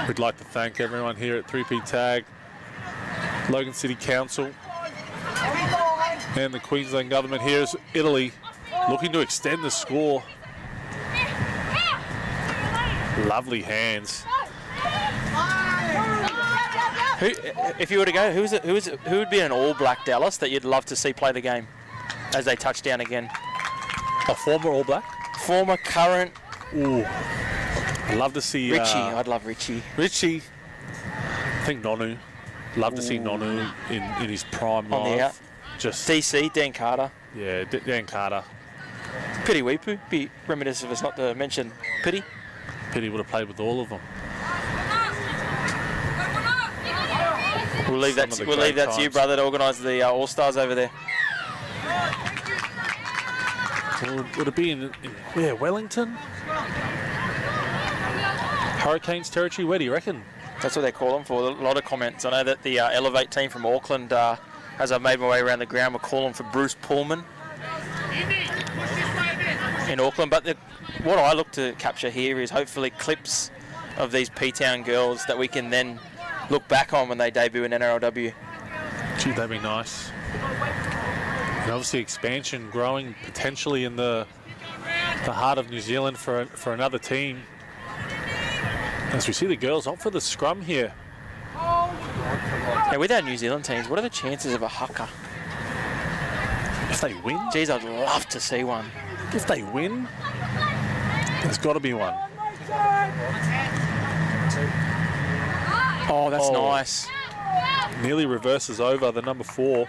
We'd like to thank everyone here at 3P Tag, Logan City Council, and the Queensland government. Here's Italy looking to extend the score. Lovely hands. If you were to go, who would be an all-black Dallas that you'd love to see play the game as they touch down again? A former All Black? Former, current. Ooh. I'd love to see... Richie. I'd love Richie. Richie. I think Nonu. Love to see Nonu in his prime on life. The out. Just DC, Dan Carter. Yeah, Dan Carter. Piri Wipu. Be remiss of us not to mention Piri. Piri would have played with all of them. We'll leave that to you, brother, to organise the All-Stars over there. Would it be in Wellington? Hurricanes territory? Where do you reckon? That's what they're calling for. A lot of comments. I know that the Elevate team from Auckland, as I've made my way around the ground, were calling for Bruce Pullman in Auckland. But what I look to capture here is hopefully clips of these P-Town girls that we can then look back on when they debut in NRLW. Gee, that'd be nice. And obviously expansion growing potentially in the heart of New Zealand for another team. As we see the girls opt for the scrum here. Now with our New Zealand teams, what are the chances of a haka? If they win? Geez, I'd love to see one. If they win, there's got to be one. Oh, that's nice. Nearly reverses over the number 4,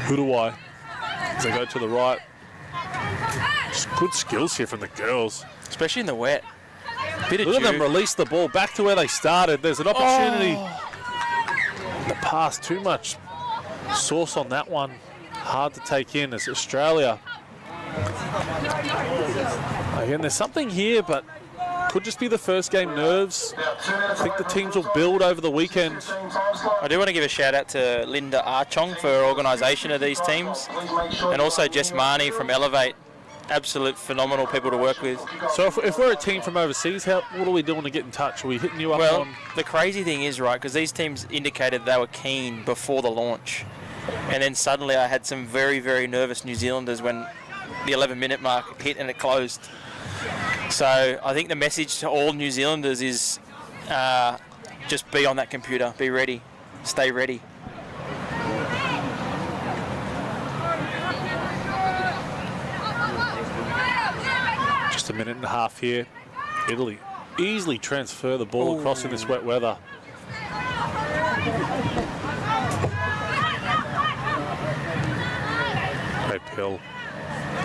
Huruwai, as they go to the right. Just good skills here from the girls. Especially in the wet. Look at them release the ball back to where they started. There's an opportunity. The pass, too much sauce on that one. Hard to take in as Australia. Again, there's something here, but could just be the first game nerves. I think the teams will build over the weekend. I do want to give a shout out to Linda Archong for her organisation of these teams, and also Jess Marnie from Elevate. Absolute phenomenal people to work with. So if we're a team from overseas, what are we doing to get in touch? Are we hitting you up Well, on... the crazy thing is, right, because these teams indicated they were keen before the launch. And then suddenly I had some very, very nervous New Zealanders when the 11-minute mark hit and it closed. So I think the message to all New Zealanders is just be on that computer, be ready, stay ready. Just a minute and a half here. Italy easily transfer the ball across in this wet weather. Great pill.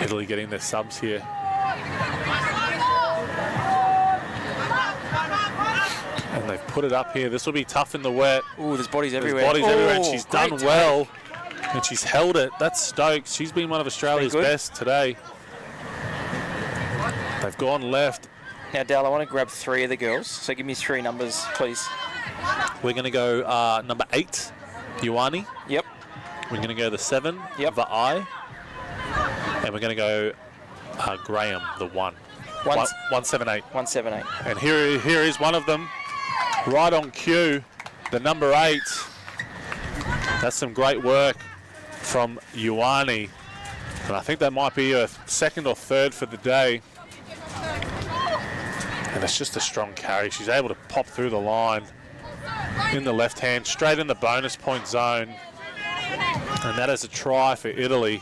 Italy getting their subs here. And they've put it up here. This will be tough in the wet. Ooh, there's bodies everywhere. There's bodies everywhere, and she's done great well. And she's held it. That's Stokes. She's been one of Australia's best today. They've gone left. Now, Dal, I want to grab 3 of the girls. So give me 3 numbers, please. We're going to go number 8, Ioane. Yep. We're going to go the 7, Yep. Va'ai. And we're going to go Graham, the 1. 178. 178. And here is one of them, right on cue, the number 8. That's some great work from Ioane. And I think that might be her 2nd or 3rd for the day. And it's just a strong carry. She's able to pop through the line in the left hand, straight in the bonus point zone. And that is a try for Italy.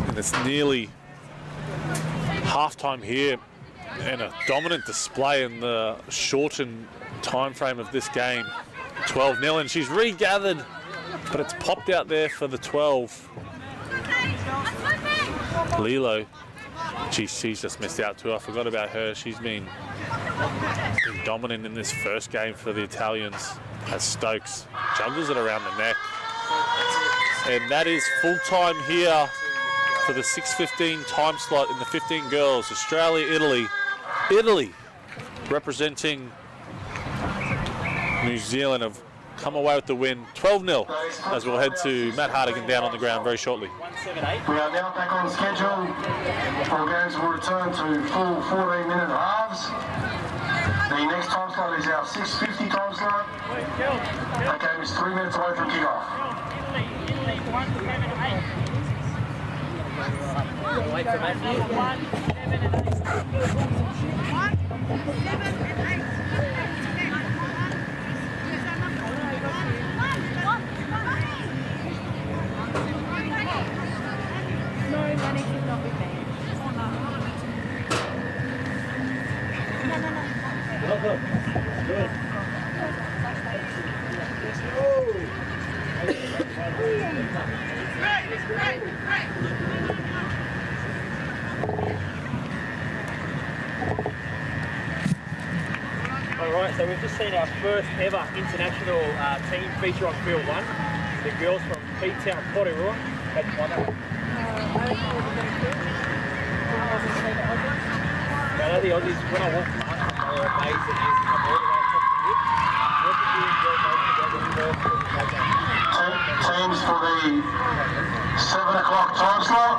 And it's nearly halftime here, and a dominant display in the shortened time frame of this game. 12-0, and she's regathered, but it's popped out there for the 12. Lilo, she's just missed out too. I forgot about her. She's been dominant in this first game for the Italians as Stokes juggles it around the neck. And that is full time here for the 6:15 time slot in the 15 girls. Australia, Italy. Italy representing New Zealand have come away with the win. 12-0 as we'll head to Matt Hardigan down on the ground very shortly. We are now back on schedule. All games will return to full 14-minute halves. The next time slot is our 6:50 time slot. That game is 3 minutes away from kickoff. Wait for Matthew. Alright, so we've just seen our first ever international team feature on field 1. The girls from P-Town, Porirua. Had won that one. I know the Aussies, when I walked past them, they were amazed that you come all the way across the field. What did you enjoy most about the Teams for the 7 o'clock time slot.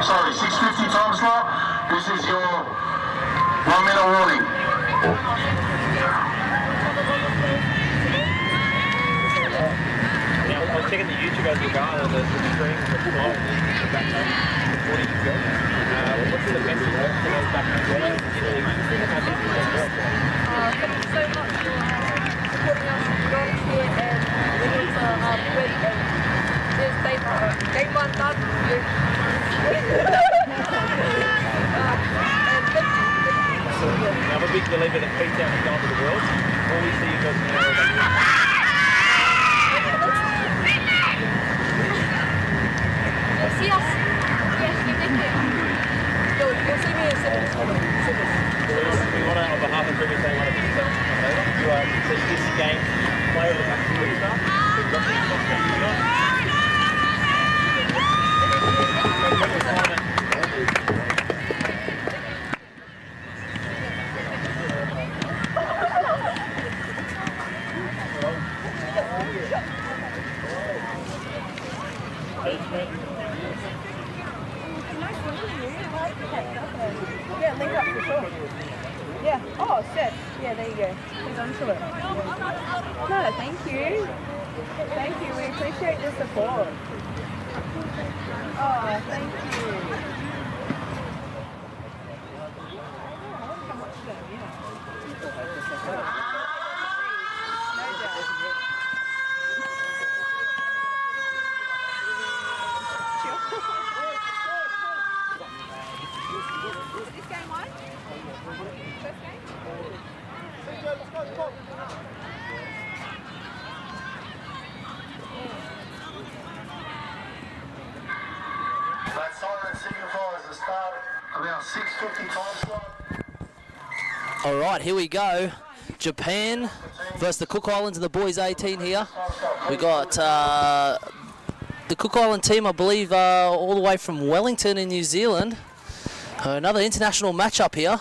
Sorry, 6:50 time slot. This is your 1 minute warning. Now, I was checking the YouTube as we go, and the stream was flowing in the back home, supporting you girls. What's the message to those back home girls? Thank you so much for supporting us and here, and we need to win and just stay game 1 done. I'm a big believer that P-Town is going to the world. Always see you guys in the See us? Yes, you did it. You'll see me in 7 We want to, on behalf of Premier State, want to thank you for this game play of the back to the start. We've got this Yeah, link up for sure. Yeah. Oh, set. Yeah, there you go. Hold on to it. No, thank you. Thank you. We appreciate the support. Oh, thank you. That siren signifies the start of our 6:50 time slot. All right, here we go. Japan versus the Cook Islands and the boys 18 here. We got the Cook Island team, I believe, all the way from Wellington in New Zealand. Another international matchup here.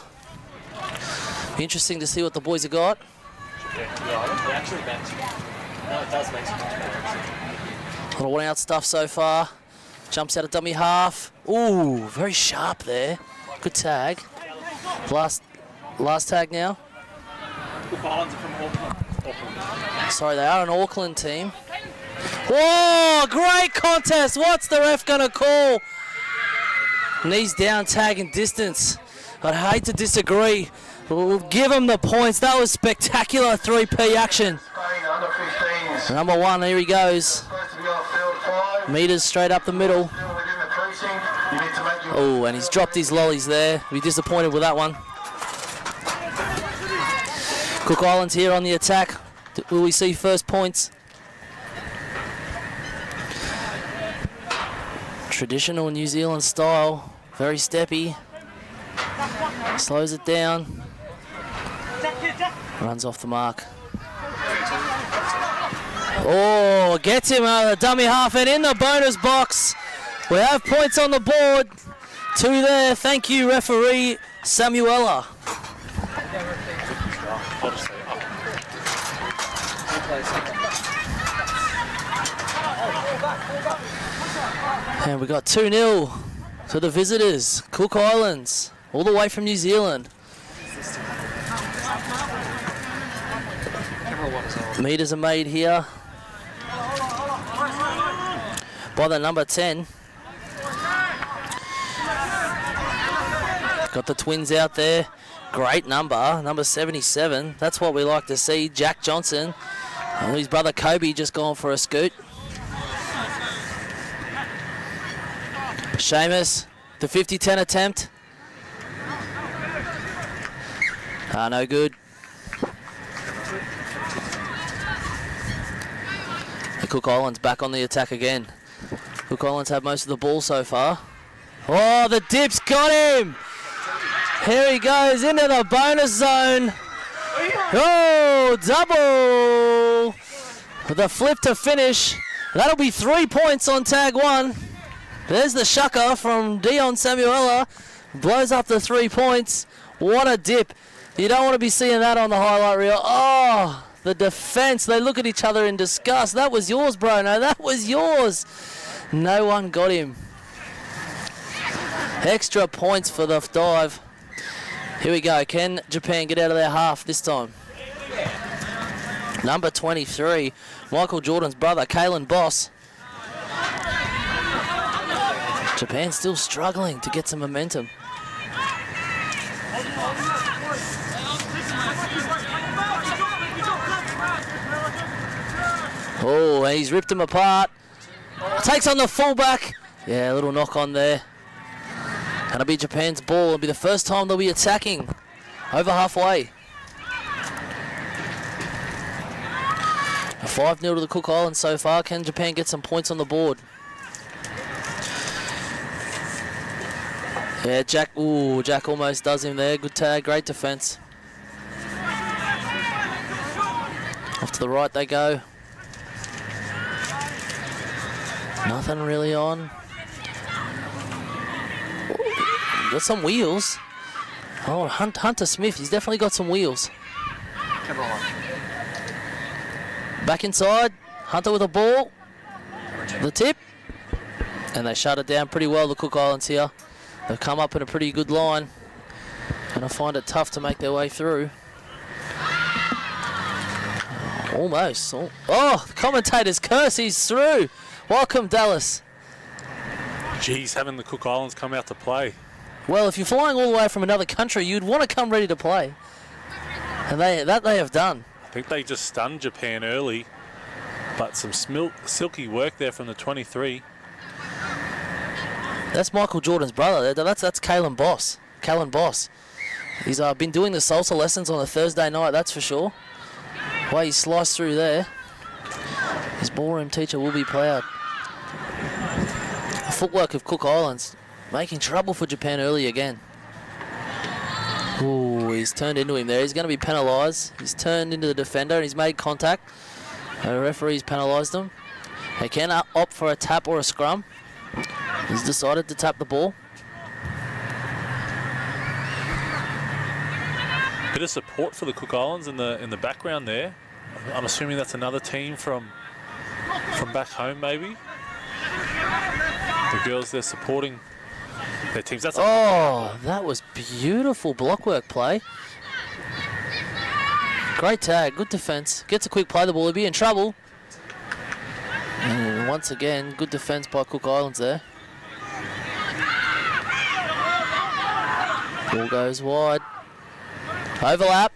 Be interesting to see what the boys have got. A lot of one-out stuff so far. Jumps out of dummy half. Ooh, very sharp there. Good tag. Last tag now. Sorry, they are an Auckland team. Whoa, great contest. What's the ref going to call? Knees down, tag and distance. I'd hate to disagree. We'll give him the points. That was spectacular 3P action. Number 1, here he goes. Meters straight up the middle. Oh, and he's dropped his lollies there. Be disappointed with that one. Cook Islands here on the attack. Will we see first points? Traditional New Zealand style. Very steppy. Slows it down. Runs off the mark. Oh, gets him out of the dummy half and in the bonus box. We have points on the board. 2 there. Thank you, referee Samuela. And we got 2-0 to the visitors, Cook Islands, all the way from New Zealand. Meters are made here by the number 10. Got the twins out there. Great number 77. That's what we like to see. Jack Johnson and his brother Kobe just going for a scoot. Seamus, the 50-10 attempt. No good. The Cook Islands back on the attack again. Cook Islands have most of the ball so far. Oh, the dip's got him! Here he goes into the bonus zone. Oh, double! With a flip to finish. That'll be 3 points on tag 1. There's the shucker from Dion Samuela. Blows up the 3 points. What a dip. You don't want to be seeing that on the highlight reel. Oh, the defense. They look at each other in disgust. That was yours, bro. No, that was yours. No one got him. Extra points for the dive. Here we go. Can Japan get out of their half this time? Number 23, Michael Jordan's brother, Kalen Boss. Japan still struggling to get some momentum. Oh, and he's ripped him apart. Takes on the fullback. Yeah, a little knock on there. And it'll be Japan's ball. It'll be the first time they'll be attacking. Over halfway. A 5-0 to the Cook Islands so far. Can Japan get some points on the board? Yeah, Jack. Ooh, Jack almost does him there. Good tag, great defense. Off to the right they go. Nothing really on. Ooh, got some wheels. Oh, Hunter Smith, he's definitely got some wheels. Back inside, Hunter with a ball. The tip. And they shut it down pretty well, the Cook Islands here. They've come up in a pretty good line. And I find it tough to make their way through. Almost. Oh, the commentator's curse, he's through. Welcome, Dallas. Geez, having the Cook Islands come out to play. Well, if you're flying all the way from another country, you'd want to come ready to play. And they have done. I think they just stunned Japan early, but some silky work there from the 23. That's Michael Jordan's brother. That's Kalen Boss. Kalen Boss. He's been doing the salsa lessons on a Thursday night, that's for sure. Way he sliced through there. His ballroom teacher will be proud. The footwork of Cook Islands making trouble for Japan early again. Ooh, he's turned into him there. He's going to be penalised. He's turned into the defender and he's made contact. The referee's penalised him. He can opt for a tap or a scrum. He's decided to tap the ball. Bit of support for the Cook Islands in the background there. I'm assuming that's another team from back home, maybe. The girls there supporting their teams. That's that was beautiful blockwork play. Great tag, good defence. Gets a quick play the ball, he'll be in trouble. And once again, good defence by Cook Islands there. Ball goes wide. Overlap.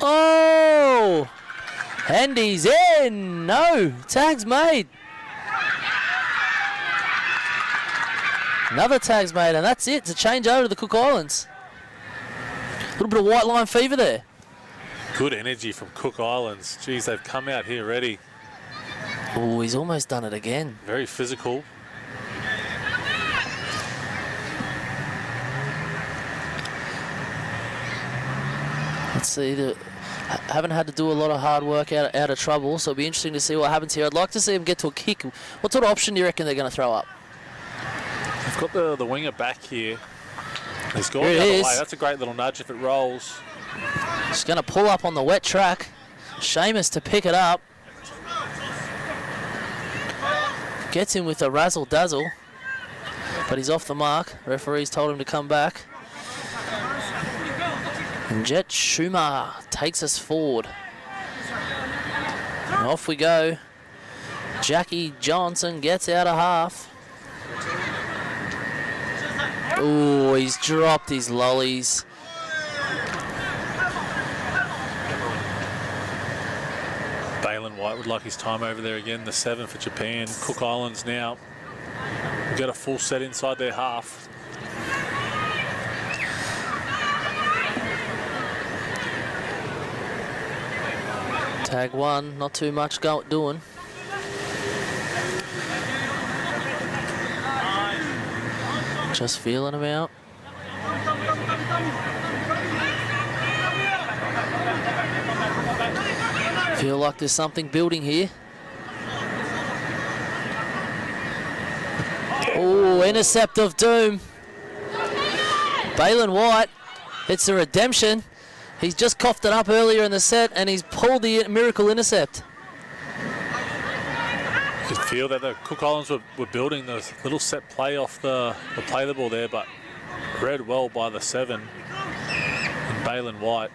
Oh! And he's in! No! Tag's made. Another tag's made, and that's it to change over to the Cook Islands. A little bit of white line fever there. good energy from Cook Islands. Geez, they've come out here ready. Oh, he's almost done it again. Very physical. Let's see, haven't had to do a lot of hard work out of trouble, so it'll be interesting to see what happens here. I'd like to see him get to a kick. What sort of option do you reckon they're going to throw up? They've got the winger back here. He's gone the other way. That's a great little nudge if it rolls. He's going to pull up on the wet track. Seamus to pick it up. Gets him with a razzle-dazzle, but he's off the mark. Referee's told him to come back. And Jet Schumer takes us forward. And off we go. Jackie Johnson gets out of half. Oh, he's dropped his lollies. Balin White would like his time over there again. The 7 for Japan. Cook Islands now get a full set inside their half. Tag one, not too much doing. Just feeling him out. Feel like there's something building here. Oh, intercept of doom. Balin White, it's a redemption. He's just coughed it up earlier in the set and he's pulled the miracle intercept. You could feel that the Cook Islands were building this little set play off the play the ball there, but read well by the 7 and Balin White.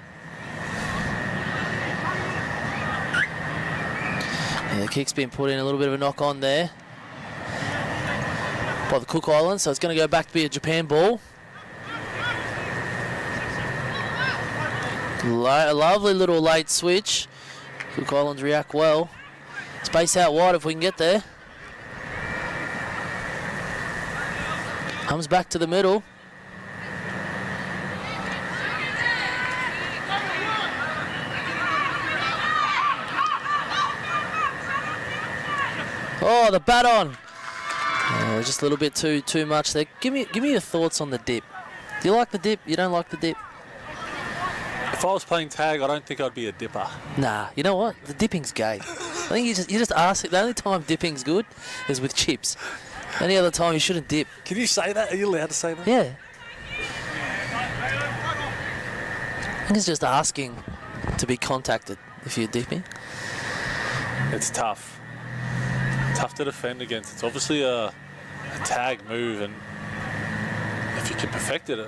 Yeah, the kick's been put in, a little bit of a knock on there by the Cook Islands, so it's going to go back to be a Japan ball. A lovely little late switch. Cook Islands react well. Space out wide if we can get there. Comes back to the middle. Oh, the bat on. Just a little bit too much there. Give me your thoughts on the dip. Do you like the dip? You don't like the dip? If I was playing tag, I don't think I'd be a dipper. Nah, you know what? The dipping's gay. I think you just ask it. The only time dipping's good is with chips. Any other time you shouldn't dip. Can you say that? Are you allowed to say that? Yeah. I think it's just asking to be contacted if you're dipping. It's tough. Tough to defend against. It's obviously a tag move, and if you can perfect it,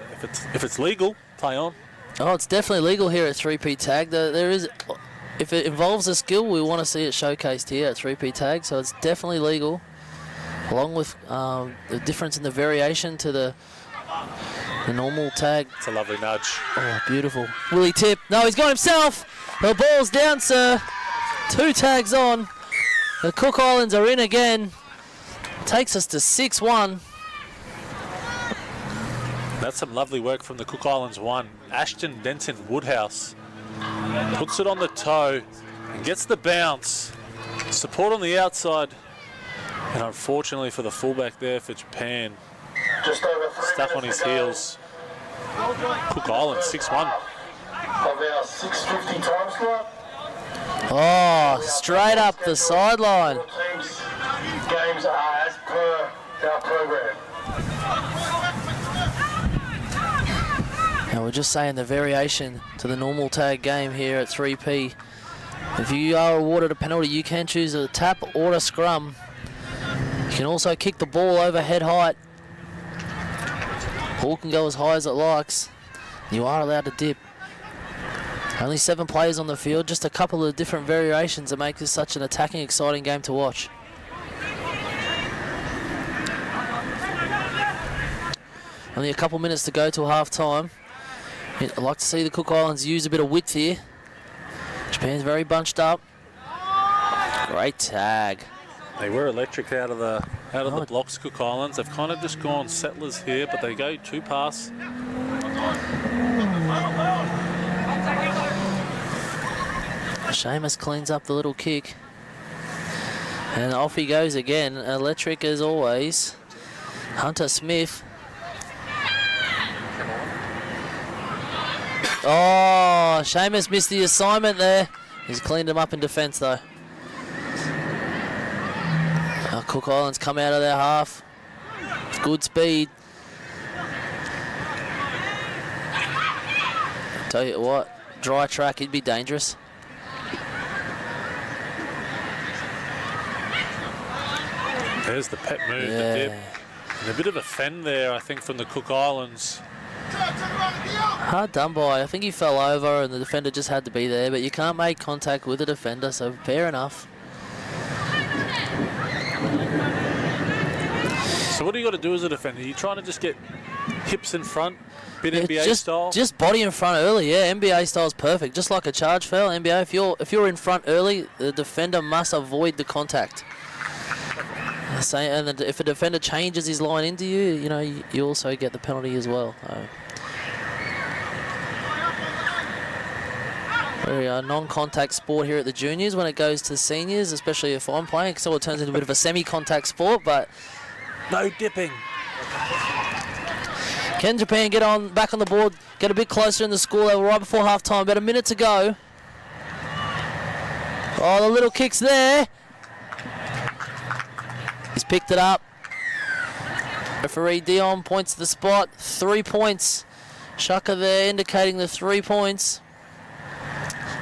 if it's legal, play on. Oh, it's definitely legal here at 3P Tag. There is, if it involves a skill, we want to see it showcased here at 3P Tag. So it's definitely legal, along with the difference in the variation to the normal tag. It's a lovely nudge. Oh, beautiful. Will he tip? No, he's got himself. The ball's down, sir. 2 tags on. The Cook Islands are in again. Takes us to 6-1. That's some lovely work from the Cook Islands 1. Ashton Denton Woodhouse puts it on the toe and gets the bounce. Support on the outside. And unfortunately for the fullback there for Japan, Just over 3 stuck on minutes his to go. heels. Cook Island 6-1. Of our 6:50 time slot. Oh, straight up the sideline. Teams' games are as per our program. Now we're just saying the variation to the normal tag game here at 3P. If you are awarded a penalty, you can choose a tap or a scrum. You can also kick the ball over head height. Ball can go as high as it likes. You are allowed to dip. Only 7 players on the field, just a couple of different variations that make this such an attacking, exciting game to watch. Only a couple minutes to go till half time. I'd like to see the Cook Islands use a bit of width here. Japan's very bunched up. Great tag. They were electric out of the blocks, Cook Islands. They've kind of just gone settlers here, but they go 2 pass. Seamus cleans up the little kick. And off he goes again. Electric as always. Hunter Smith. Oh, Seamus missed the assignment there. He's cleaned him up in defence though. Cook Islands come out of their half. Good speed. Tell you what, dry track, it'd be dangerous. There's the pet move, the dip. And a bit of a fend there, I think, from the Cook Islands. Hard done by. I think he fell over and the defender just had to be there, but you can't make contact with the defender, so fair enough. So what do you got to do as a defender? Are you trying to just get hips in front, bit NBA style? Just body in front early, yeah. NBA style is perfect. Just like a charge foul, NBA, if you're in front early, the defender must avoid the contact. And if a defender changes his line into you, you know, you also get the penalty as well. Very non-contact sport here at the juniors. When it goes to seniors, especially if I'm playing, so it turns into a bit of a semi-contact sport, but no dipping. Can Japan get back on the board, get a bit closer in the score level right before half-time? About a minute to go. Oh, the little kick's there. He's picked it up. Referee Dion points to the spot. 3 points. Shaka there indicating the 3 points.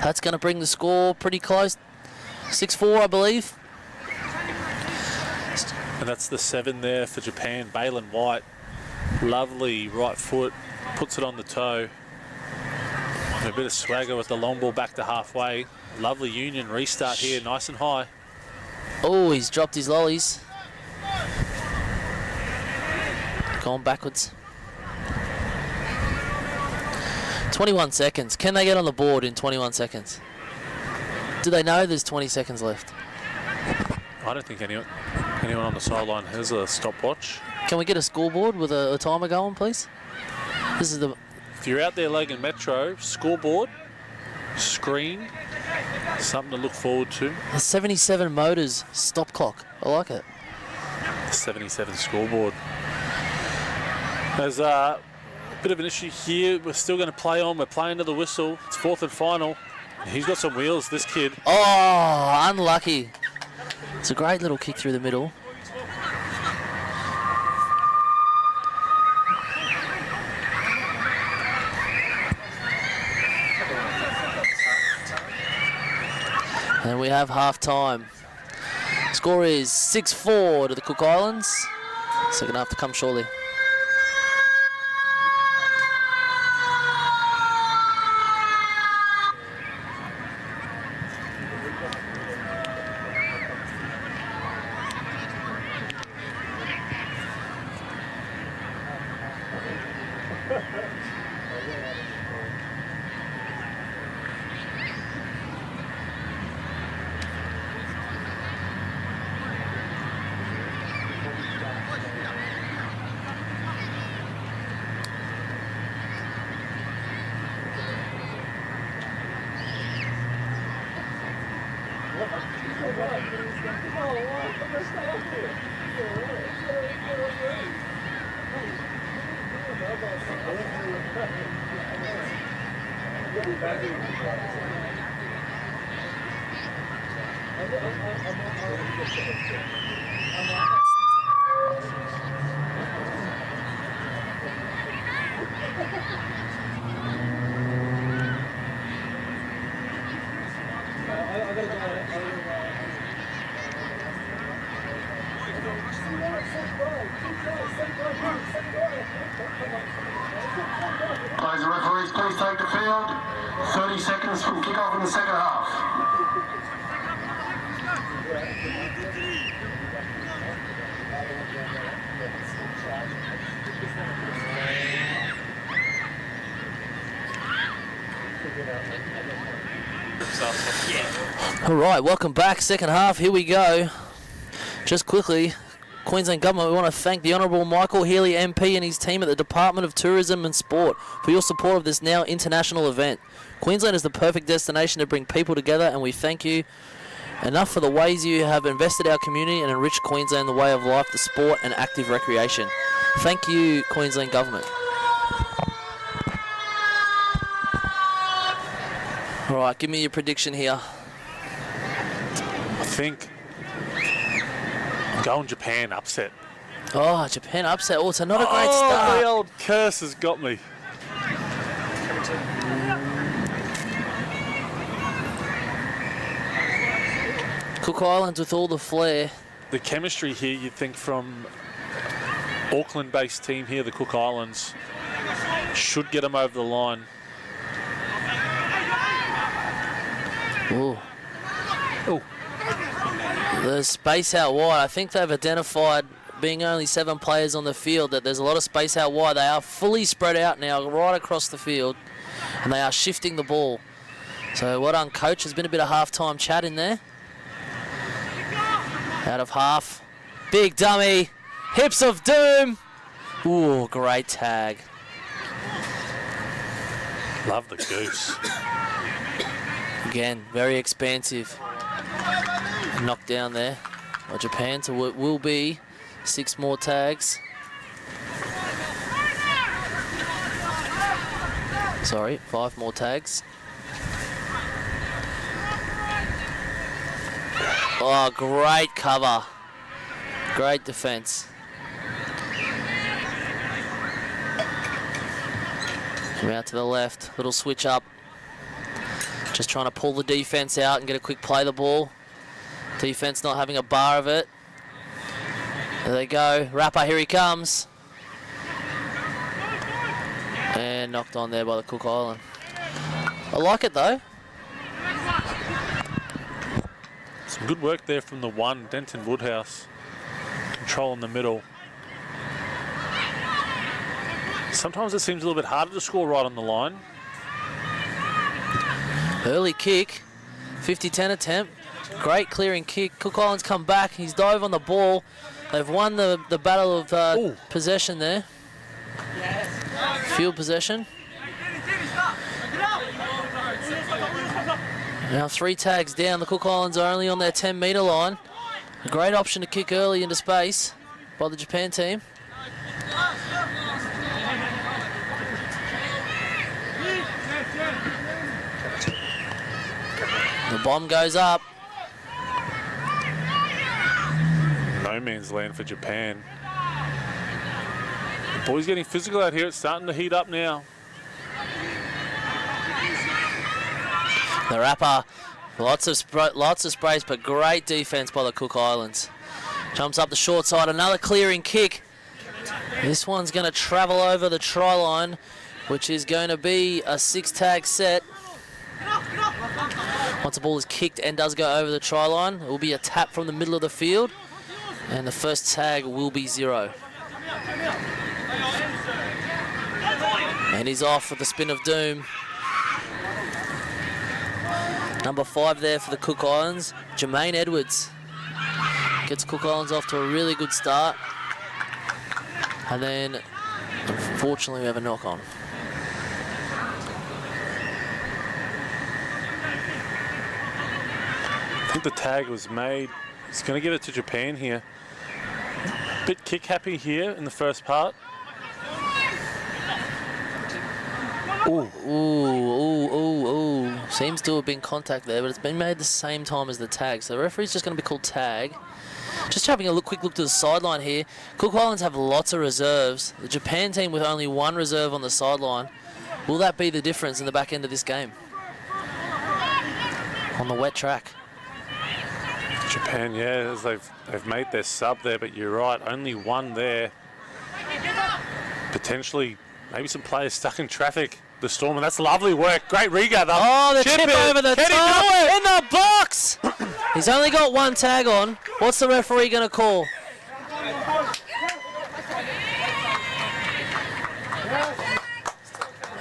That's going to bring the score pretty close. 6-4, I believe. And that's the 7 there for Japan. Balin White, lovely right foot, puts it on the toe. And a bit of swagger with the long ball back to halfway. Lovely union restart here, nice and high. Oh, he's dropped his lollies. Going backwards. 21 seconds. Can they get on the board in 21 seconds? Do they know there's 20 seconds left? I don't think anyone on the sideline has a stopwatch. Can we get a scoreboard with a timer going, please? This is the... If you're out there, Logan Metro, scoreboard, screen, something to look forward to. The 77 motors stop clock. I like it. The 77 scoreboard. There's a bit of an issue here. We're still going to play on. We're playing to the whistle. It's 4th and final. He's got some wheels, this kid. Oh, unlucky. It's a great little kick through the middle. And we have half time. Score is 6-4 to the Cook Islands. Second half to come shortly. Players and referees, please take the field. 30 seconds from kick-off in the second half. All right, welcome back. Second half, here we go. Just quickly, Queensland Government, we want to thank the Honourable Michael Healy MP and his team at the Department of Tourism and Sport for your support of this now international event. Queensland is the perfect destination to bring people together, and we thank you enough for the ways you have invested our community and enriched Queensland the way of life, the sport and active recreation. Thank you, Queensland Government. All right, give me your prediction here. I think I'm going Japan upset. Oh, Japan upset. Oh, it's not a great start. The old curse has got me. Cook Islands with all the flair. The chemistry here, you'd think from Auckland-based team here, the Cook Islands, should get them over the line. Ooh. Ooh. The space out wide, I think they've identified, being only 7 players on the field, that there's a lot of space out wide. They are fully spread out now, right across the field, and they are shifting the ball. So well done, coach. There's been a bit of half-time chat in there. Out of half. Big dummy. Hips of doom. Ooh, great tag. Love the goose. Again, very expansive. Knocked down there by Japan, so it will be 6 more tags. Sorry, 5 more tags. Oh, great cover. Great defense. Come out to the left, little switch up. Just trying to pull the defense out and get a quick play of the ball. Defense not having a bar of it. There they go. Rapper, here he comes. And knocked on there by the Cook Island. I like it though. Some good work there from the one, Denton Woodhouse. Control in the middle. Sometimes it seems a little bit harder to score right on the line. Early kick, 50-10 attempt. Great clearing kick. Cook Islands come back. He's dove on the ball. They've won the battle of possession there. Field possession. Now 3 tags down. The Cook Islands are only on their 10-metre line. A great option to kick early into space by the Japan team. The bomb goes up. No man's land for Japan. The boys getting physical out here. It's starting to heat up now. The rapper, lots of sprays, but great defense by the Cook Islands. Jumps up the short side, another clearing kick. This one's going to travel over the try line, which is going to be a 6-tag set. Once the ball is kicked and does go over the try line, it will be a tap from the middle of the field, and the first tag will be 0. And he's off for the spin of doom. Number 5 there for the Cook Islands, Jermaine Edwards. Gets Cook Islands off to a really good start. And then, unfortunately, we have a knock on. I think the tag was made. He's going to give it to Japan here. Bit kick happy here in the first part. Ooh, Seems to have been contact there, but it's been made the same time as the tag. So the referee's just going to be called tag. Just having a quick look to the sideline here. Cook Islands have lots of reserves. The Japan team with only one reserve on the sideline. Will that be the difference in the back end of this game? On the wet track. Japan, yeah, they've made their sub there, but you're right, only one there. Potentially, maybe some players stuck in traffic. The Storm, and that's lovely work. Great regather. Oh, the chip over the top in the box. He's only got one tag on. What's the referee going to call?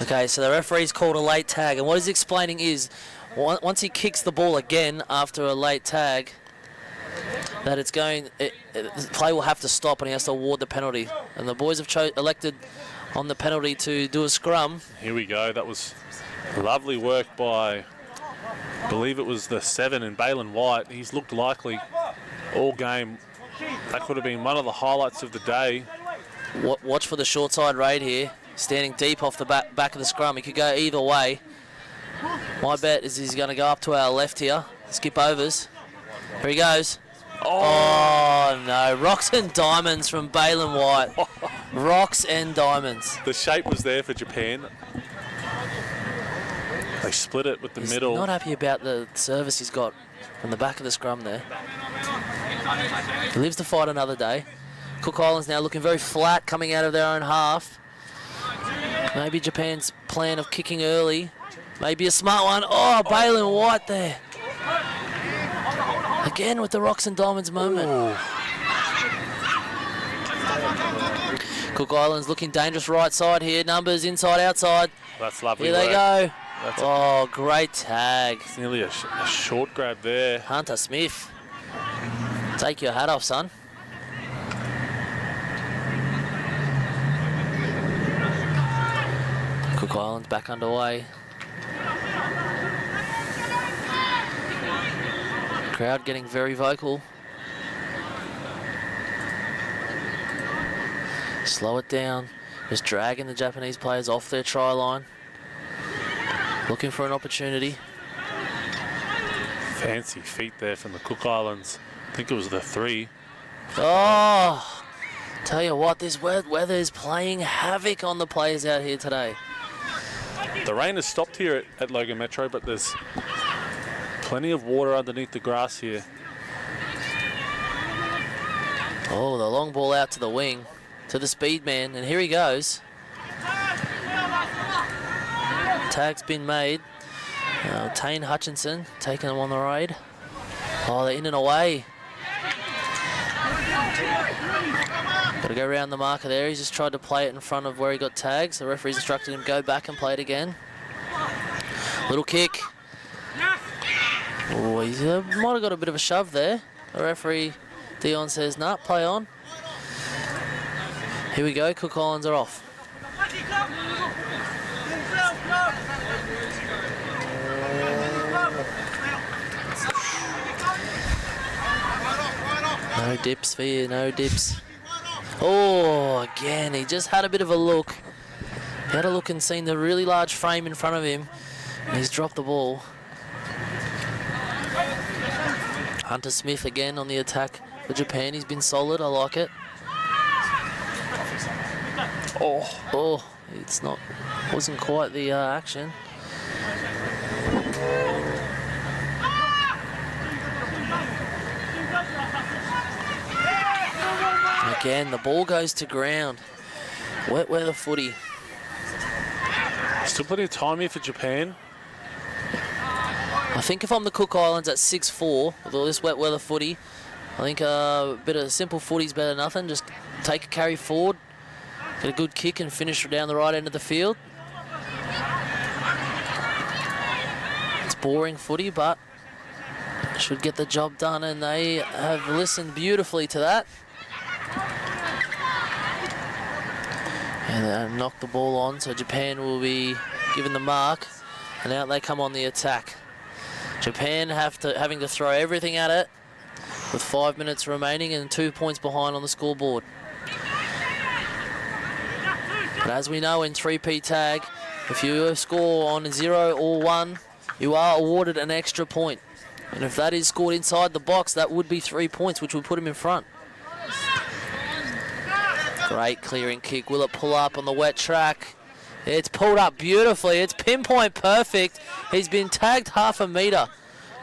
Okay, so the referee's called a late tag, and what he's explaining is once he kicks the ball again after a late tag, that the play will have to stop and he has to award the penalty. And the boys have elected on the penalty to do a scrum. Here we go. That was lovely work by, I believe it was the 7 in Balin White. He's looked likely all game. That could have been one of the highlights of the day. Watch for the short side raid here. Standing deep off the back of the scrum. He could go either way. My bet is he's going to go up to our left here. Skip overs. Here he goes. Oh no, rocks and diamonds from Balin White. Rocks and diamonds. The shape was there for Japan. They split it with the middle. Not happy about the service he's got from the back of the scrum there. He lives to fight another day. Cook Islands now looking very flat coming out of their own half. Maybe Japan's plan of kicking early. Maybe a smart one. Oh, Balin White there. Again with the rocks and diamonds moment. Ooh. Cook Islands looking dangerous right side here. Numbers inside, outside. That's lovely. Here they go. Oh, great tag. It's nearly a short grab there. Hunter Smith. Take your hat off, son. Cook Islands back underway. Crowd getting very vocal. Slow it down. Just dragging the Japanese players off their try line. Looking for an opportunity. Fancy feet there from the Cook Islands. I think it was the 3. Oh, tell you what, this weather is playing havoc on the players out here today. The rain has stopped here at Logan Metro, but there's plenty of water underneath the grass here. Oh, the long ball out to the wing, to the speed man, and here he goes. Tag's been made. Tane Hutchinson taking him on the raid. Oh, they're in and away. Got to go around the marker there. He's just tried to play it in front of where he got tags. The referee's instructed him go back and play it again. Little kick. Oh, he might have got a bit of a shove there. The referee, Dion, says, nah, play on. Here we go, Cook Islands are off. No dips for you, no dips. Oh, again, he just had a bit of a look. He had a look and seen the really large frame in front of him, and he's dropped the ball. Hunter Smith again on the attack for Japan. He's been solid. I like it. Oh, it's not. Wasn't quite the action. Again, the ball goes to ground. Wet weather footy. Still plenty of time here for Japan. I think if I'm the Cook Islands at 6-4 with all this wet weather footy, I think a bit of simple footy's better than nothing. Just take a carry forward, get a good kick and finish down the right end of the field. It's boring footy, but should get the job done, and they have listened beautifully to that. And they knock the ball on, so Japan will be given the mark, and out they come on the attack. Japan having to throw everything at it with 5 minutes remaining and 2 points behind on the scoreboard. But as we know in 3P tag, if you score on 0 or 1, you are awarded an extra point. And if that is scored inside the box, that would be 3 points, which would put him in front. Great clearing kick. Will it pull up on the wet track? It's pulled up beautifully. It's pinpoint perfect. He's been tagged half a metre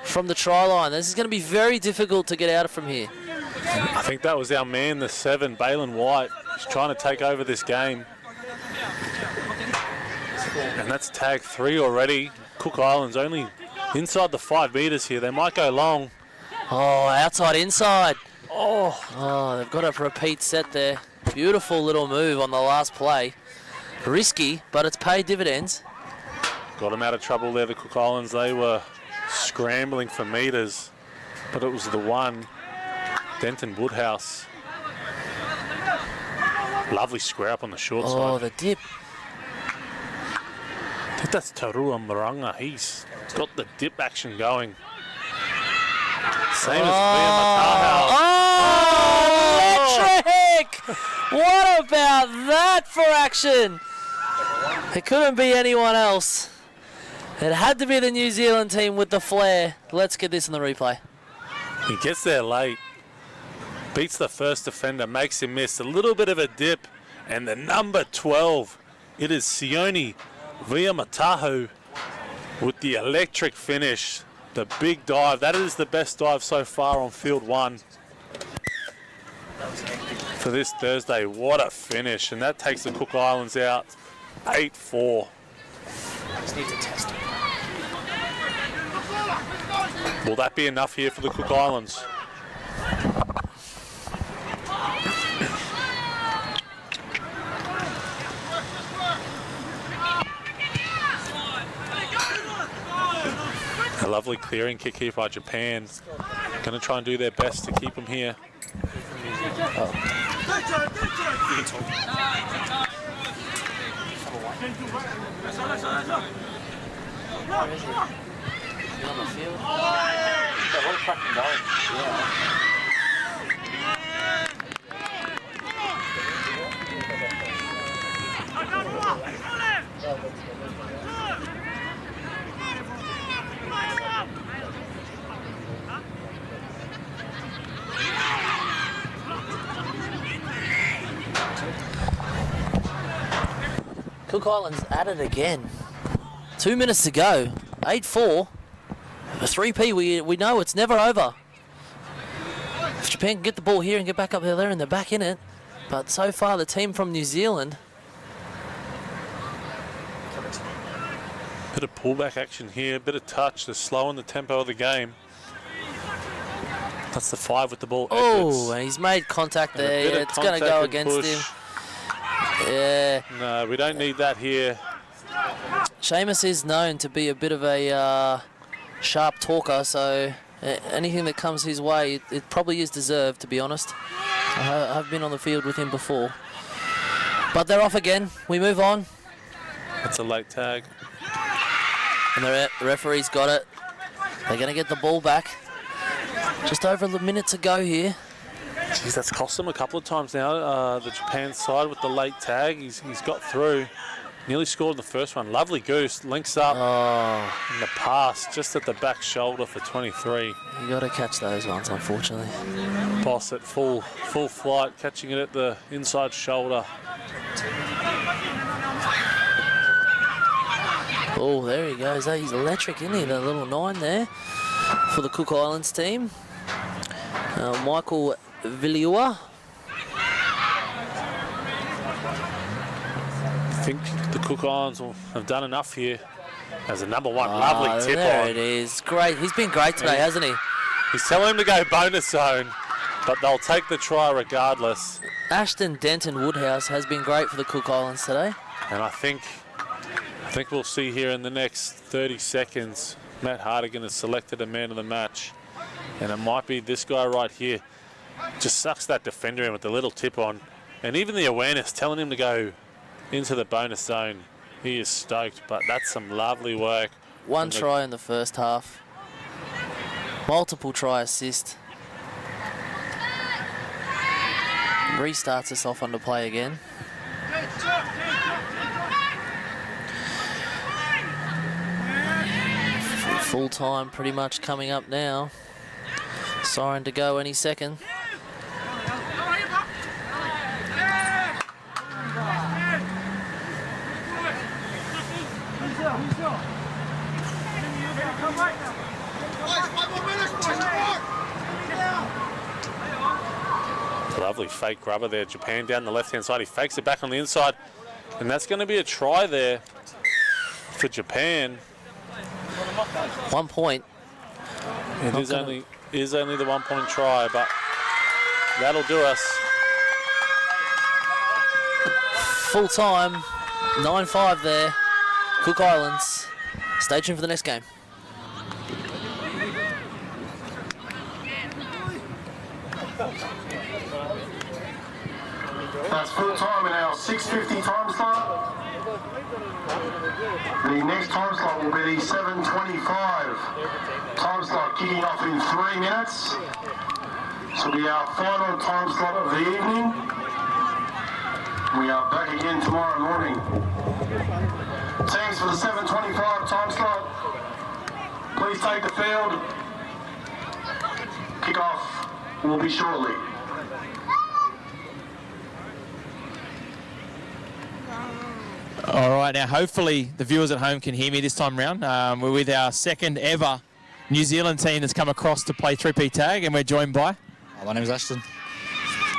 from the try line. This is going to be very difficult to get out from here. I think that was our man, the 7, Balin White. He's trying to take over this game. And that's tag 3 already. Cook Island's only inside the 5 metres here. They might go long. Oh, outside, inside. Oh, they've got a repeat set there. Beautiful little move on the last play. Risky, but it's paid dividends. Got them out of trouble there, the Cook Islands. They were scrambling for metres, but it was the one, Denton Woodhouse. Lovely square up on the short side. Oh, the dip. I think that's Tarua Maranga. He's got the dip action going. Same as Via Mataha. Oh, electric! What about that for action? It couldn't be anyone else. It had to be the New Zealand team with the flair. Let's get this in the replay. He gets there late. Beats the first defender, makes him miss. A little bit of a dip. And the number 12, it is Sione Via Matahu with the electric finish. The big dive. That is the best dive so far on field 1 for this Thursday. What a finish. And that takes the Cook Islands out 8-4. Just need to test it. Will that be enough here for the Cook Islands? A lovely clearing kick here by Japan. Going to try and do their best to keep them here. Where is he? Is he on the field? Yeah, what a cracking goal. Yeah. Cook Islands at it again. 2 minutes to go. 8-4. A 3P, we know it's never over. If Japan can get the ball here and get back up there and they're back in it. But so far the team from New Zealand. Bit of pullback action here, bit of touch. They're slowing the tempo of the game. That's the 5 with the ball. Oh, and he's made contact there. Yeah, it's going to go against him. Yeah. No, we don't need that here. Seamus is known to be a bit of a sharp talker, so anything that comes his way, it probably is deserved, to be honest. I've been on the field with him before. But they're off again. We move on. That's a late tag. And the referee's got it. They're going to get the ball back. Just over a minute to go here. Jeez, that's cost them a couple of times now. The Japan side with the late tag. He's got through. Nearly scored in the first one. Lovely goose. Links up. Oh. And the pass just at the back shoulder for 23. You got to catch those ones, unfortunately. Boss at full flight, catching it at the inside shoulder. Oh, there he goes. He's electric, isn't he? That little 9 there for the Cook Islands team. Michael Viliua. I think the Cook Islands will have done enough here. As a number 1, lovely tip there on. There it is. Great. He's been great today, hasn't he? He's telling him to go bonus zone, but they'll take the try regardless. Ashton Denton Woodhouse has been great for the Cook Islands today. And I think we'll see here in the next 30 seconds, Matt Hartigan has selected a man of the match. And it might be this guy right here. Just sucks that defender in with the little tip on. And even the awareness telling him to go into the bonus zone. He is stoked, but that's some lovely work. One try in the first half. Multiple try assist. Restarts us off on to play again. Full time pretty much coming up now. Siren to go any second. Lovely fake grubber there. Japan down the left-hand side. He fakes it back on the inside. And that's going to be a try there for Japan. 1 point. It is only the 1 point try, but that'll do us. Full time, 9-5 there. Cook Islands. Stay tuned for the next game. That's full time in our 6:50 time slot. The next time slot will be the 7:25 time slot, kicking off in 3 minutes. This will be our final time slot of the evening. We are back again tomorrow morning. Teams for the 7:25 time slot, please take the field. Kick-off will be shortly. All right, now hopefully the viewers at home can hear me this time round. We're with our second ever New Zealand team that's come across to play 3P tag, and we're joined by... My name is Ashton.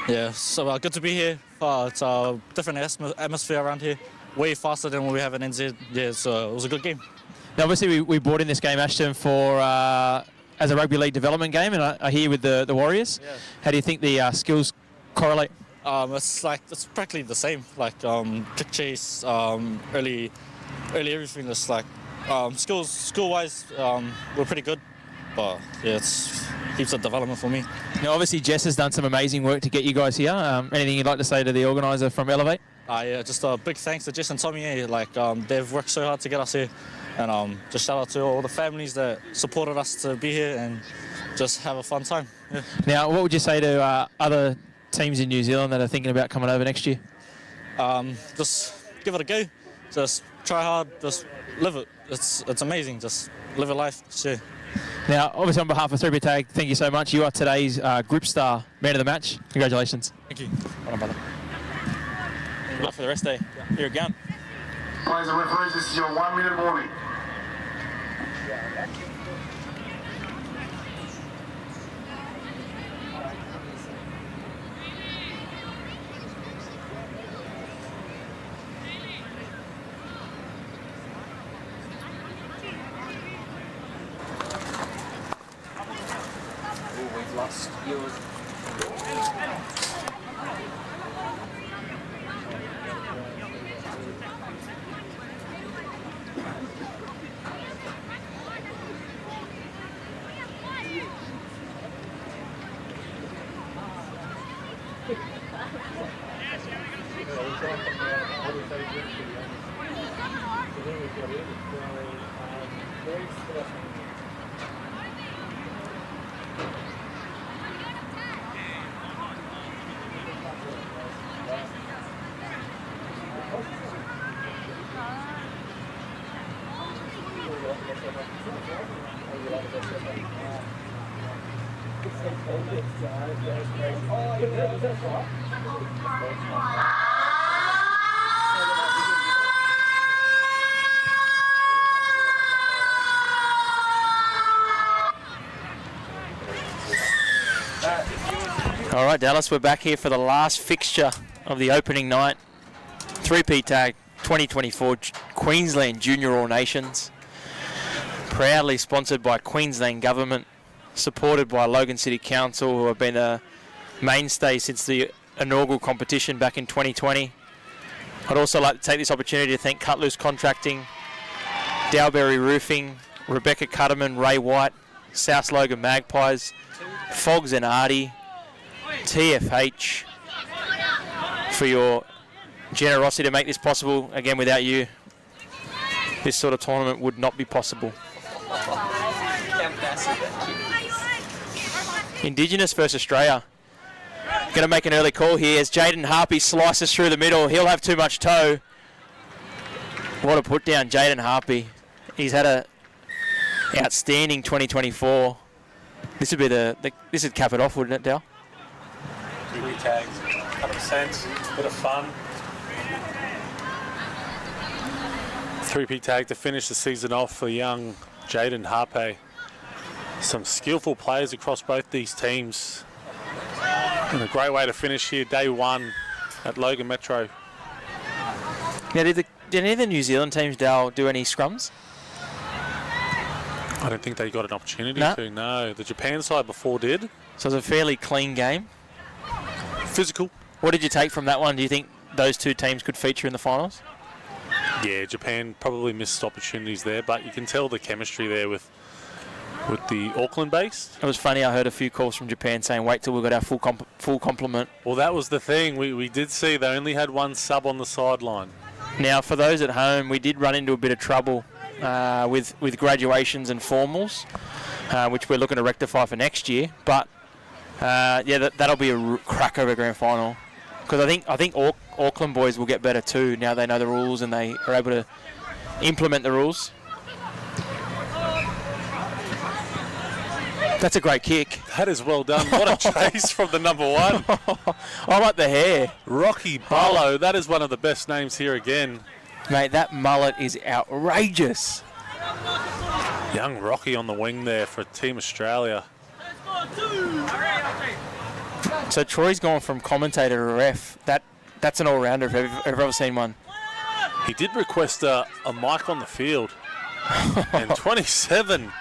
Yeah, so good to be here. It's a different atmosphere around here. Way faster than what we have in NZ. Yeah, so it was a good game. Now, obviously, we brought in this game, Ashton, for as a rugby league development game, and I hear with the Warriors. Yeah. How do you think the skills correlate? It's practically the same. Kick chase, early everything. It's school-wise, we're pretty good. But yeah, it's heaps of development for me. Now, obviously, Jess has done some amazing work to get you guys here. Anything you'd like to say to the organiser from Elevate? Yeah, just a big thanks to Jess and Tommy. They've worked so hard to get us here, and just shout out to all the families that supported us to be here and just have a fun time. Yeah. Now, what would you say to other teams in New Zealand that are thinking about coming over next year? Just give it a go. Just try hard. Just live it. It's amazing. Just live a life. Sure. Now, obviously, on behalf of 3P Tag, thank you so much. You are today's Group Star Man of the Match. Congratulations. Thank you. Well done, brother. Good luck for the rest day. You're a gun. Players and referees, this is your 1 minute warning. We've lost yours. All right, Dallas, we're back here for the last fixture of the opening night. 3P Tag 2024 Queensland Junior All Nations. Proudly sponsored by Queensland Government, supported by Logan City Council, who have been a mainstay since the inaugural competition back in 2020. I'd also like to take this opportunity to thank Cutloose Contracting, Dowberry Roofing, Rebecca Cutterman, Ray White, South Logan Magpies, Fogs and Artie, TFH, for your generosity to make this possible. Again, without you, this sort of tournament would not be possible. Indigenous versus Australia. Going to make an early call here as Jaden Harpy slices through the middle. He'll have too much toe. What a put down, Jaden Harpy. He's had a outstanding 2024. This would be this would cap it off, wouldn't it, Dal? 3P tags, 100%, bit of fun. 3P tag to finish the season off for young Jaden Harpe. Some skillful players across both these teams. And a great way to finish here, day one at Logan Metro. Now, did any of the New Zealand teams, Dal, do any scrums? I don't think they got an opportunity No? to, no. The Japan side before did. So it was a fairly clean game. Physical. What did you take from that one? Do you think those two teams could feature in the finals? Yeah, Japan probably missed opportunities there, but you can tell the chemistry there with the Auckland base. It was funny, I heard a few calls from Japan saying, wait till we got our full complement. Well, that was the thing. We did see they only had one sub on the sideline. Now, for those at home, we did run into a bit of trouble with graduations and formals, which we're looking to rectify for next year. But that'll be a cracker of a grand final, because I think Auckland boys will get better too now they know the rules and they are able to implement the rules. That's a great kick. That is well done. What a chase from the number one. I like the hair. Rocky Barlow. That is one of the best names here again. Mate, that mullet is outrageous. Young Rocky on the wing there for Team Australia. So Troy's gone from commentator to ref. That's an all-rounder if I've ever seen one. He did request a mic on the field. And 27.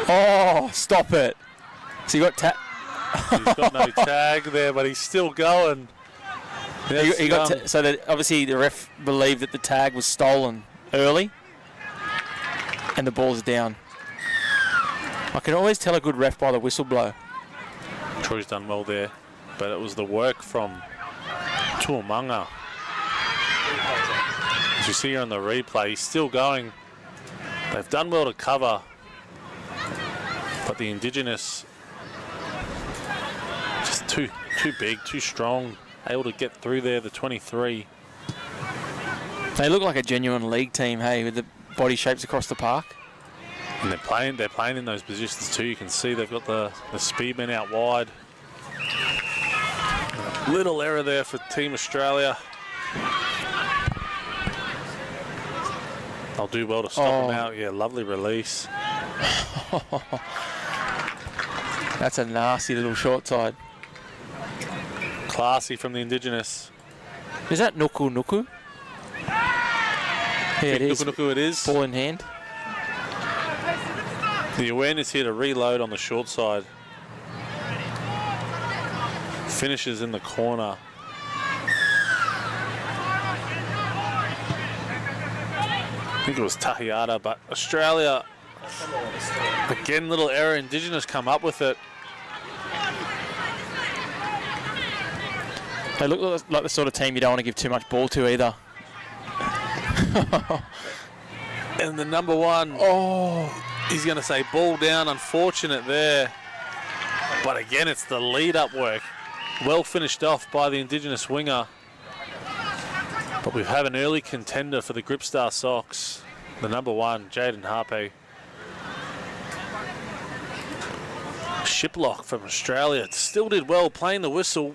Oh, stop it. So you got He's got no tag there, but he's still going. He got so that obviously the ref believed that the tag was stolen early and the ball's down. I can always tell a good ref by the whistle blow. Troy's done well there, but it was the work from Tuamanga. As you see here on the replay, he's still going. They've done well to cover, but the Indigenous just too big, too strong, able to get through there, the 23. They look like a genuine league team, hey, with the body shapes across the park. And they're playing in those positions too. You can see they've got the speedmen out wide. Little error there for Team Australia. They'll do well to stop them out. Yeah, lovely release. That's a nasty little short side. Classy from the Indigenous. Is that Nuku Nuku? Yeah, it is. Nuku Nuku it is. Ball in hand. The awareness here to reload on the short side. Finishes in the corner. I think it was Tahiata, but Australia, again, little error. Indigenous come up with it. They look like the sort of team you don't want to give too much ball to either. And the number one, he's going to say ball down. Unfortunate there. But again, it's the lead-up work. Well finished off by the Indigenous winger. But we have an early contender for the Gripstar Sox. The number one, Jaden Harpe. Shiplock from Australia still did well playing the whistle.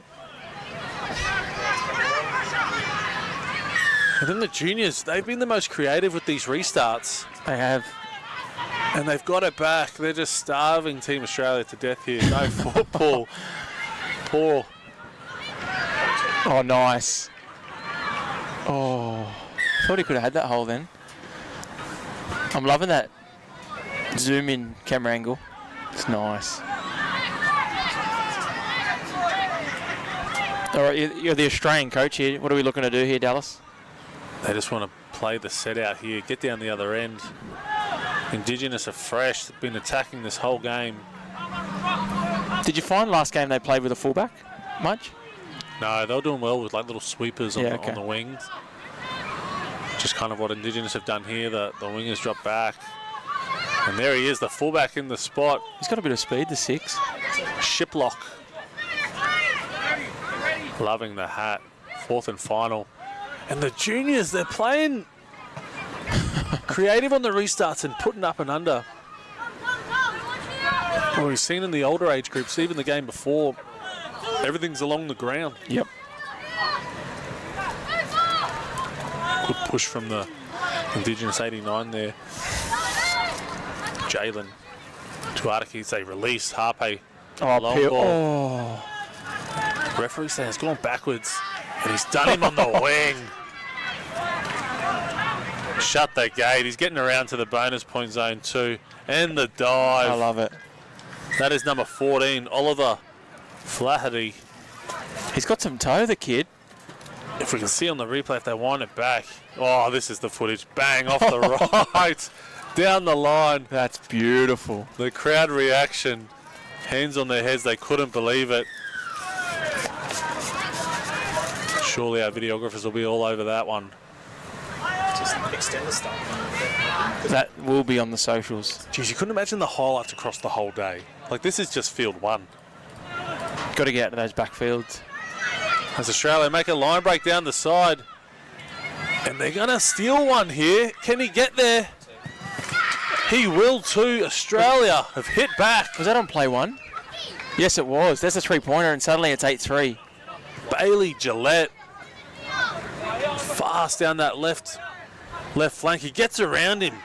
And then the juniors, they've been the most creative with these restarts. They have. And they've got it back. They're just starving Team Australia to death here. No football. Poor. Oh, nice. Oh, thought he could have had that hole then. I'm loving that zoom in camera angle. It's nice. All right, you're the Australian coach here. What are we looking to do here, Dallas? They just want to play the set out here, get down the other end. Indigenous are fresh. They've been attacking this whole game. Did you find last game they played with a fullback much? No, they were doing well with like little sweepers on, okay. on the wings. Just kind of what Indigenous have done here. The wingers drop back. And there he is, the fullback in the spot. He's got a bit of speed, the 6. Shiplock. Loving the hat. 4th and final. And the juniors, they're playing Creative on the restarts and putting up and under. Well, we've seen in the older age groups, even the game before, everything's along the ground. Yep. Good push from the Indigenous 89 there. Jalen to Artikis, they release Harpe. Long Peel. ball. Referee saying it's gone backwards, and he's done him on the wing. Shut the gate. He's getting around to the bonus point zone too. And the dive. I love it. That is number 14, Oliver Flaherty. He's got some toe, the kid. If we can see on the replay, if they wind it back. Oh, this is the footage. Bang, off the right. Down the line. That's beautiful. The crowd reaction. Hands on their heads. They couldn't believe it. Surely our videographers will be all over that one. Just extend the stuff. That will be on the socials. Geez, you couldn't imagine the highlights across the whole day. Like, this is just field one. Got to get out to those backfields. As Australia make a line break down the side. And they're going to steal one here. Can he get there? He will too. Australia have hit back. Was that on play one? Yes, it was. There's a three-pointer, and suddenly it's 8-3. Bailey Gillette. Fast down that left flank. He gets around him.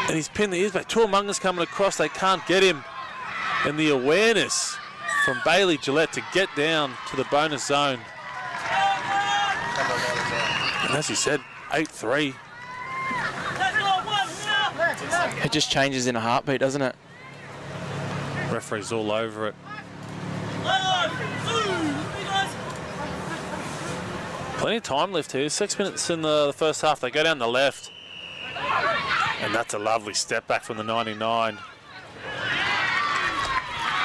And he's pinned the ears back. Tuamunga's coming across. They can't get him. And the awareness from Bailey Gillette to get down to the bonus zone. And as you said, 8-3. It just changes in a heartbeat, doesn't it? Referee's all over it. Plenty of time left here. 6 minutes in the first half. They go down the left. And that's a lovely step back from the 99.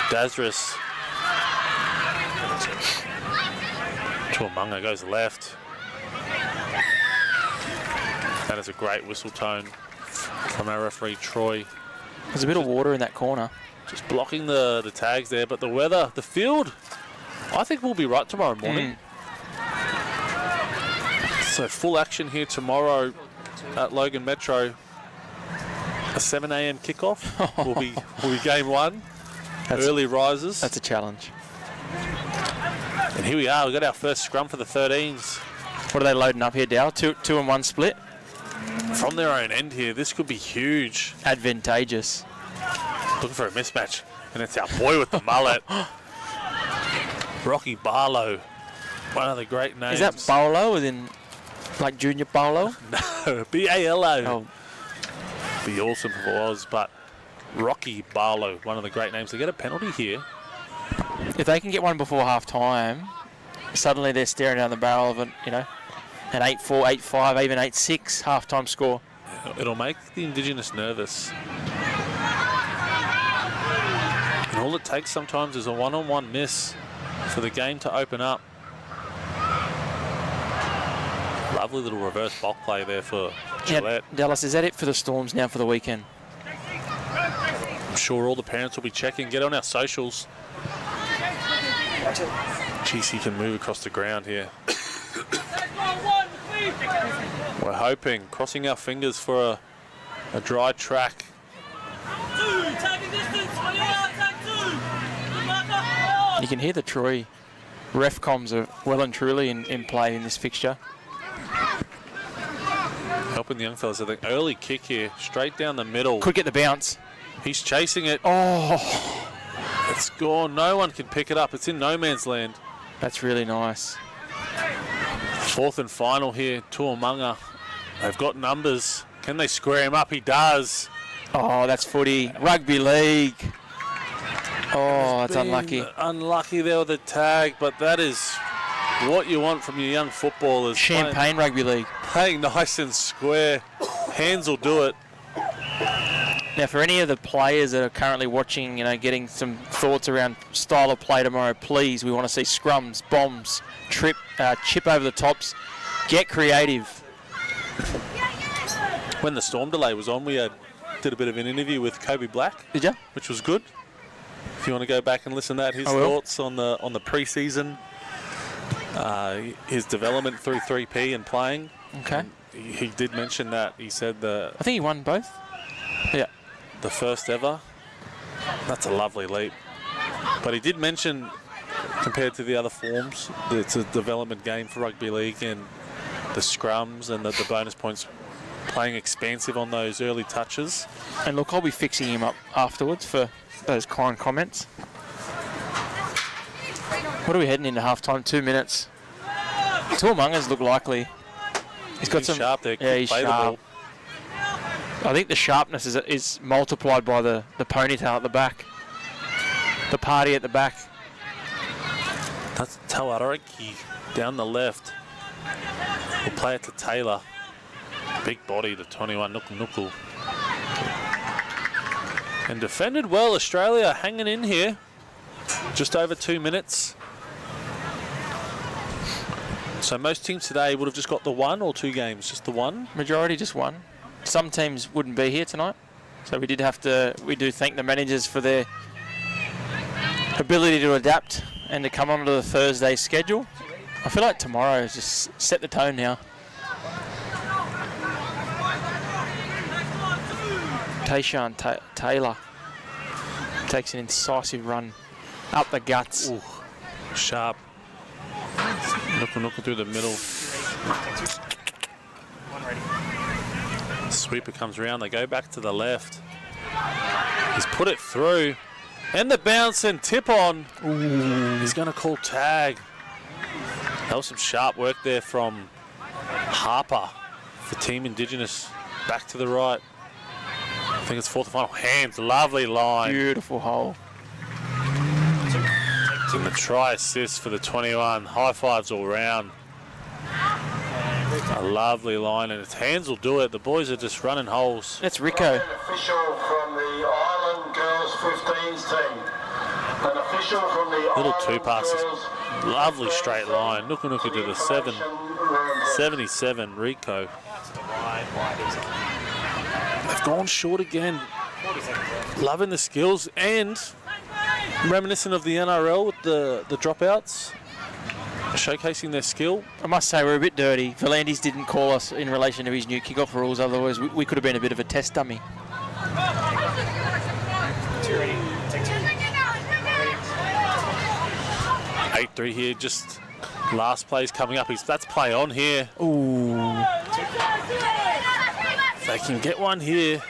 Dazris. Tuamunga goes left. That is a great whistle tone from our referee, Troy. There's a bit of water in that corner. Just blocking the tags there, but the weather, the field, I think will be right tomorrow morning. So full action here tomorrow at Logan Metro. A 7 a.m. kickoff will be game one. Early risers. That's a challenge. And here we are. We've got our first scrum for the 13s. What are they loading up here, Dal? Two and one split? From their own end here, this could be huge. Advantageous. Looking for a mismatch. And it's our boy with the mullet. Rocky Barlow. One of the great names. Is that Barlow as in like Junior Barlow? No, B-A-L-O. Oh. Be awesome if it was, but Rocky Barlow, one of the great names. They get a penalty here. If they can get one before half time, suddenly they're staring down the barrel of an 8-4, 8-5, even 8-6 half-time score. It'll make the Indigenous nervous. And all it takes sometimes is a one-on-one miss for the game to open up. Lovely little reverse block play there for Gillette. Yeah, Dallas, is that it for the Storms now for the weekend? I'm sure all the parents will be checking. Get on our socials. Geez, he can move across the ground here. We're hoping, crossing our fingers for a dry track. You can hear the Troy ref comms are well and truly in play in this fixture. Helping the young fellas, I think. Early kick here, straight down the middle. Could get the bounce. He's chasing it. Oh! It's gone. No one can pick it up. It's in no man's land. That's really nice. Fourth and final here, Tuamunga. They've got numbers. Can they square him up? He does. Oh, that's footy. Rugby league. Oh, it's unlucky. Unlucky there with the tag, but that is what you want from your young footballers. Champagne rugby league. Playing nice and square. Hands will do it. Now, for any of the players that are currently watching, getting some thoughts around style of play tomorrow, please, we want to see scrums, bombs, chip over the tops. Get creative. When the Storm delay was on, we did a bit of an interview with Kobe Black. Did you? Which was good. If you want to go back and listen to that, his thoughts on the pre-season, his development through 3P and playing. Okay. he did mention that. He said I think he won both. Yeah. The first ever. That's a lovely leap. But he did mention, compared to the other forms, that it's a development game for rugby league, and the scrums and the bonus points playing expansive on those early touches. And look, I'll be fixing him up afterwards for those kind comments. What are we heading into half-time? 2 minutes. Tuamunga's look likely. He's got some sharp there. Yeah, he's sharp. I think the sharpness is multiplied by the ponytail at the back. The party at the back. That's Tawariki down the left. We'll play it to Taylor. Big body to 21, Nuku. And defended well, Australia hanging in here. Just over 2 minutes. So most teams today would have just got the 1 or 2 games, just the 1? Majority just 1. Some teams wouldn't be here tonight. So we do thank the managers for their ability to adapt and to come onto the Thursday schedule. I feel like tomorrow has just set the tone now. Tayshaun Taylor takes an incisive run up the guts. Ooh, sharp. Nuku through the middle. Sweeper comes around. They go back to the left. He's put it through. And the bounce and tip on. Ooh. He's going to call tag. That was some sharp work there from Harper for Team Indigenous. Back to the right. I think it's fourth and final. Hands, lovely line. Beautiful hole. And the try assist for the 21. High fives all round. A lovely line, and its hands will do it. The boys are just running holes. That's Rico. An official from the Island Girls 15s team. An official from the Little Island two passes. Girls Lovely straight line. Nuku to the 77. Rico. They've gone short again. Loving the skills and reminiscent of the NRL with the dropouts. Showcasing their skill. I must say we're a bit dirty. Volandis didn't call us in relation to his new kickoff rules, otherwise we could have been a bit of a test dummy. 8-3 here, just last plays coming up. That's play on here. Ooh. If they can get one here.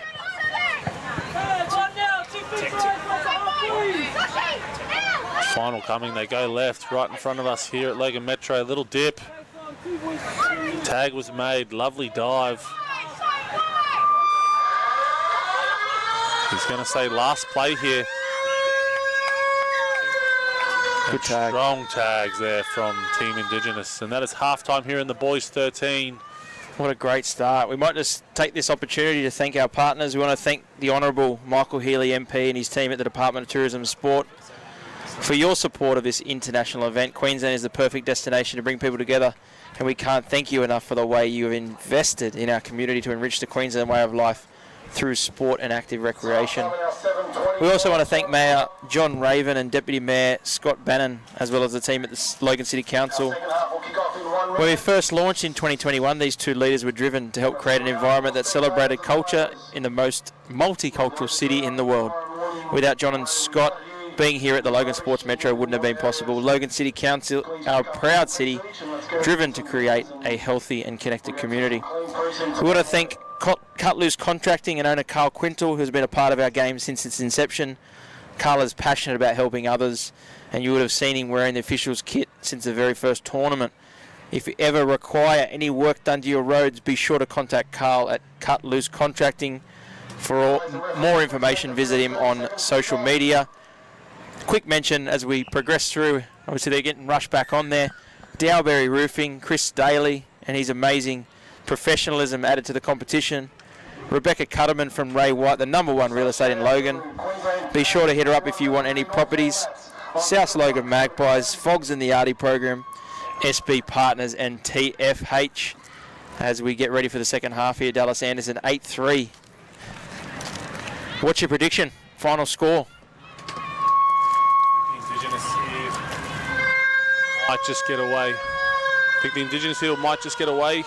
Final coming, they go left, right in front of us here at Logan Metro. Little dip. Tag was made, lovely dive. He's going to say last play here. Good tag. Strong tags there from Team Indigenous. And that is halftime here in the boys 13. What a great start. We might just take this opportunity to thank our partners. We want to thank the Honourable Michael Healy MP and his team at the Department of Tourism and Sport for your support of this international event. Queensland is the perfect destination to bring people together, and we can't thank you enough for the way you have invested in our community to enrich the Queensland way of life through sport and active recreation. We also want to thank Mayor John Raven and Deputy Mayor Scott Bannon, as well as the team at the Logan City Council. When we first launched in 2021, these two leaders were driven to help create an environment that celebrated culture in the most multicultural city in the world. Without John and Scott being here at the Logan Sports Metro wouldn't have been possible. Logan City Council, our proud city, driven to create a healthy and connected community. We want to thank Cut Loose Contracting and owner Carl Quintal, who's been a part of our game since its inception. Carl is passionate about helping others, and you would have seen him wearing the officials kit since the very first tournament. If you ever require any work done to your roads, be sure to contact Carl at Cut Loose Contracting. For more information, visit him on social media. Quick mention as we progress through, obviously they're getting rushed back on there. Dowberry Roofing, Chris Daly, and his amazing professionalism added to the competition. Rebecca Cutterman from Ray White, the #1 real estate in Logan. Be sure to hit her up if you want any properties. South Logan Magpies, Fogs and the Artie program, SB Partners and TFH. As we get ready for the second half here, Dallas Anderson 8-3. What's your prediction? Final score? Indigenous here might just get away. I think the Indigenous here might just get away.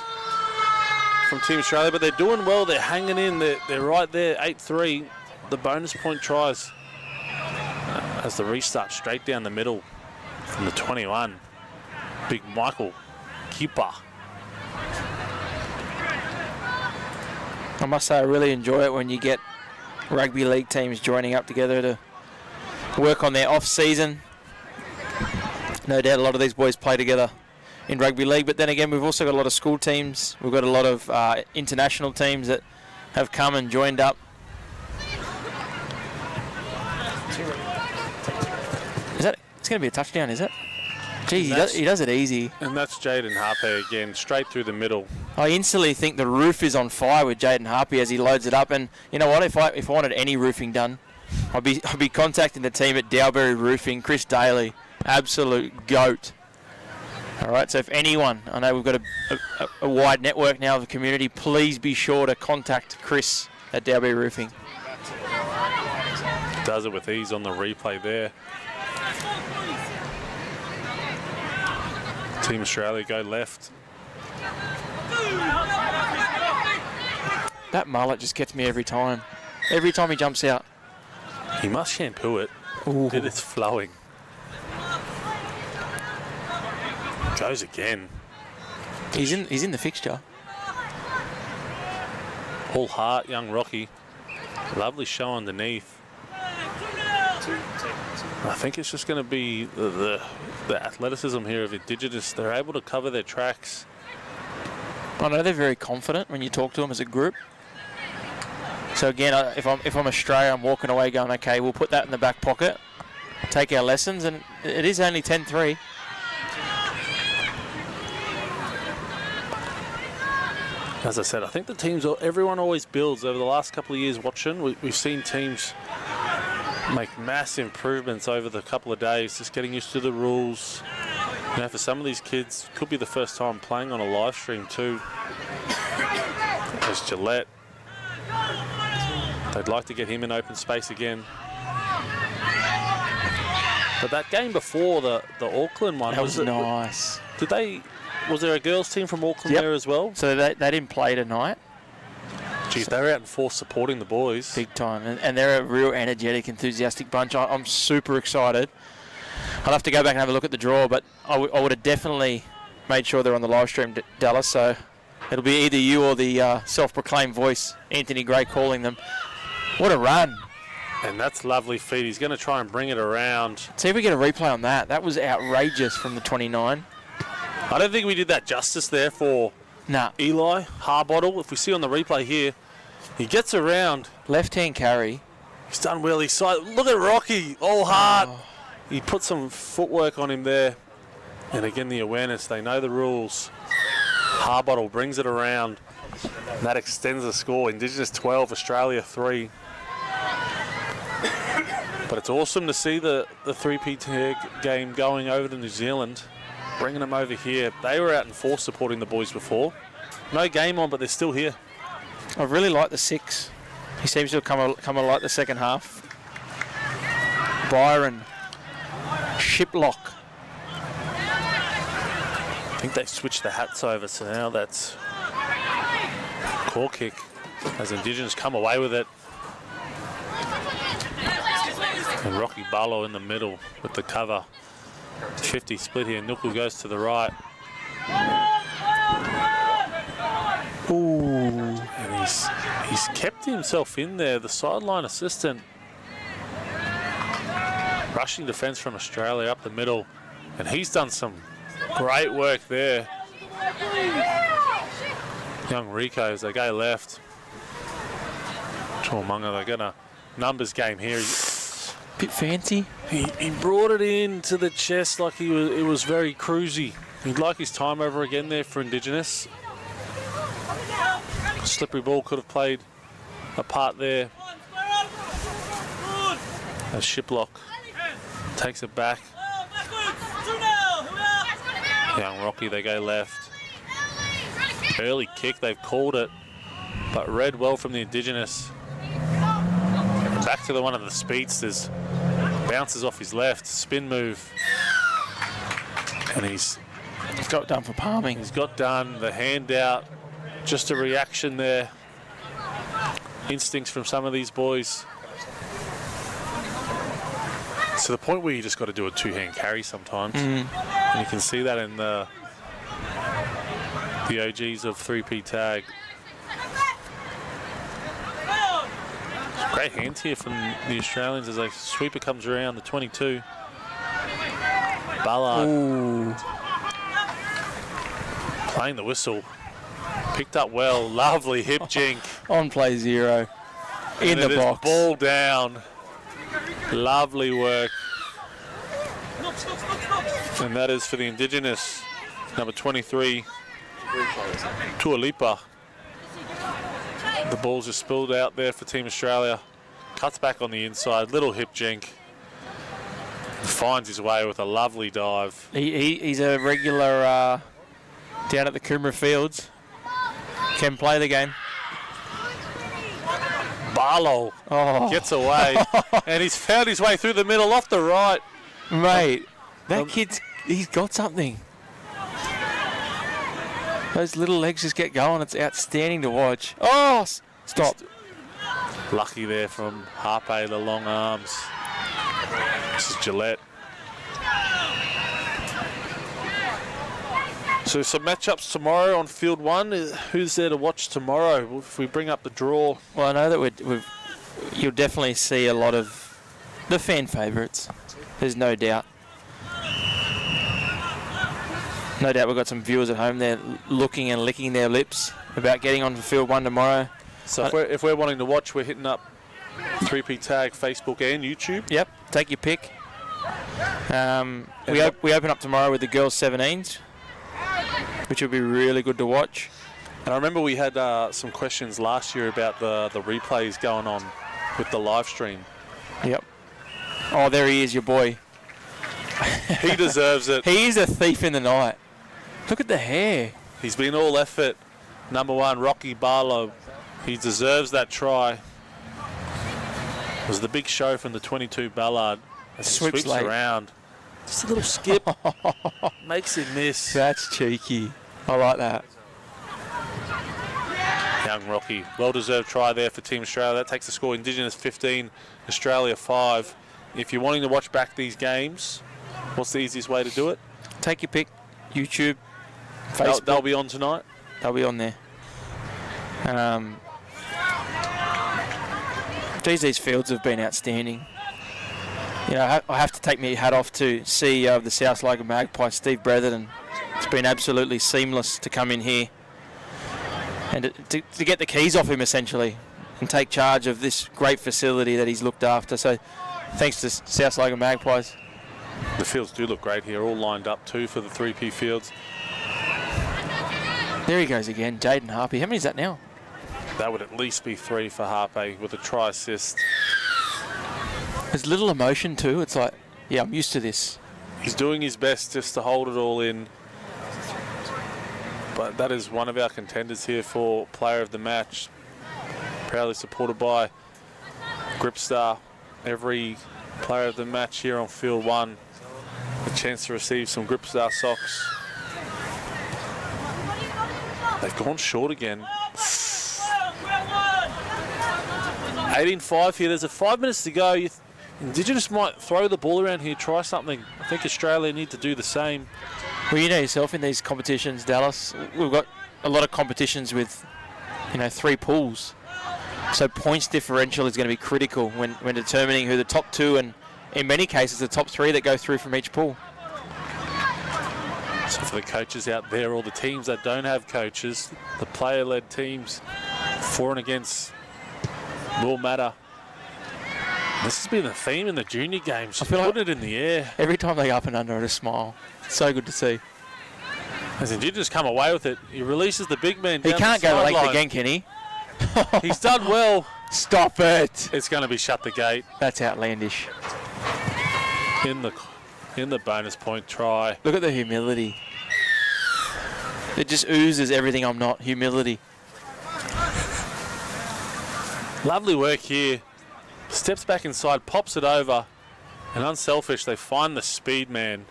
from Team Australia, but they're doing well. They're hanging in. They're right there, 8-3. The bonus point tries as the restart straight down the middle from the 21. Big Michael Keeper. I must say I really enjoy it when you get rugby league teams joining up together to work on their off-season. No doubt a lot of these boys play together in rugby league, but then again we've also got a lot of school teams. We've got a lot of international teams that have come and joined up. It's going to be a touchdown, is it? Geez, he does it easy. And that's Jaden Harpe again, straight through the middle. I instantly think the roof is on fire with Jaden Harpe as he loads it up. And you know what? If I wanted any roofing done, I'd be contacting the team at Dowberry Roofing, Chris Daly, absolute goat. All right, so if anyone, I know we've got a wide network now of the community, please be sure to contact Chris at Dowberry Roofing. Does it with ease on the replay there. Team Australia go left. That mullet just gets me every time. Every time he jumps out. He must shampoo it. Ooh. It is flowing. Goes again. He's in the fixture. All heart, young Rocky. Lovely show underneath. I think it's just going to be the athleticism here of Indigenous. They're able to cover their tracks. I know they're very confident when you talk to them as a group. So again, if I'm Australia, I'm walking away going, okay, we'll put that in the back pocket, take our lessons, and it is only 10-3. As I said, I think the teams, everyone always builds. Over the last couple of years watching, we've seen teams make massive improvements over the couple of days, just getting used to the rules. You know, for some of these kids, could be the first time playing on a live stream too. There's Gillette. They'd like to get him in open space again. But that game before the Auckland one, that was nice. Was there a girls team from Auckland there as well? So they didn't play tonight. Geez, they were out in force supporting the boys. Big time. And they're a real energetic, enthusiastic bunch. I'm super excited. I'll have to go back and have a look at the draw, but I would have definitely made sure they're on the live stream, Dallas. So it'll be either you or the self-proclaimed voice, Anthony Gray, calling them. What a run. And that's lovely feed. He's going to try and bring it around. See if we get a replay on that. That was outrageous from the 29. I don't think we did that justice there for Eli Harbottle. If we see on the replay here, he gets around. Left-hand carry. He's done well. Look at Rocky, all hard. Oh. He put some footwork on him there. And again, the awareness. They know the rules. Harbottle brings it around. And that extends the score. Indigenous 12, Australia 3. But it's awesome to see the 3P game going over to New Zealand. Bringing them over here. They were out in force supporting the boys before. No game on, but they're still here. I really like the 6. He seems to have come alight the second half. Byron Shiplock. I think they switched the hats over, so now that's core kick as Indigenous come away with it. And Rocky Barlow in the middle with the cover. 50 split here. Nuku goes to the right. Ooh. And he's kept himself in there. The sideline assistant. Rushing defence from Australia up the middle. And he's done some great work there. Young Rico as they go left. Chormunga, they're going to numbers game here. Bit fancy. He brought it in to the chest like it was very cruisy. He'd like his time over again there for Indigenous. Slippery ball could have played a part there. As Shiplock takes it back. Young Rocky, they go left. Early kick, they've called it, but read well from the Indigenous. Back to one of the speedsters. Bounces off his left, spin move. And he's got done for palming. He's got done, the hand out. just a reaction there. Instincts from some of these boys. To the point where you just got to do a two-hand carry sometimes. And you can see that in the OGs of 3P tag. Great hands here from the Australians as a sweeper comes around the 22. Ballard. Ooh. Playing the whistle. Picked up well. Lovely hip jink. On play 0. In And the it is box. Ball down. Lovely work. And that is for the Indigenous. Number 23. Tualipa. The ball's just spilled out there for Team Australia. Cuts back on the inside. Little hip jink. Finds his way with a lovely dive. He's a regular down at the Coomera Fields. Can play the game. Barlow gets away. And he's found his way through the middle off the right. Mate, that kid's, he's got something. Those little legs just get going. It's outstanding to watch. Oh, stop. Lucky there from Harpe, the long arms. This is Gillette. So some matchups tomorrow on field 1. Who's there to watch tomorrow if we bring up the draw? Well, I know that you'll definitely see a lot of the fan favourites. There's no doubt. No doubt we've got some viewers at home there looking and licking their lips about getting on to field 1 tomorrow. So if we're wanting to watch, we're hitting up 3P Tag, Facebook and YouTube. Yep, take your pick. We open up tomorrow with the girls 17s, which will be really good to watch. And I remember we had some questions last year about the replays going on with the live stream. Yep. Oh, there he is, your boy. He deserves it. He is a thief in the night. Look at the hair. He's been all effort. Number 1, Rocky Barlow. He deserves that try. It was the big show from the 22 Ballard. As he sweeps around. Just a little skip. Makes him miss. That's cheeky. I like that. Young Rocky. Well-deserved try there for Team Australia. That takes the score. Indigenous 15, Australia 5. If you're wanting to watch back these games, what's the easiest way to do it? Take your pick. YouTube, Facebook. They'll be on tonight? They'll be on there. These fields have been outstanding. You know, I have to take my hat off to CEO of the South Sligo Magpies, Steve Bretherton. It's been absolutely seamless to come in here and to get the keys off him, essentially, and take charge of this great facility that he's looked after. So thanks to South Sligo Magpies. The fields do look great here, all lined up too for the 3P fields. There he goes again, Jaden Harpy. How many is that now? That would at least be 3 for Harpe with a try assist. There's little emotion too. It's like, yeah, I'm used to this. He's doing his best just to hold it all in. But that is one of our contenders here for player of the match. Proudly supported by Gripstar. Every player of the match here on field 1. A chance to receive some Gripstar socks. They've gone short again. 18-5 here. There's 5 minutes to go. Indigenous might throw the ball around here, try something. I think Australia need to do the same. Well, you know yourself in these competitions, Dallas, we've got a lot of competitions with, 3 pools. So points differential is going to be critical when determining who the top 2 and, in many cases, the top 3 that go through from each pool. So for the coaches out there, all the teams that don't have coaches, the player-led teams, for and against will matter. This has been the theme in the junior games. I feel putting it in the air. Every time they go up and under, I just smile. It's so good to see. As Indigenous come away with it, he releases the big man down He can't the go length sideline. again, can he? He's done well. Stop it. It's going to be shut the gate. That's outlandish. In the bonus point try. Look at the humility. It just oozes everything I'm not. Humility. Lovely work here. Steps back inside, pops it over. And unselfish, they find the speed man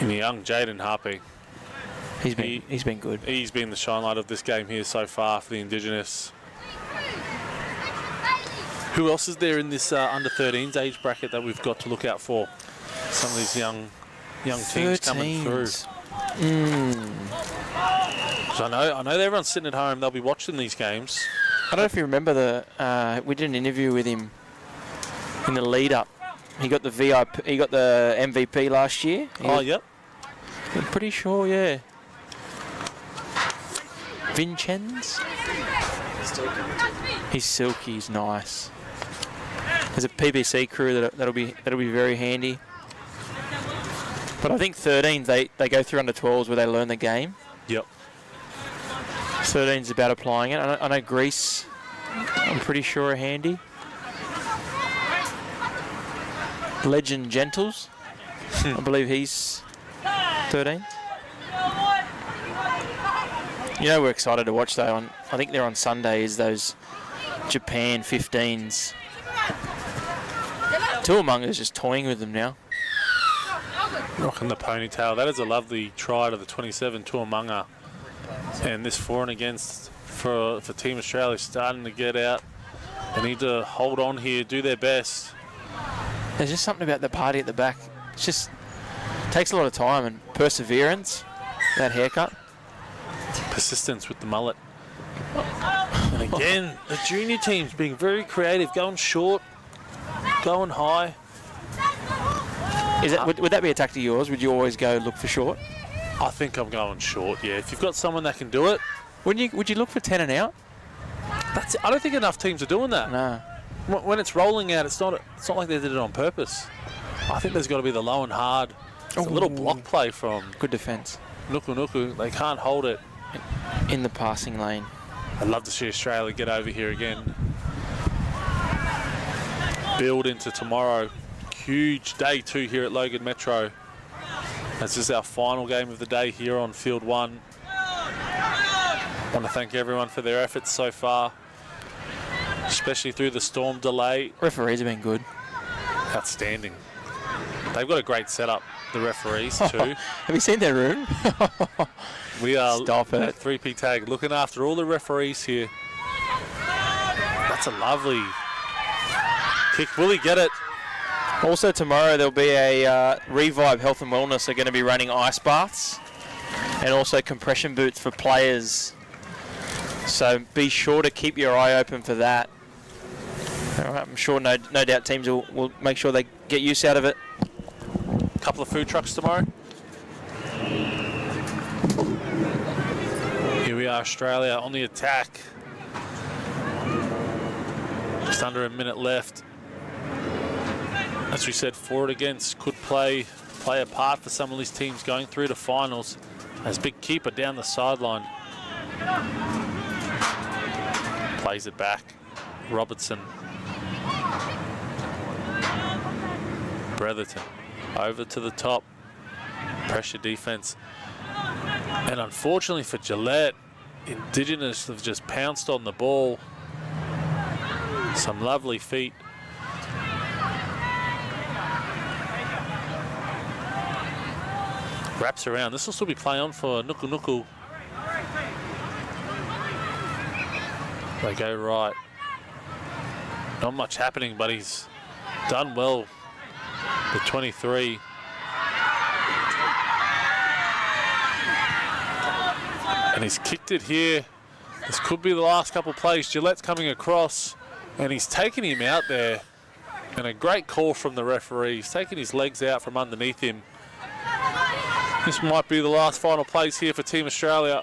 in the young Jaden Harpy. He's been good. He's been the shine light of this game here so far for the Indigenous. Who else is there in this under-13s age bracket that we've got to look out for? Some of these young teams coming through. So I know everyone's sitting at home. They'll be watching these games. I don't know if you remember we did an interview with him in the lead-up. He got the VIP. He got the MVP last year. Yep. I'm pretty sure, yeah. Vincenz. He's silky. He's nice. There's a PBC crew that'll be very handy. But I think 13s they go through under 12s where they learn the game. Yep. 13's about applying it. I know Greece. I'm pretty sure are handy. Legend Gentles. I believe he's 13. You know we're excited to watch though. I think they're on Sunday. Is those Japan 15s. Tuamunga's just toying with them now. Rocking the ponytail. That is a lovely try to the 27 Tuamunga. And this for and against for Team Australia starting to get out. They need to hold on here, do their best. There's just something about the party at the back. It just takes a lot of time and perseverance. That haircut. Persistence with the mullet. And again, the junior team's being very creative, going short, going high. Would that be a tactic of yours? Would you always go look for short? I think I'm going short, yeah. If you've got someone that can do it. Would you look for 10 and out? I don't think enough teams are doing that. No. When it's rolling out, it's not like they did it on purpose. I think there's got to be the low and hard. It's a little block play from... Good defence. Nuku. They can't hold it. In the passing lane. I'd love to see Australia get over here again. Build into tomorrow. Huge day 2 here at Logan Metro. This is our final game of the day here on Field 1. I want to thank everyone for their efforts so far, especially through the storm delay. Referees have been good. Outstanding. They've got a great setup, the referees too. Have you seen their room? We are Stop it. at 3P Tag looking after all the referees here. That's a lovely kick. Will he get it? Also tomorrow there'll be a Revive Health and Wellness are going to be running ice baths and also compression boots for players. So be sure to keep your eye open for that. All right, I'm sure no doubt teams will make sure they get use out of it. A couple of food trucks tomorrow. Here we are, Australia on the attack. Just under a minute left. As we said, for it against could play a part for some of these teams going through to finals. As big keeper down the sideline. Plays it back. Robertson. Bretherton over to the top. Pressure defense. And unfortunately for Gillette, Indigenous have just pounced on the ball. Some lovely feet. Wraps around. This will still be play on for Nuku. They go right. Not much happening, but he's done well. The 23. And he's kicked it here. This could be the last couple of plays. Gillette's coming across, and he's taken him out there. And a great call from the referee. He's taking his legs out from underneath him. This might be the last final plays here for Team Australia.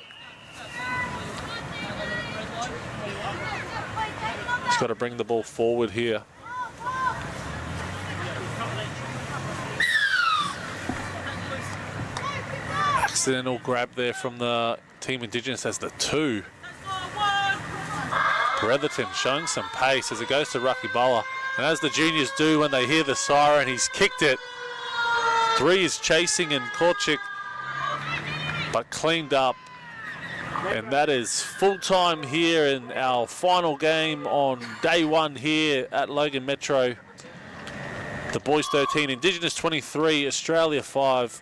He's got to bring the ball forward here. Accidental grab there from the Team Indigenous as the 2. Bretherton showing some pace as it goes to Rucky Bowler. And as the juniors do when they hear the siren, he's kicked it. 3 is chasing and Korchik, but cleaned up. And that is full time here in our final game on day 1 here at Logan Metro. The boys 13, Indigenous 23, Australia 5.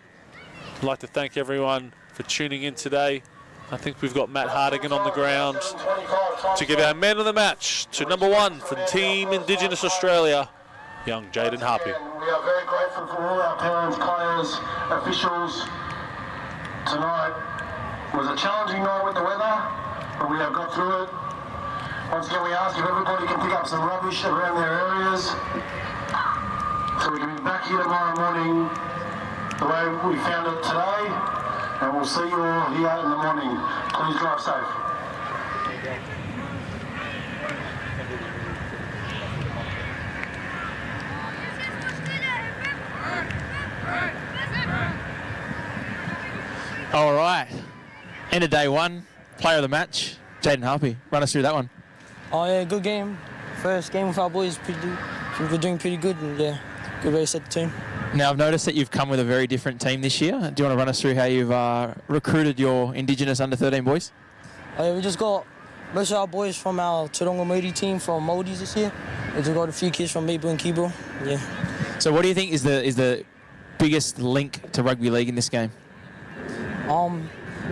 I'd like to thank everyone for tuning in today. I think we've got Matt Hardigan on the ground to give our man of the match to number 1 for Team Indigenous Australia, young Jaden Harpy. We are very grateful for all our parents, players, officials. Tonight was a challenging night with the weather, but we have got through it. Once again, we ask if everybody can pick up some rubbish around their areas, so we can be back here tomorrow morning the way we found it today, and we'll see you all here in the morning. Please drive safe. All right. End of day 1, player of the match, Jaden Harpy. Run us through that one. Oh yeah, good game. First game with our boys, we're doing pretty good, and yeah, good way to set the team. Now, I've noticed that you've come with a very different team this year. Do you want to run us through how you've recruited your Indigenous under-13 boys? Oh, yeah, we just got most of our boys from our Taronga Moody team from Moldies this year. We just got a few kids from Maple and Keeble. Yeah. So what do you think is the biggest link to rugby league in this game?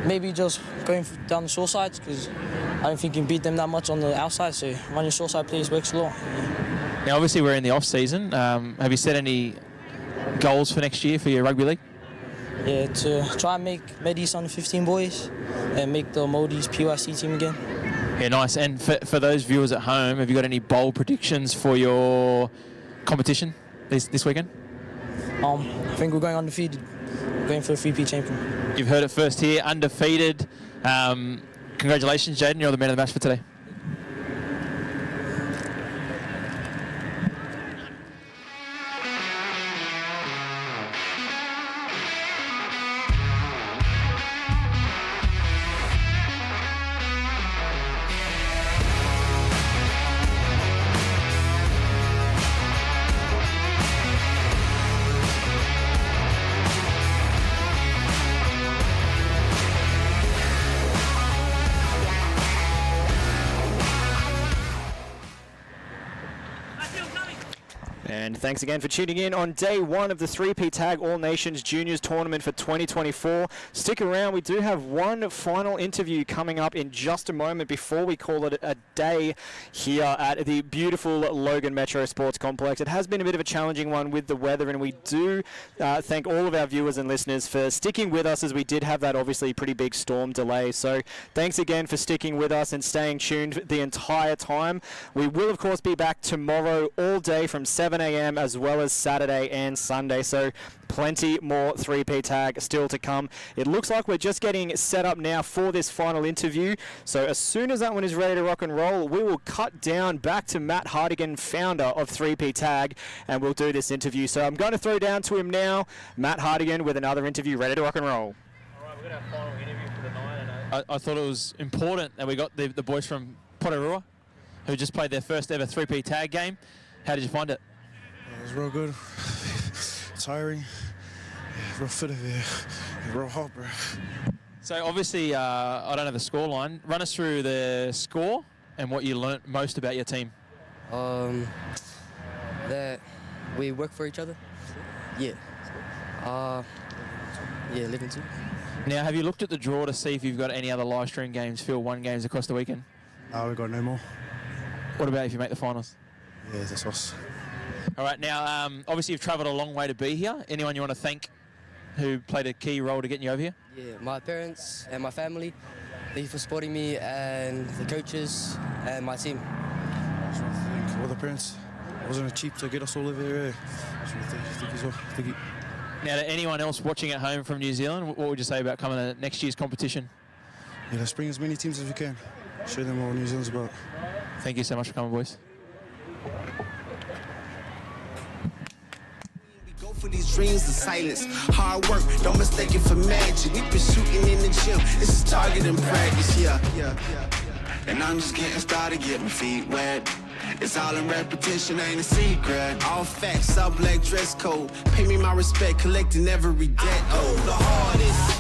Maybe just going down the shore sides, because I don't think you can beat them that much on the outside, so running shore side plays works a lot. Yeah. Now, obviously, we're in the off-season. Have you set any goals for next year for your rugby league? Yeah, to try and make Medis under 15 boys and make the Moldies PYC team again. Yeah, nice. And for those viewers at home, have you got any bold predictions for your competition this weekend? I think we're going undefeated. We're going for a 3P champion. You've heard it first here, undefeated. Congratulations, Jaden. You're the man of the match for today. And thanks again for tuning in on day 1 of the 3P Tag All Nations Juniors Tournament for 2024. Stick around, we do have one final interview coming up in just a moment before we call it a day here at the beautiful Logan Metro Sports Complex. It has been a bit of a challenging one with the weather, and we do thank all of our viewers and listeners for sticking with us, as we did have that obviously pretty big storm delay. So thanks again for sticking with us and staying tuned the entire time. We will of course be back tomorrow all day from 7 a.m. as well as Saturday and Sunday, so plenty more 3P Tag still to come. It looks like we're just getting set up now for this final interview, so as soon as that one is ready to rock and roll, we will cut down back to Matt Hardigan, founder of 3P Tag, and we'll do this interview. So I'm going to throw down to him now, Matt Hardigan, with another interview ready to rock and roll. All right, we're going to have a final interview for the night. I thought it was important that we got the boys from Porirua, who just played their first ever 3P Tag game. How did you find it? It was real good. Tiring. Yeah, real fit of it. Real hot, bro. So obviously, I don't have the score line. Run us through the score and what you learnt most about your team. That we work for each other. Yeah. Yeah, living too. Now, have you looked at the draw to see if you've got any other live stream games, Field 1 games across the weekend? We've got no more. What about if you make the finals? Yeah, that's us. All right, now, obviously you've travelled a long way to be here. Anyone you want to thank who played a key role to getting you over here? Yeah, my parents and my family. Thank you for supporting me, and the coaches and my team. I just want to thank all the parents. It wasn't cheap to get us all over here. I just want to thank you as well. Thank you. Now, to anyone else watching at home from New Zealand, what would you say about coming to next year's competition? Yeah, let's bring as many teams as we can. Show them what New Zealand's about. Thank you so much for coming, boys. For these dreams of silence, hard work, don't mistake it for magic. We've been shooting in the gym, this is target and practice, yeah. And I'm just getting started, getting my feet wet. It's all in repetition, ain't a secret. All facts, all black dress code. Pay me my respect, collecting every debt. Oh, the hardest.